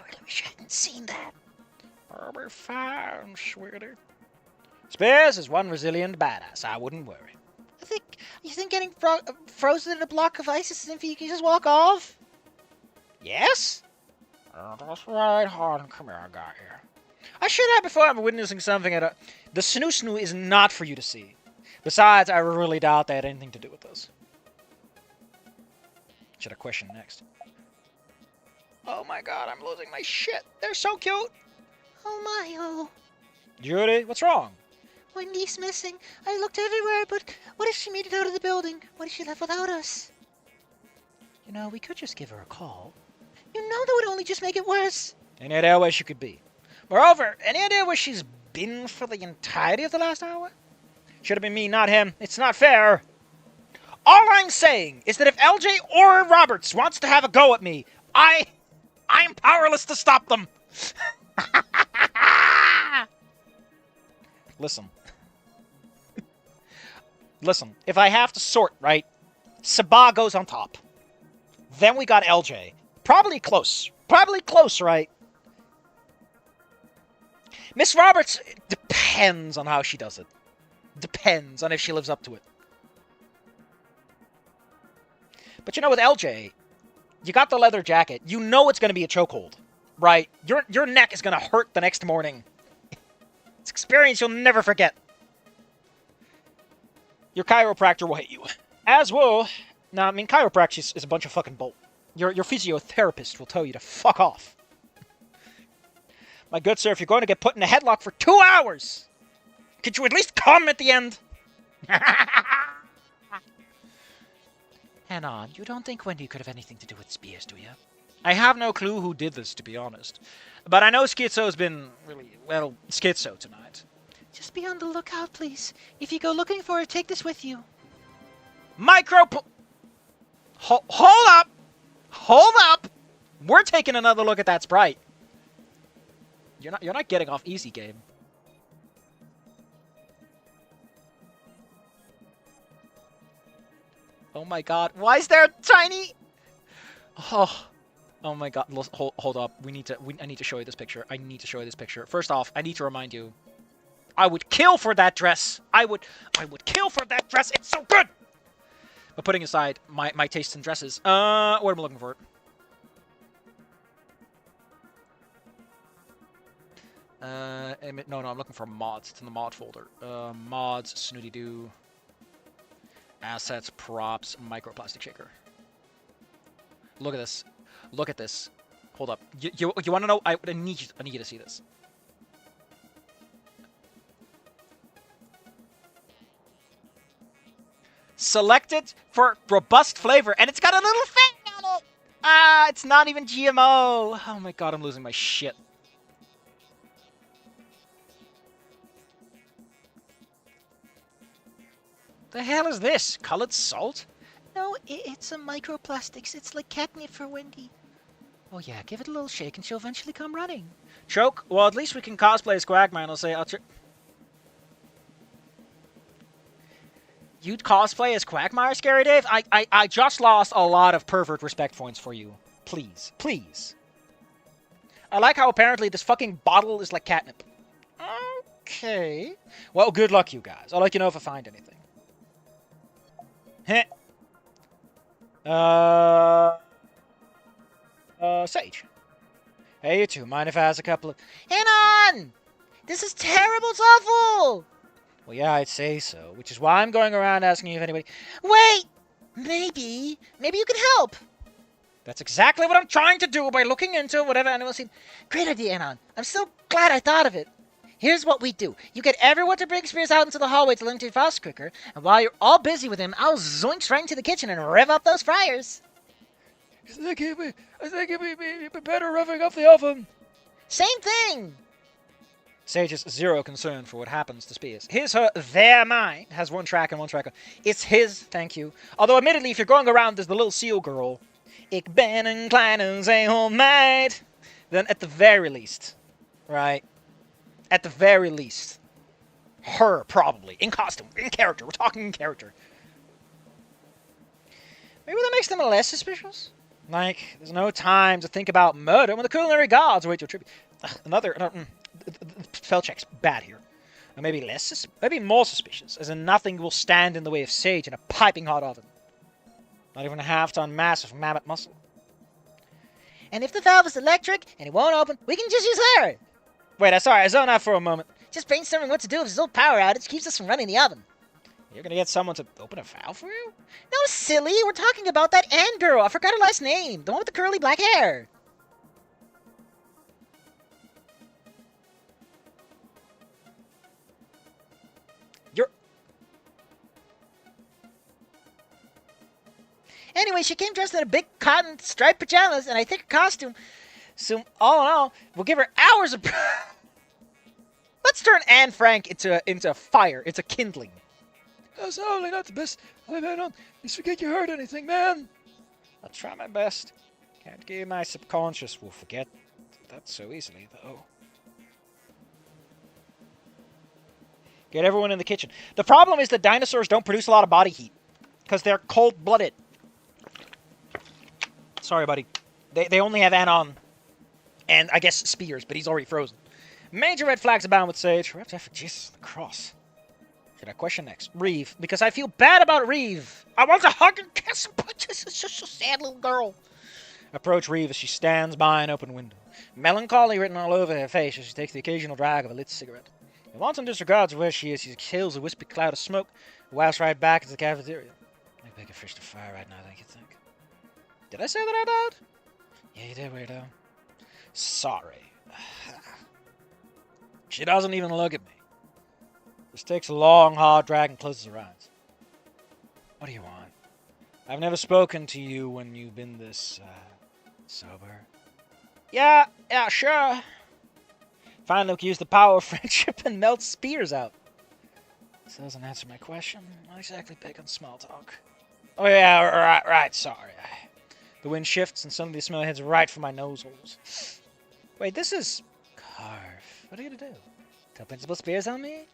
really wish I hadn't seen that. I'll be fine, sweetie. Spears is one resilient badass, I wouldn't worry. You think getting frozen in a block of ice is something you can just walk off? Yes? That's right, hon. Come here, I got here. I should have before I'm witnessing something at a... The Snoot is not for you to see. Besides, I really doubt they had anything to do with this. Should I question next? Oh my god, I'm losing my shit. They're so cute. Oh my, oh. Judy, what's wrong? Wendy's missing. I looked everywhere, but what if she made it out of the building? What if she left without us? You know, we could just give her a call. You know that would only just make it worse. Any idea where she could be? Moreover, any idea where she's been for the entirety of the last hour? Should have been me, not him. It's not fair. All I'm saying is that if LJ or Roberts wants to have a go at me, I'm powerless to stop them. Listen. Listen, if I have to sort, right? Sabah goes on top. Then we got LJ. Probably close. Probably close, right? Miss Roberts, depends on how she does it. Depends on if she lives up to it. But you know, with LJ, you got the leather jacket. You know it's going to be a chokehold, right? Your neck is going to hurt the next morning. It's experience you'll never forget. Your chiropractor will hit you. As will... Now, I mean, chiropractic is a bunch of fucking bull. Your physiotherapist will tell you to fuck off. My good sir, if you're going to get put in a headlock for 2 hours, could you at least come at the end? Anon, you don't think Wendy could have anything to do with Spears, do you? I have no clue who did this, to be honest. But I know Schizo's been really, well, schizo tonight. Just be on the lookout, please. If you go looking for her, take this with you. Hold up! Hold up! We're taking another look at that sprite. You're not getting off easy, game. Oh my god, why is there a tiny... Oh my god, hold up. I need to show you this picture. I need to show you this picture. First off, I need to remind you. I would kill for that dress. I would kill for that dress. It's so good! But putting aside my taste in dresses, what am I looking for? No, I'm looking for mods. It's in the mod folder. Mods, Snooty Doo, assets, props, microplastic shaker. Look at this. Look at this. Hold up. You want to know? I need you to see this. Selected for robust flavor, and it's got a little thing on it. Ah, it's not even GMO. Oh my god, I'm losing my shit. The hell is this? Colored salt? No, it's some microplastics. It's like catnip for Wendy. Oh yeah, give it a little shake and she'll eventually come running. Choke? Well, at least we can cosplay as Quagmire and I'll say... You'd cosplay as Quagmire, Scary Dave? I just lost a lot of pervert respect points for you. Please. Please. I like how apparently this fucking bottle is like catnip. Okay. Well, good luck, you guys. I'll let you know if I find anything. Heh. Sage. Hey, you two. Mind if I ask a couple of... Anon! This is terrible. It's awful! Well, yeah, I'd say so. Which is why I'm going around asking you if anybody... Wait! Maybe you can help! That's exactly what I'm trying to do by looking into whatever anyone's seen. Great idea, Anon. I'm so glad I thought of it. Here's what we do. You get everyone to bring Spears out into the hallway to learn to fast quicker, and while you're all busy with him, I'll zoink right into the kitchen and rev up those fryers. I think it'd be better revving up the oven. Same thing! Sage has zero concern for what happens to Spears. His, her, their mind has one track and one track. It's his, thank you. Although, admittedly, if you're going around as the little seal girl, Ik ben een kleine zeemeid, then at the very least, right? At the very least, her, probably, in costume, in character. We're talking in character. Maybe that makes them less suspicious? Like, there's no time to think about murder when the culinary gods await your tribute. Another spell check's bad here. Or maybe maybe more suspicious, as in nothing will stand in the way of Sage in a piping hot oven. Not even a half-ton mass of mammoth muscle. And if the valve is electric and it won't open, we can just use her. Wait, sorry, I zoned out for a moment. Just brainstorming what to do if this old power outage keeps us from running the oven. You're gonna get someone to open a valve for you? No, silly. We're talking about that Ann girl. I forgot her last name. The one with the curly black hair. Anyway, she came dressed in a big cotton striped pajamas, and I think her costume, so all in all, will give her hours of... Let's turn Anne Frank into fire. It's a kindling. That's only not the best I've ever done. Just forget you heard anything, man. I'll try my best. Can't give my subconscious will forget that so easily, though. Get everyone in the kitchen. The problem is that dinosaurs don't produce a lot of body heat, because they're cold-blooded. Sorry, buddy. They only have Anon and, I guess, Spears, but he's already frozen. Major red flags abound with Sage. We're up to for Jesus the cross. Should I question next? Reeve, because I feel bad about Reeve. I want to hug and kiss and punch. This is just a sad little girl. Approach Reeve as she stands by an open window. Melancholy written all over her face as she takes the occasional drag of a lit cigarette. In wanton disregard of where she is, she exhales a wispy cloud of smoke, whilst right back into the cafeteria. Make bigger fish to fire right now than you think. Did I say that out loud? Yeah, you did, weirdo. Sorry. She doesn't even look at me. Just takes a long, hard drag and closes her eyes. What do you want? I've never spoken to you when you've been this, sober. Yeah, sure. Finally, we can use the power of friendship and melt Spears out. This doesn't answer my question. Not exactly big on small talk. Oh yeah, right, sorry. The wind shifts and suddenly the smell heads right for my nose holes. Wait, this is... Carve. What are you gonna do? Tell Principal Spears on me?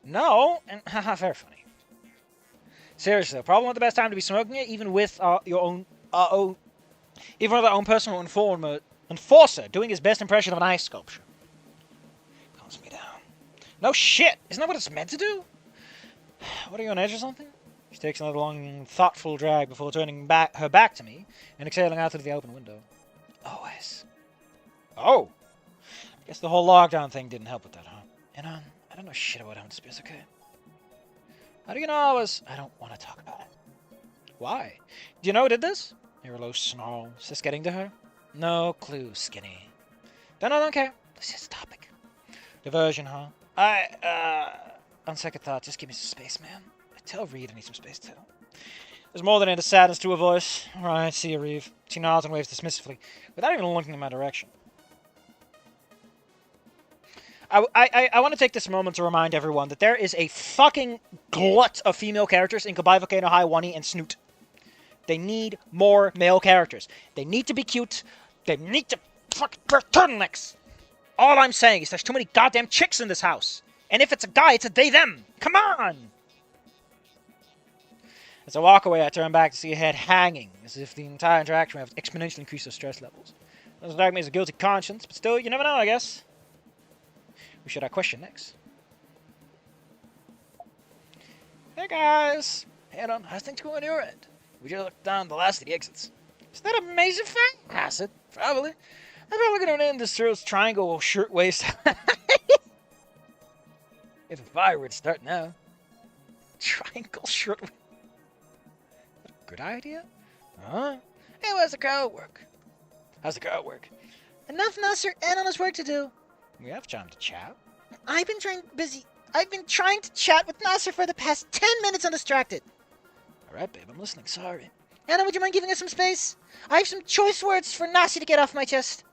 No, and haha, very funny. Seriously, probably not the best time to be smoking it, even with your own, even with our own personal enforcer doing his best impression of an ice sculpture. Calms me down. No shit! Isn't that what it's meant to do? What are you on edge or something? She takes another long, thoughtful drag before turning her back to me and exhaling out through the open window. Always. Oh! I guess the whole lockdown thing didn't help with that, huh? And I don't know shit about having space, okay? How do you know I was... I don't want to talk about it. Why? Do you know who did this? Hear a low snarl. Is this getting to her? No clue, Skinny. Don't care. This is the topic. Diversion, huh? On second thought, just give me some space, man. Tell Reeve I need some space, too. There's more than a sadness to her voice. Alright, see you, Reeve. She nods and waves dismissively, without even looking in my direction. I want to take this moment to remind everyone that there is a fucking glut of female characters in Goodbye Volcano High, Wani, and Snoot. They need more male characters. They need to be cute. They need to fucking wear turtlenecks. All I'm saying is there's too many goddamn chicks in this house. And if it's a guy, it's a they-them. Come on! As I walk away, I turn back to see a head hanging, as if the entire interaction would have exponentially increased their stress levels. Doesn't strike me as a guilty conscience, but still, you never know, I guess. Who should I question next? Hey guys! Hey, Adam, how's things going on your end? We just looked down the last of the exits. Is that an amazing thing? Acid? Probably. I'm probably gonna end this triangle shirtwaist. If a fire were to start now. Triangle shirtwaist. Good idea? Huh? Hey, how's the crowd work? How's the crowd work? Enough, Nasser. Ann has work to do. We have time to chat. I've been trying to chat with Nasser for the past 10 minutes undistracted. Alright, babe, I'm listening. Sorry. Anna, would you mind giving us some space? I have some choice words for Nasser to get off my chest.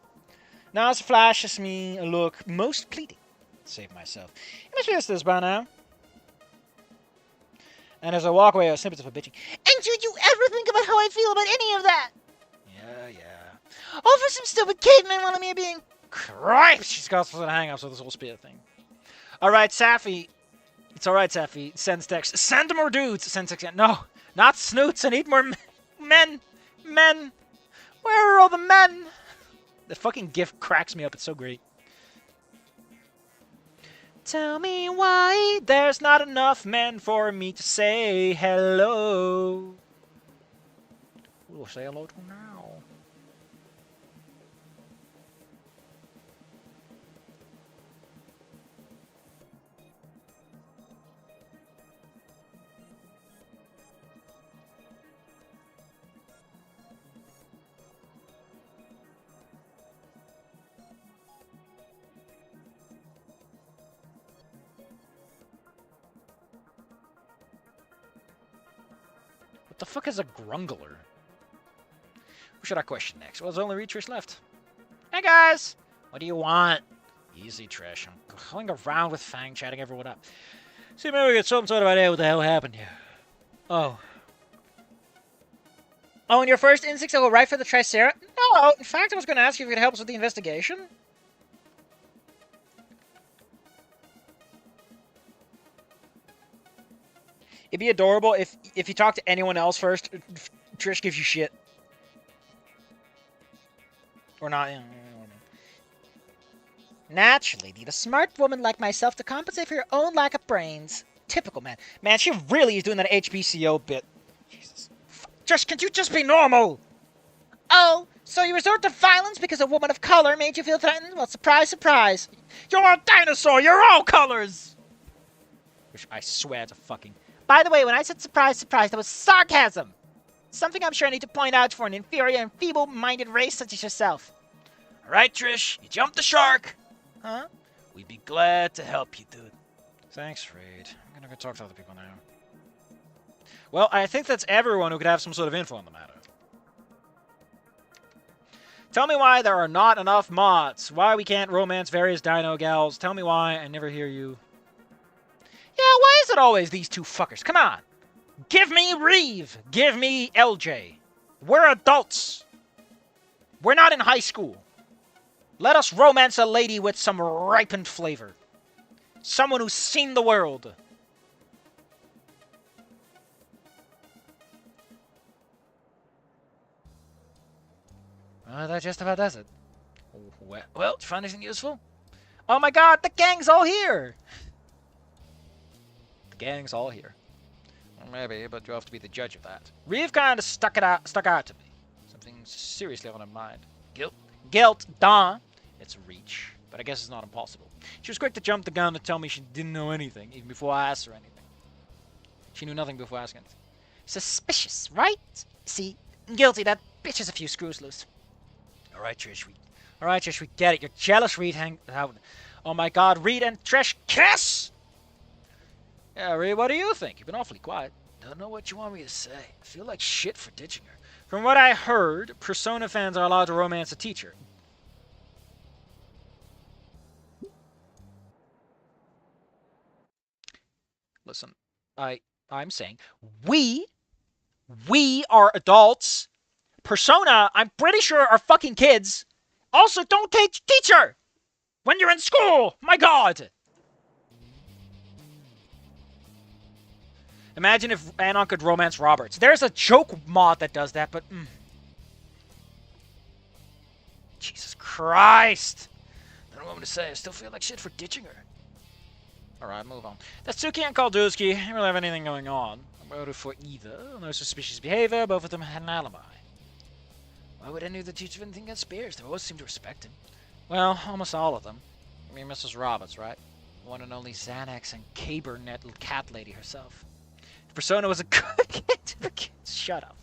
Nasser flashes me a look most pleading. Save myself. You must be used to this by now. And as I walk away, I snippets of her bitching. And did you ever think about how I feel about any of that? Yeah. All for some stupid caveman wanting me a being. Christ! She's got some hang-ups with this whole spear thing. Alright, Safi. It's alright, Safi. Sends text. Send more dudes! Send text. No, not Snoots. I need more men. Men. Where are all the men? The fucking gif cracks me up. It's so great. Tell me why there's not enough men for me to say hello. We'll say hello to him now. What the fuck is a grungler? Who should I question next? Well, there's only Trish left. Hey guys! What do you want? Easy, Trish. I'm going around with Fang, chatting everyone up. See, maybe we get some sort of idea what the hell happened here. Oh. Oh, and your first instincts to go right for the Tricera? No, in fact, I was going to ask you if you could help us with the investigation. It'd be adorable if you talk to anyone else first, Trish gives you shit. Or not. Naturally, need a smart woman like myself to compensate for your own lack of brains. Typical, man. Man, she really is doing that HBCO bit. Jesus. Trish, can't you just be normal? Oh, so you resort to violence because a woman of color made you feel threatened? Well, surprise, surprise. You're a dinosaur! You're all colors! Which I swear to fucking... By the way, when I said surprise, surprise, that was sarcasm. Something I'm sure I need to point out for an inferior and feeble-minded race such as yourself. Alright, Trish, you jumped the shark. Huh? We'd be glad to help you, dude. Thanks, Reed. I'm gonna go talk to other people now. Well, I think that's everyone who could have some sort of info on the matter. Tell me why there are not enough mods. Why we can't romance various dino gals. Tell me why I never hear you. Yeah, why is it always these two fuckers? Come on. Give me Reeve. Give me LJ. We're adults. We're not in high school. Let us romance a lady with some ripened flavor. Someone who's seen the world. That just about does it. Well, did you find anything useful? Oh my god, the gang's all here! The gang's all here. Well, maybe, but you have to be the judge of that. Reeve kind of stuck out to me. Something seriously on her mind. Guilt, duh. It's a reach, but I guess it's not impossible. She was quick to jump the gun to tell me she didn't know anything, even before I asked her anything. She knew nothing before asking anything. Suspicious, right? See, guilty, that bitch has a few screws loose. Alright, Trish, we get it. You're jealous, Reed. Oh my god, Reed and Trish, kiss! Yeah, Reed, what do you think? You've been awfully quiet. Don't know what you want me to say. I feel like shit for ditching her. From what I heard, Persona fans are allowed to romance a teacher. Listen, I'm saying, we are adults. Persona, I'm pretty sure, are fucking kids. Also, don't teach her when you're in school. My god. Imagine if Anon could romance Roberts. There's a joke mod that does that, but... Jesus Christ. I don't know what to say. I still feel like shit for ditching her. Alright, move on. That's Suki and Kalduski. Didn't really have anything going on. No motive for either. No suspicious behavior. Both of them had an alibi. Why would any of the teachers have anything against Spears? They always seem to respect him. Well, almost all of them. I mean, Mrs. Roberts, right? One and only Xanax and Cabernet cat lady herself. If Persona was a good kid to the kids. Shut up.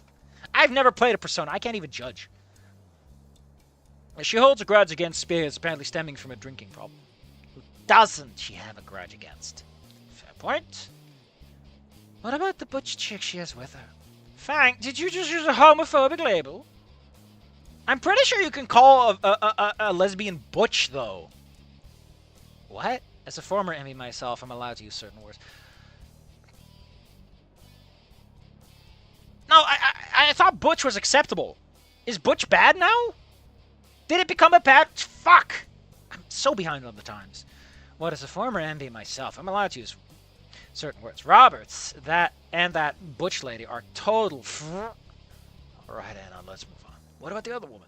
I've never played a Persona. I can't even judge. She holds a grudge against Spears, apparently stemming from a drinking problem. Who doesn't she have a grudge against? Fair point. What about the butch chick she has with her? Fang, did you just use a homophobic label? I'm pretty sure you can call a lesbian butch, though. What? As a former enemy myself, I'm allowed to use certain words. No, I thought butch was acceptable. Is butch bad now? Did it become a bad... Fuck! I'm so behind on the times. What, as a former enemy myself, I'm allowed to use certain words. Roberts, that butch lady are total... Alright, Anna, let's move on. What about the other woman?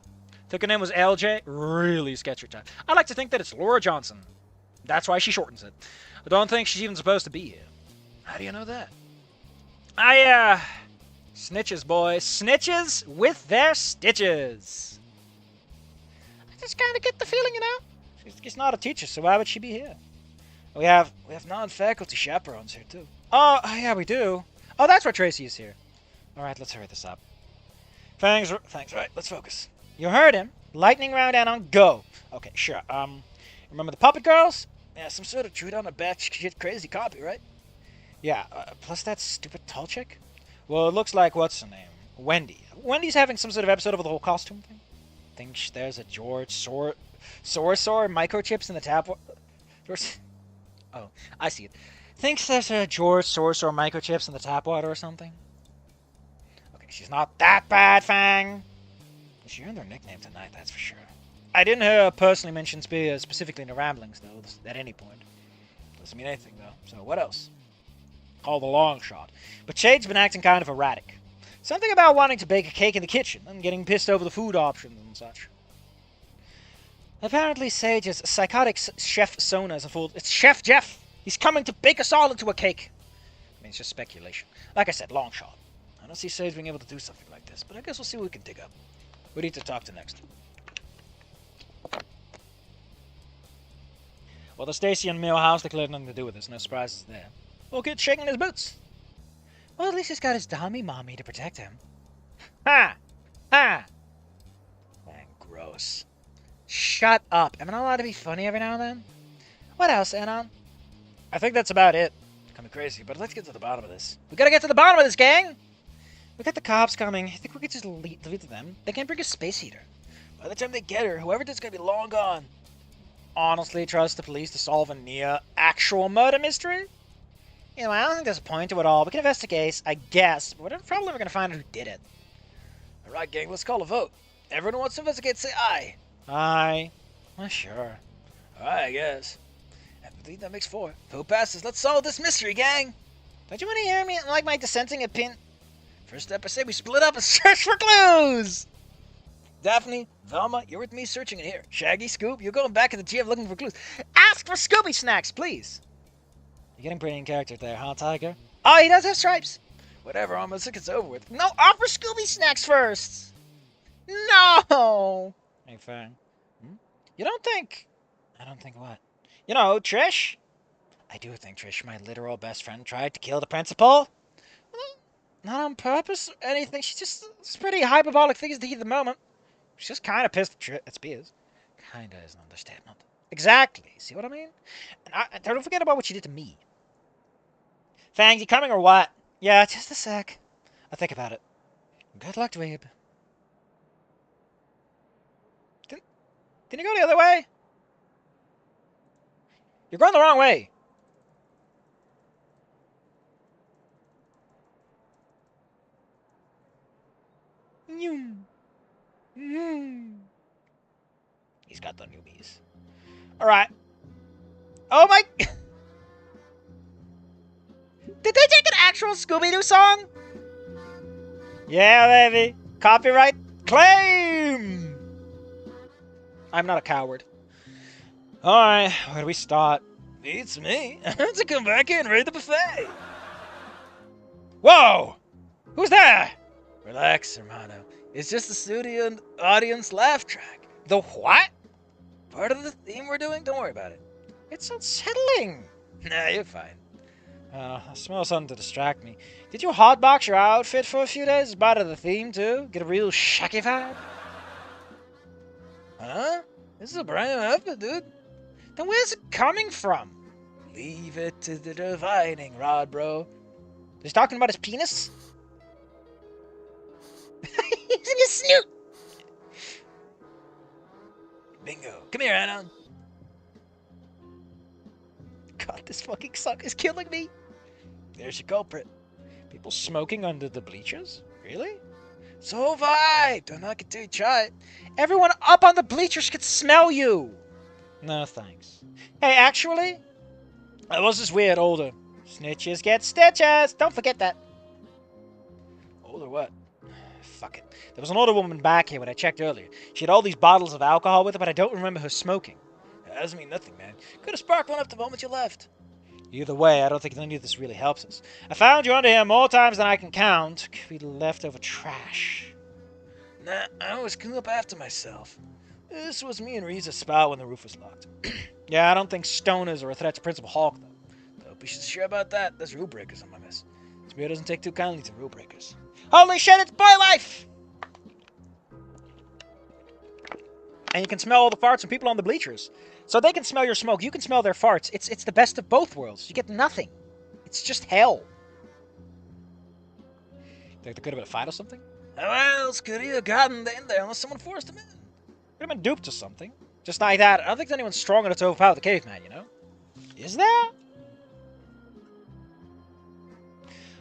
Think her name was LJ? Really sketchy type. I like to think that it's Laura Johnson. That's why she shortens it. I don't think she's even supposed to be here. How do you know that? Snitches, boys. Snitches with their stitches. I just kind of get the feeling, she's not a teacher, so why would she be here? We have non-faculty chaperones here too. Oh, yeah, we do. Oh, that's why Tracy is here. All right, let's hurry this up. Thanks. Right, let's focus. You heard him. Lightning round and on go. Okay, sure. Remember the puppet girls? Yeah, some sort of true down a batch shit crazy copy, right? Yeah, plus that stupid tall chick. Well, it looks like, what's her name? Wendy. Wendy's having some sort of episode of the whole costume thing. Thinks there's a George Sorcerer microchips in the tap. Oh, I see it. Thinks there's a George Sorcerer microchips in the tap water or something. Okay, she's not that bad, Fang. She earned her nickname tonight, that's for sure. I didn't hear her personally mention Spears specifically in the ramblings, though, at any point. Doesn't mean anything, though. So, what else? Call the long shot. But Shade's been acting kind of erratic. Something about wanting to bake a cake in the kitchen and getting pissed over the food options and such. Apparently, Sage's psychotic chef Sona is a fool. It's Chef Jeff! He's coming to bake us all into a cake! I mean, it's just speculation. Like I said, long shot. I don't see Sage being able to do something like this, but I guess we'll see what we can dig up. We need to talk to next. Well, the Stacy and Millhouse declared nothing to do with this. No surprises there. Well, kid's shaking his boots. Well, at least he's got his dummy mommy to protect him. Ha! Ha! Man, gross. Shut up. Am I not allowed to be funny every now and then? What else, Anon? I think that's about it. Call me crazy, but let's get to the bottom of this. We gotta get to the bottom of this, gang! We got the cops coming. I think we could just leave it to them. They can't bring a space heater. By the time they get her, whoever did's gonna be long gone. Honestly, trust the police to solve a near actual murder mystery? You know, I don't think there's a point to it all. We can investigate, I guess, but we're probably never gonna find out who did it. Alright, gang, let's call a vote. Everyone who wants to investigate, say aye. Aye. Well, sure. Alright, I guess. I believe that makes 4. Vote passes. Let's solve this mystery, gang. Don't you want to hear me like my dissenting opinion? First step, I say we split up and search for clues. Daphne, Velma, you're with me searching in here. Shaggy, Scoop, you're going back in the GF looking for clues. Ask for Scooby Snacks, please. You're getting pretty in character there, huh, Tiger? Oh, he does have stripes. Whatever, almost think it's over with. No, offer Scooby Snacks first. No. Hey, Fang. You don't think... I don't think what? You know, Trish? I do think Trish, my literal best friend, tried to kill the principal. Well, not on purpose or anything. She's pretty hyperbolic things to heat at the moment. She's just kind of pissed at Spears. Kinda is an understatement. Exactly. See what I mean? And don't forget about what she did to me. Fangs, you coming or what? Yeah, just a sec. I'll think about it. Good luck, dweeb. Didn't you go the other way? You're going the wrong way. He's got the newbies. Alright. Oh my... Did they take an actual Scooby-Doo song? Yeah, baby. Copyright claim! I'm not a coward. Alright, where do we start? It's me. To come back in and raid the buffet. Whoa! Who's there? Relax, hermano. It's just the studio audience laugh track. The what? Part of the theme we're doing? Don't worry about it. It's unsettling. Nah, you're fine. I smell something to distract me. Did you hotbox your outfit for a few days as part of the theme, too? Get a real shacky vibe? Huh? This is a brand new outfit, dude. Then where's it coming from? Leave it to the divining rod, bro. He's talking about his penis? He's in his snoot. Bingo. Come here, Anon. God, this fucking suck is killing me. There's your culprit. People smoking under the bleachers? Really? So have I. Don't knock it till you try it. Everyone up on the bleachers can smell you. No, thanks. Hey, actually, I was this weird older. Snitches get stitches. Don't forget that. Older what? Fuck it. There was an older woman back here when I checked earlier. She had all these bottles of alcohol with her, but I don't remember her smoking. That doesn't mean nothing, man. Could have sparked one up the moment you left. Either way, I don't think any of this really helps us. I found you under here more times than I can count. Could be leftover trash. Nah, I always clean up after myself. This was me and Reese's spot when the roof was locked. Yeah, I don't think stoners are a threat to Principal Hawk, though. Don't be sure about that. There's rule breakers on my mess. Spear doesn't take too kindly to rule breakers. Holy shit, it's boy life! And you can smell all the farts from people on the bleachers. So they can smell your smoke, you can smell their farts. It's the best of both worlds. You get nothing. It's just hell. Think they could have been a fight or something? How else could he have gotten in there unless someone forced him in? Could have been duped or something. Just like that. I don't think there's anyone strong enough to overpower the caveman, you know? Is there?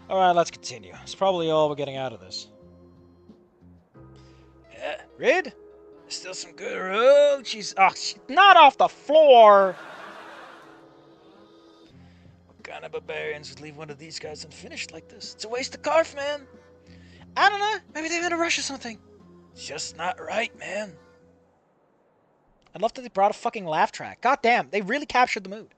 Alright, let's continue. It's probably all we're getting out of this. Yeah, Rid? there's still some good road. She's not off the floor! What kind of barbarians would leave one of these guys unfinished like this? It's a waste of carf, man. I don't know. Maybe they're in a rush or something. It's just not right, man. I'd love that they brought a fucking laugh track. God damn, they really captured the mood.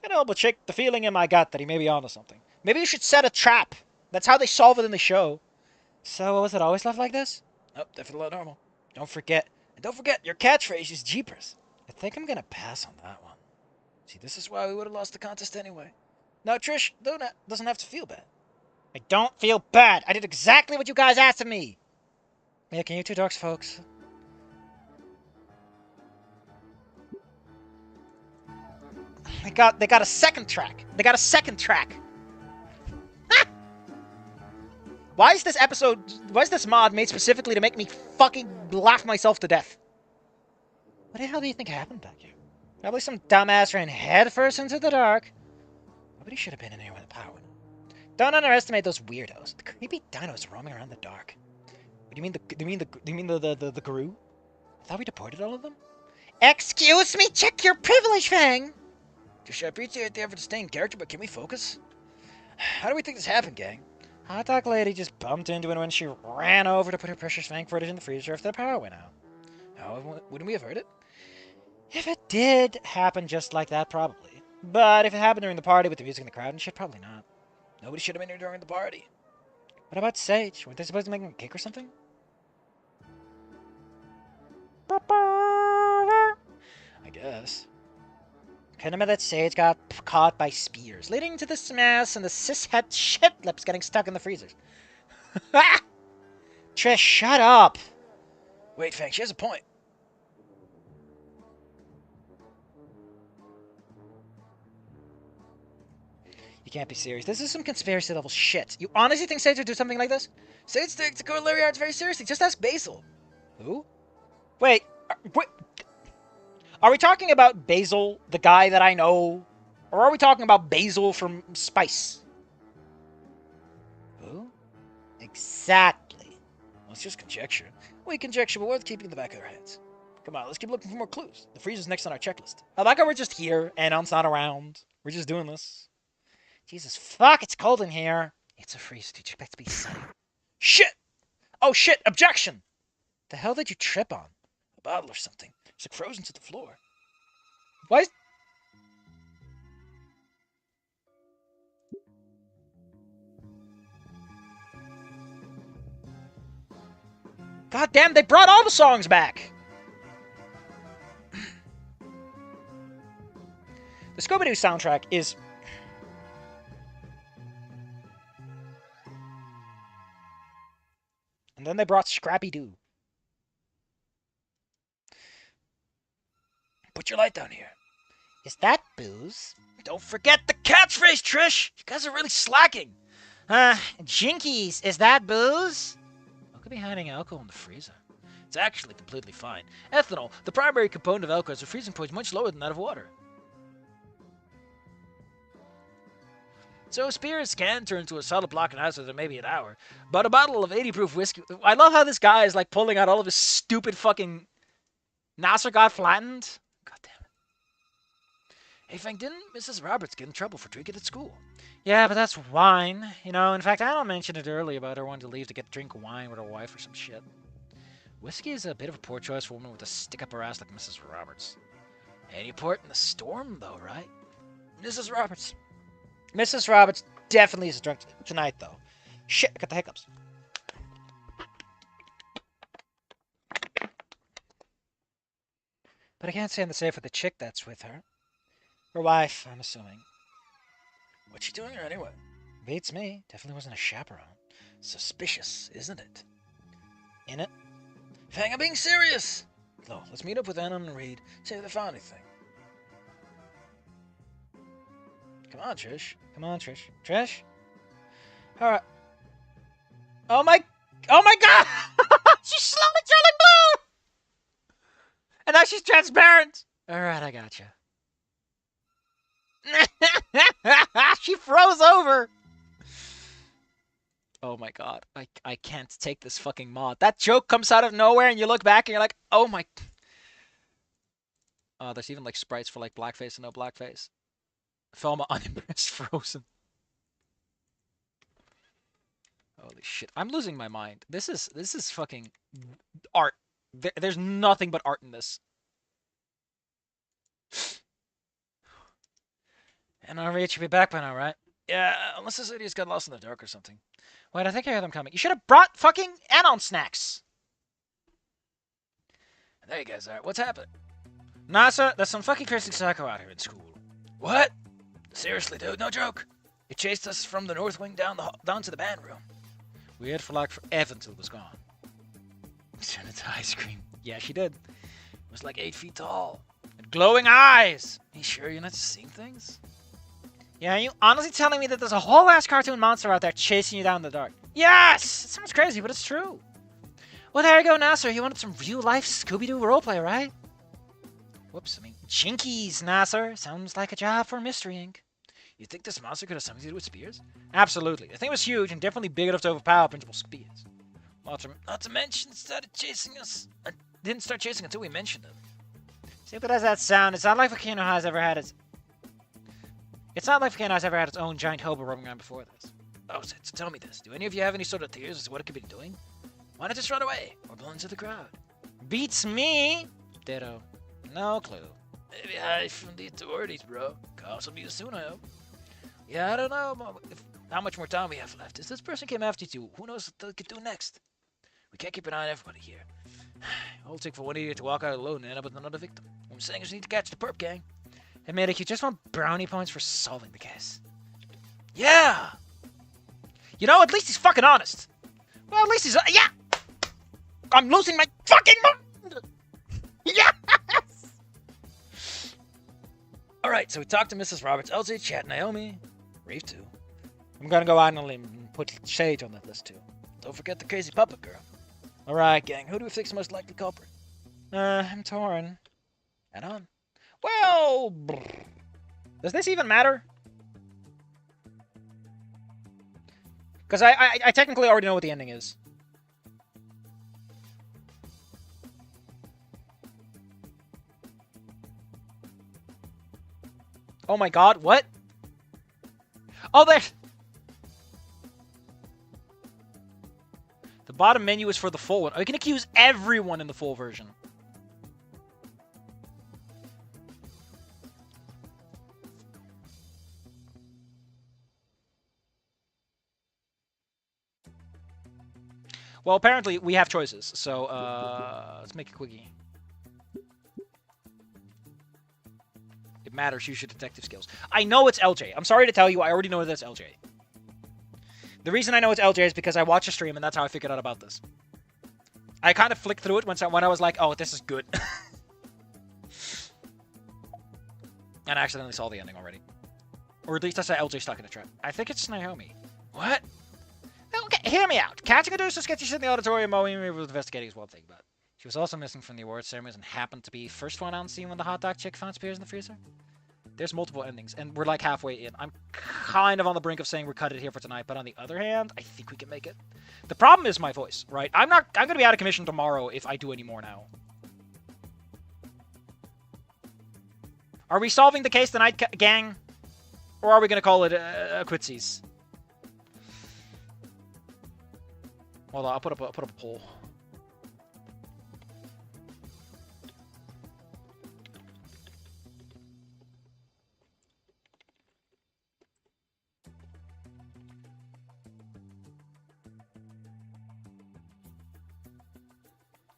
Can't help but check the feeling in my gut that he may be onto something. Maybe you should set a trap. That's how they solve it in the show. So, was it always left like this? Nope, definitely normal. Don't forget. And don't forget, your catchphrase is Jeepers. I think I'm gonna pass on that one. See, this is why we would have lost the contest anyway. Now, Trish, doesn't have to feel bad. I don't feel bad. I did exactly what you guys asked of me. Yeah, can you two talk, folks? They got a second track. They got a second track. Why is this mod made specifically to make me fucking laugh myself to death? What the hell do you think happened back here? Probably some dumbass ran headfirst into the dark. Nobody should have been in here when the power went out. Don't underestimate those weirdos. The creepy dinos roaming around the dark. What do you mean the guru? I thought we deported all of them. Excuse me, check your privilege, Fang. Trish, I appreciate the effort to stay in character, but can we focus? How do we think this happened, gang? Hot dog lady just bumped into it when she ran over to put her precious Frankfurters in the freezer after the power went out. How wouldn't we have heard it? If it did happen just like that, probably. But if it happened during the party with the music in the crowd and shit, probably not. Nobody should have been here during the party. What about Sage? Weren't they supposed to make him a cake or something? I guess. Couldn't have been that Sage got caught by spears, leading to this mess and the cishet shit lips getting stuck in the freezers. Trish, shut up! Wait, Fang, she has a point. You can't be serious. This is some conspiracy level shit. You honestly think Sage would do something like this? Sage takes the corollary arts very seriously. Just ask Basil. Who? Wait. Are we talking about Basil, the guy that I know? Or are we talking about Basil from Spice? Who? Exactly. Well, it's just conjecture. We conjecture, but worth keeping in the back of our heads. Come on, let's keep looking for more clues. The freezer's next on our checklist. I like how we're just here, and Ant's not around. We're just doing this. Jesus fuck, it's cold in here. It's a freeze, dude. You expect to be sunny. Shit! Oh shit, objection! The hell did you trip on? A bottle or something. It's like frozen to the floor. Why is... God damn, they brought all the songs back! The Scooby-Doo soundtrack is... And then they brought Scrappy-Doo. Put your light down here. Is that booze? Don't forget the catchphrase, Trish! You guys are really slacking. Jinkies, is that booze? What could be hiding alcohol in the freezer? It's actually completely fine. Ethanol, the primary component of alcohol, has a freezing point much lower than that of water. So spears can turn into a solid block in ice within maybe an hour. But a bottle of 80 proof whiskey... I love how this guy is like pulling out all of his stupid fucking... Nasser got flattened? God damn it. Hey, Frank, didn't Mrs. Roberts get in trouble for drinking at school? Yeah, but that's wine. You know, in fact, I don't mention it earlier about her wanting to leave to get drink wine with her wife or some shit. Whiskey is a bit of a poor choice for a woman with a stick up her ass like Mrs. Roberts. Any port in the storm, though, right? Mrs. Roberts. Mrs. Roberts definitely is drunk tonight, though. Shit, I got the hiccups. But I can't stay in the safe with the chick that's with her. Her wife, I'm assuming. What's she doing here anyway? Beats me. Definitely wasn't a chaperone. Suspicious, isn't it? In it? Fang, I'm being serious! No, let's meet up with Anna and Reed, see if they found anything. Come on, Trish. Come on, Trish. Trish? Alright. Oh my god! She's slowly turning blue! And now she's transparent! Alright, I gotcha. She froze over! Oh my god. I can't take this fucking mod. That joke comes out of nowhere and you look back and you're like, oh my... Oh, there's even like sprites for like blackface and no blackface. Thelma unimpressed frozen. Holy shit. I'm losing my mind. This is fucking art. There's nothing but art in this. And our Reed should be back by now, right? Yeah, unless this idiot's got lost in the dark or something. Wait, I think I hear them coming. You should have brought fucking anon snacks. There you guys are. What's happening? NASA, there's some fucking crazy psycho out here in school. What? Seriously, dude, no joke. It chased us from the north wing down to the band room. We had for like forever until it was gone. Turned into ice cream. Yeah, she did. It was like 8 feet tall. And glowing eyes. Are you sure you're not just seeing things? Yeah, are you honestly telling me that there's a whole ass cartoon monster out there chasing you down in the dark? Yes! It sounds crazy, but it's true. Well, there you go, Nasser. You wanted some real-life Scooby-Doo roleplay, right? Whoops, I mean, Jinkies, Nasser. Sounds like a job for Mystery Inc. You think this monster could have something to do with Spears? Absolutely. The thing was huge and definitely big enough to overpower Principal Spears. Not to mention, it started chasing us. It didn't start chasing until we mentioned it. Stupid as that sound, it's not like Volcano has ever had its... It's not like Volcano has ever had its own giant hobo roaming around before this. Oh, so tell me this. Do any of you have any sort of theories as to what it could be doing? Why not just run away or blend into the crowd? Beats me! Ditto. No clue. Maybe hide from the authorities, bro. Cops will be soon, I hope. Yeah, I don't know how much more time we have left. If this person came after you, who knows what they could do next? We can't keep an eye on everybody here. It'll take for one idiot to walk out alone and end up with another victim. What I'm saying is we need to catch the perp gang. Hey, Medic, you just want brownie points for solving the case. Yeah! You know, at least he's fucking honest. Well, at least he's... yeah! I'm losing my fucking mind! Yes! Alright, so we talked to Mrs. Roberts, LJ, Chat, Naomi, Reeve too. I'm gonna go out on a limb and put Sage on that list too. Don't forget the crazy puppet girl. Alright, gang, who do we think's the most likely culprit? I'm torn. And on. Well... Does this even matter? Because I technically already know what the ending is. Oh my god, what? Oh, there... The bottom menu is for the full one. Oh, you can accuse everyone in the full version. Well, apparently we have choices, so let's make it quickie. It matters. Use your detective skills. I know it's LJ. I'm sorry to tell you, I already know that's LJ. The reason I know it's LJ is because I watched a stream, and that's how I figured out about this. I kind of flicked through it when I was like, oh, this is good. And I accidentally saw the ending already. Or at least I saw LJ stuck in a trap. I think it's Naomi. What? Okay, hear me out. Catching a deuce of sketchy shit in the auditorium while we were investigating is one thing, but she was also missing from the awards ceremonies and happened to be first one on scene when the hot dog chick found Spears in the freezer. There's multiple endings, and we're like halfway in. I'm kind of on the brink of saying we're cut it here for tonight, but on the other hand, I think we can make it. The problem is my voice, right? I'm gonna be out of commission tomorrow if I do any more now. Are we solving the case tonight, gang? Or are we gonna call it a quitsies? Hold on, I'll put up a poll.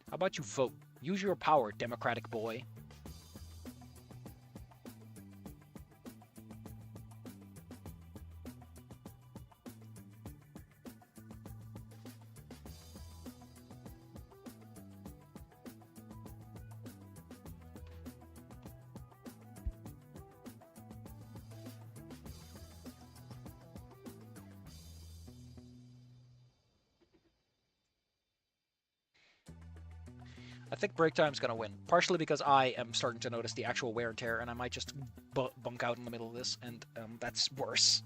How about you vote? Use your power, Democratic boy. I think break time's gonna win, partially because I am starting to notice the actual wear and tear, and I might just bunk out in the middle of this, and that's worse.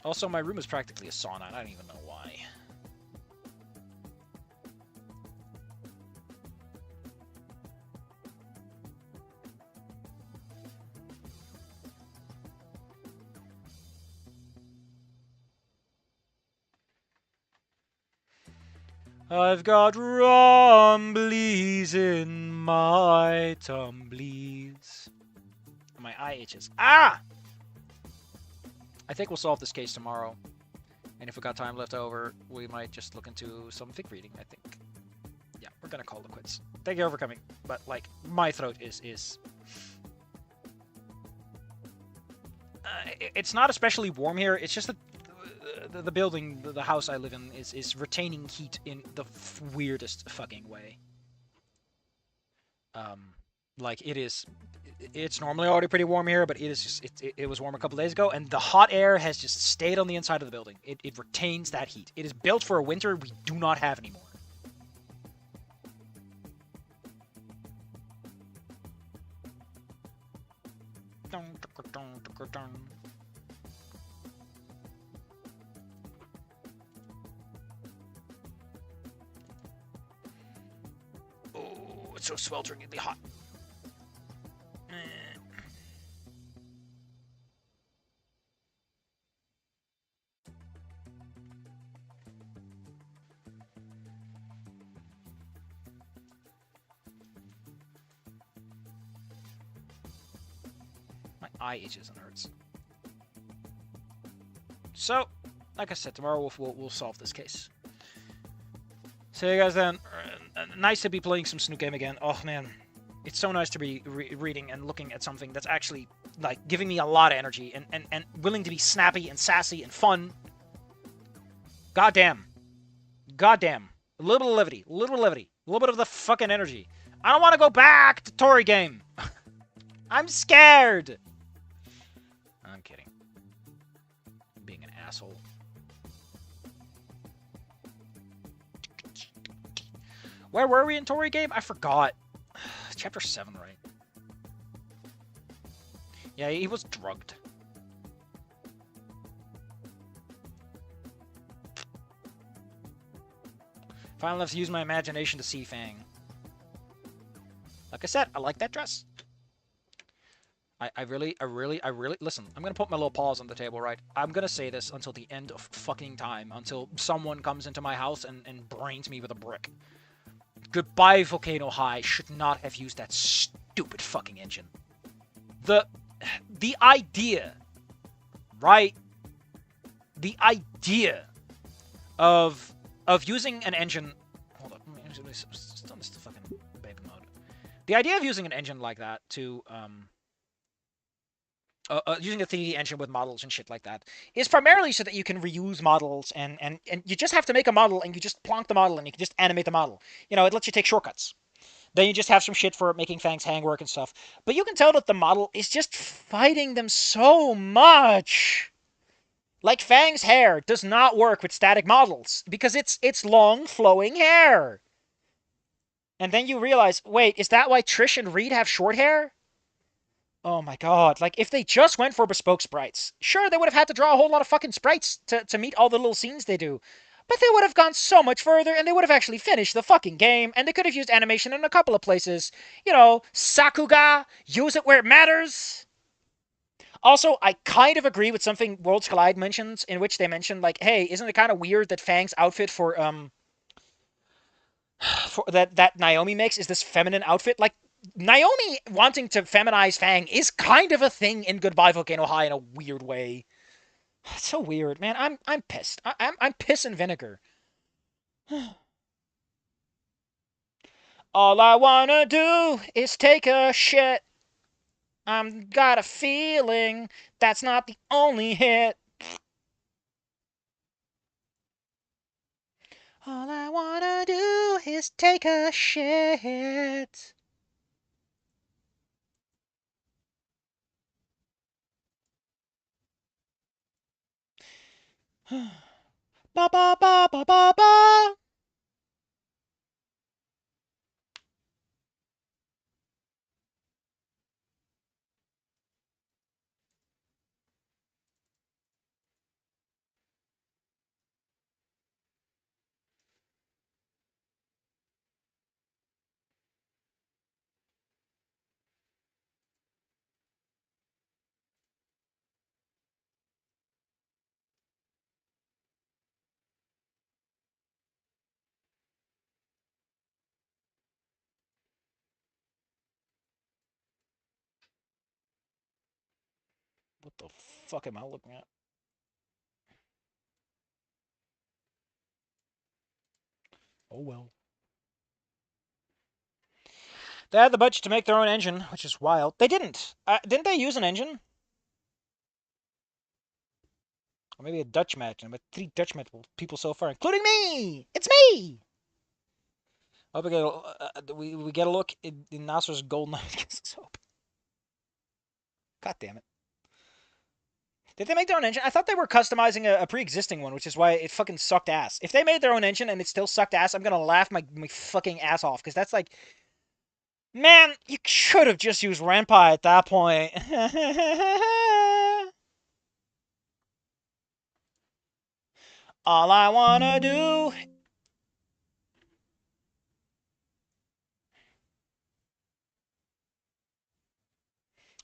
Also, my room is practically a sauna, and I don't even know why. I've got rumblies in my tumblies. My eye itches. Ah! I think we'll solve this case tomorrow. And if we got time left over, we might just look into some fic reading, I think. Yeah, we're gonna call it quits. Thank you all for coming. But, like, my throat is... it's not especially warm here. It's just that the building, the house I live in, is retaining heat in the weirdest fucking way. Like, it's normally already pretty warm here, but it is just, it was warm a couple days ago, and the hot air has just stayed on the inside of the building. It retains that heat. It is built for a winter we do not have anymore. Oh, it's so swelteringly hot. My eye itches and hurts. So, like I said, tomorrow we'll solve this case. See you guys then. Nice to be playing some Snoot game again. Oh man, it's so nice to be reading and looking at something that's actually like giving me a lot of energy and willing to be snappy and sassy and fun. Goddamn. Goddamn. A little bit of levity. A little bit of the fucking energy. I don't want to go back to Tory game. I'm scared. I'm kidding. Being an asshole. Where were we in Tory game? I forgot. Chapter 7, right? Yeah, he was drugged. Finally have to use my imagination to see Fang. Like I said, I like that dress. I really, listen, I'm gonna put my little paws on the table, right? I'm gonna say this until the end of fucking time, until someone comes into my house and brains me with a brick. Goodbye, Volcano High should not have used that stupid fucking engine. The idea, right? The idea of using an engine... Hold up, let me stun this to fucking baby mode. The idea of using an engine like that to, using a 3D engine with models and shit like that is primarily so that you can reuse models and you just have to make a model and you just plonk the model and you can just animate the model. You know, it lets you take shortcuts. Then you just have some shit for making Fang's hang work and stuff. But you can tell that the model is just fighting them so much. Like Fang's hair does not work with static models because it's long flowing hair. And then you realize, wait, is that why Trish and Reed have short hair? Oh my god, like, if they just went for bespoke sprites, sure, they would have had to draw a whole lot of fucking sprites to meet all the little scenes they do. But they would have gone so much further, and they would have actually finished the fucking game, and they could have used animation in a couple of places. You know, Sakuga, use it where it matters. Also, I kind of agree with something Worlds Collide mentions, in which they mentioned, like, hey, isn't it kind of weird that Fang's outfit for that Naomi makes is this feminine outfit? Like, Naomi wanting to feminize Fang is kind of a thing in Goodbye Volcano High in a weird way. It's so weird, man. I'm pissed. I'm piss and vinegar. All I wanna do is take a shit. I'm got a feeling that's not the only hit. All I wanna do is take a shit. Ba ba ba ba ba ba. What the fuck am I looking at? Oh well. They had the budget to make their own engine, which is wild. They didn't. Didn't they use an engine? Or maybe a Dutch match. And I'm 3 Dutch match people so far, including me. It's me. I hope we get a look in Nasser's Golden Knight soap. God damn it. Did they make their own engine? I thought they were customizing a pre-existing one, which is why it fucking sucked ass. If they made their own engine and it still sucked ass, I'm gonna laugh my fucking ass off, because that's like... Man, you should have just used Renpai at that point. All I wanna do...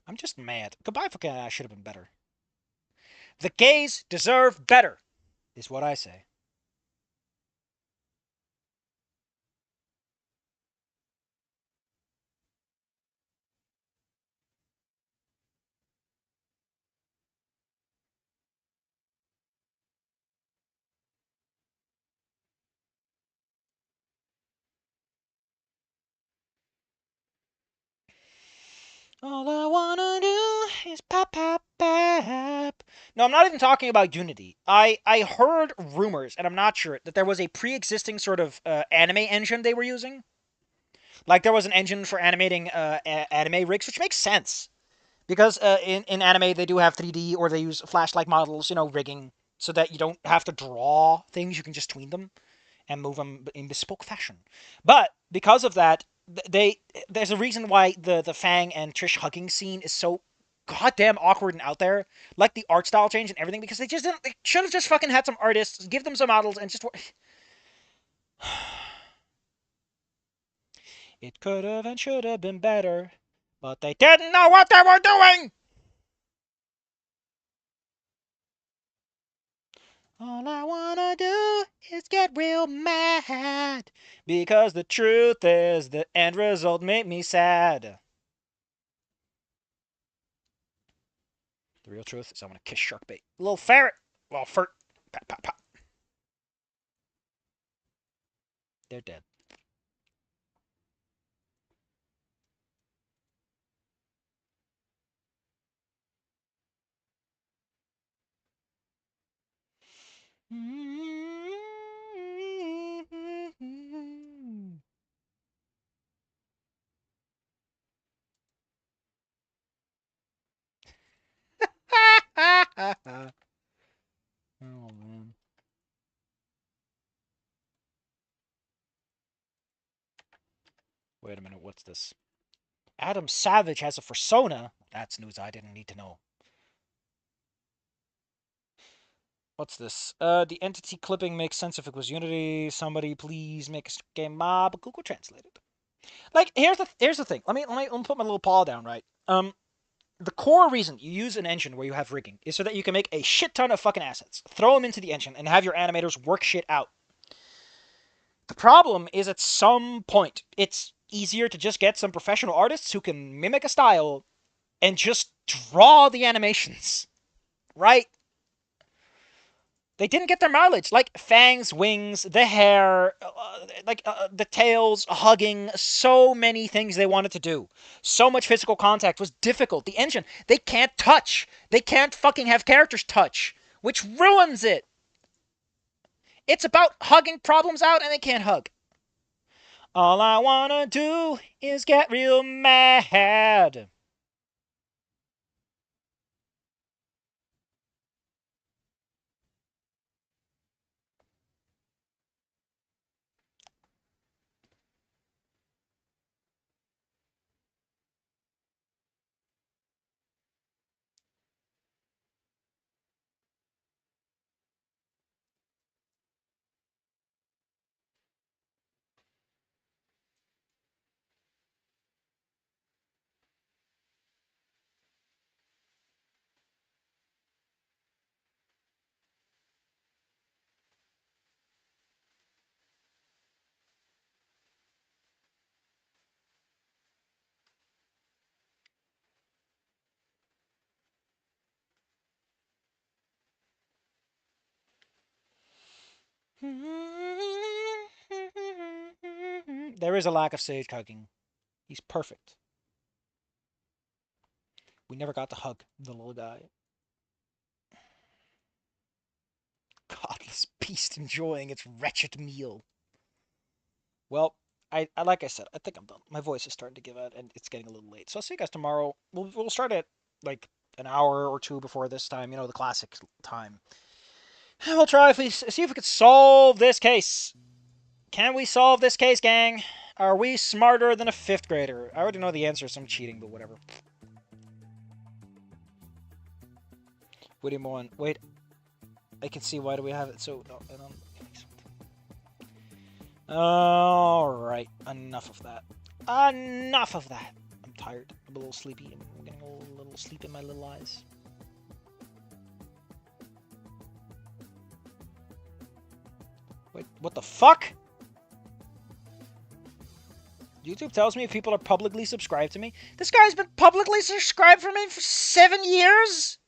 I'm just mad. Goodbye for Canada should have been better. The gays deserve better, is what I say. All I wanna do is pop, pop, pop. No, I'm not even talking about Unity. I heard rumors, and I'm not sure, that there was a pre-existing sort of anime engine they were using. Like, there was an engine for animating anime rigs, which makes sense. Because in anime, they do have 3D, or they use Flash-like models, rigging, so that you don't have to draw things, you can just tween them and move them in bespoke fashion. But because of that, there's a reason why the Fang and Trish hugging scene is so goddamn awkward and out there, like the art style change and everything, because they should have just fucking had some artists, give them some models, and just... It could have and should have been better, but they didn't know what they were doing! All I wanna do is get real mad, because the truth is the end result made me sad. The real truth is I want to kiss Sharkbait. Little ferret! Little furt. Pat, pat, pat. They're dead. Oh, man. Wait a minute, what's this? Adam Savage has a persona? That's news I didn't need to know. What's this? The entity clipping makes sense if it was Unity. Somebody please make a game mob. Google Translate it. Like, here's the thing. Let me put my little paw down, right? The core reason you use an engine where you have rigging is so that you can make a shit ton of fucking assets, throw them into the engine, and have your animators work shit out. The problem is, at some point, it's easier to just get some professional artists who can mimic a style and just draw the animations, right? They didn't get their mileage. Like, fangs, wings, the hair, the tails, hugging, so many things they wanted to do. So much physical contact was difficult. The engine, they can't touch. They can't fucking have characters touch, which ruins it. It's about hugging problems out, and they can't hug. All I wanna do is get real mad. There is a lack of Sage hugging. He's perfect. We never got to hug the little guy. Godless beast enjoying its wretched meal. Well, I like I said, I think I'm done. My voice is starting to give out, and it's getting a little late. So I'll see you guys tomorrow. We'll start at like an hour or two before this time. You know, the classic time. And we'll try see if we can solve this case. Can we solve this case, gang? Are we smarter than a 5th grader? I already know the answer, so I'm cheating, but whatever. What do you want? Wait. I can see, why do we have it so... Alright, enough of that. Enough of that! I'm tired. I'm a little sleepy. I'm getting a little sleep in my little eyes. Wait, what the fuck? YouTube tells me if people are publicly subscribed to me. This guy's been publicly subscribed for me for 7 years?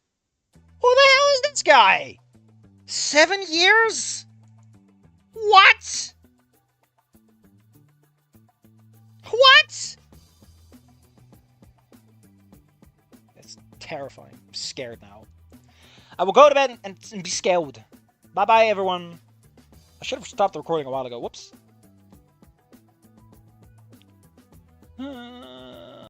Who the hell is this guy? 7 years? What? What? That's terrifying. I'm scared now. I will go to bed and be scared. Bye-bye, everyone. I should have stopped the recording a while ago. Whoops.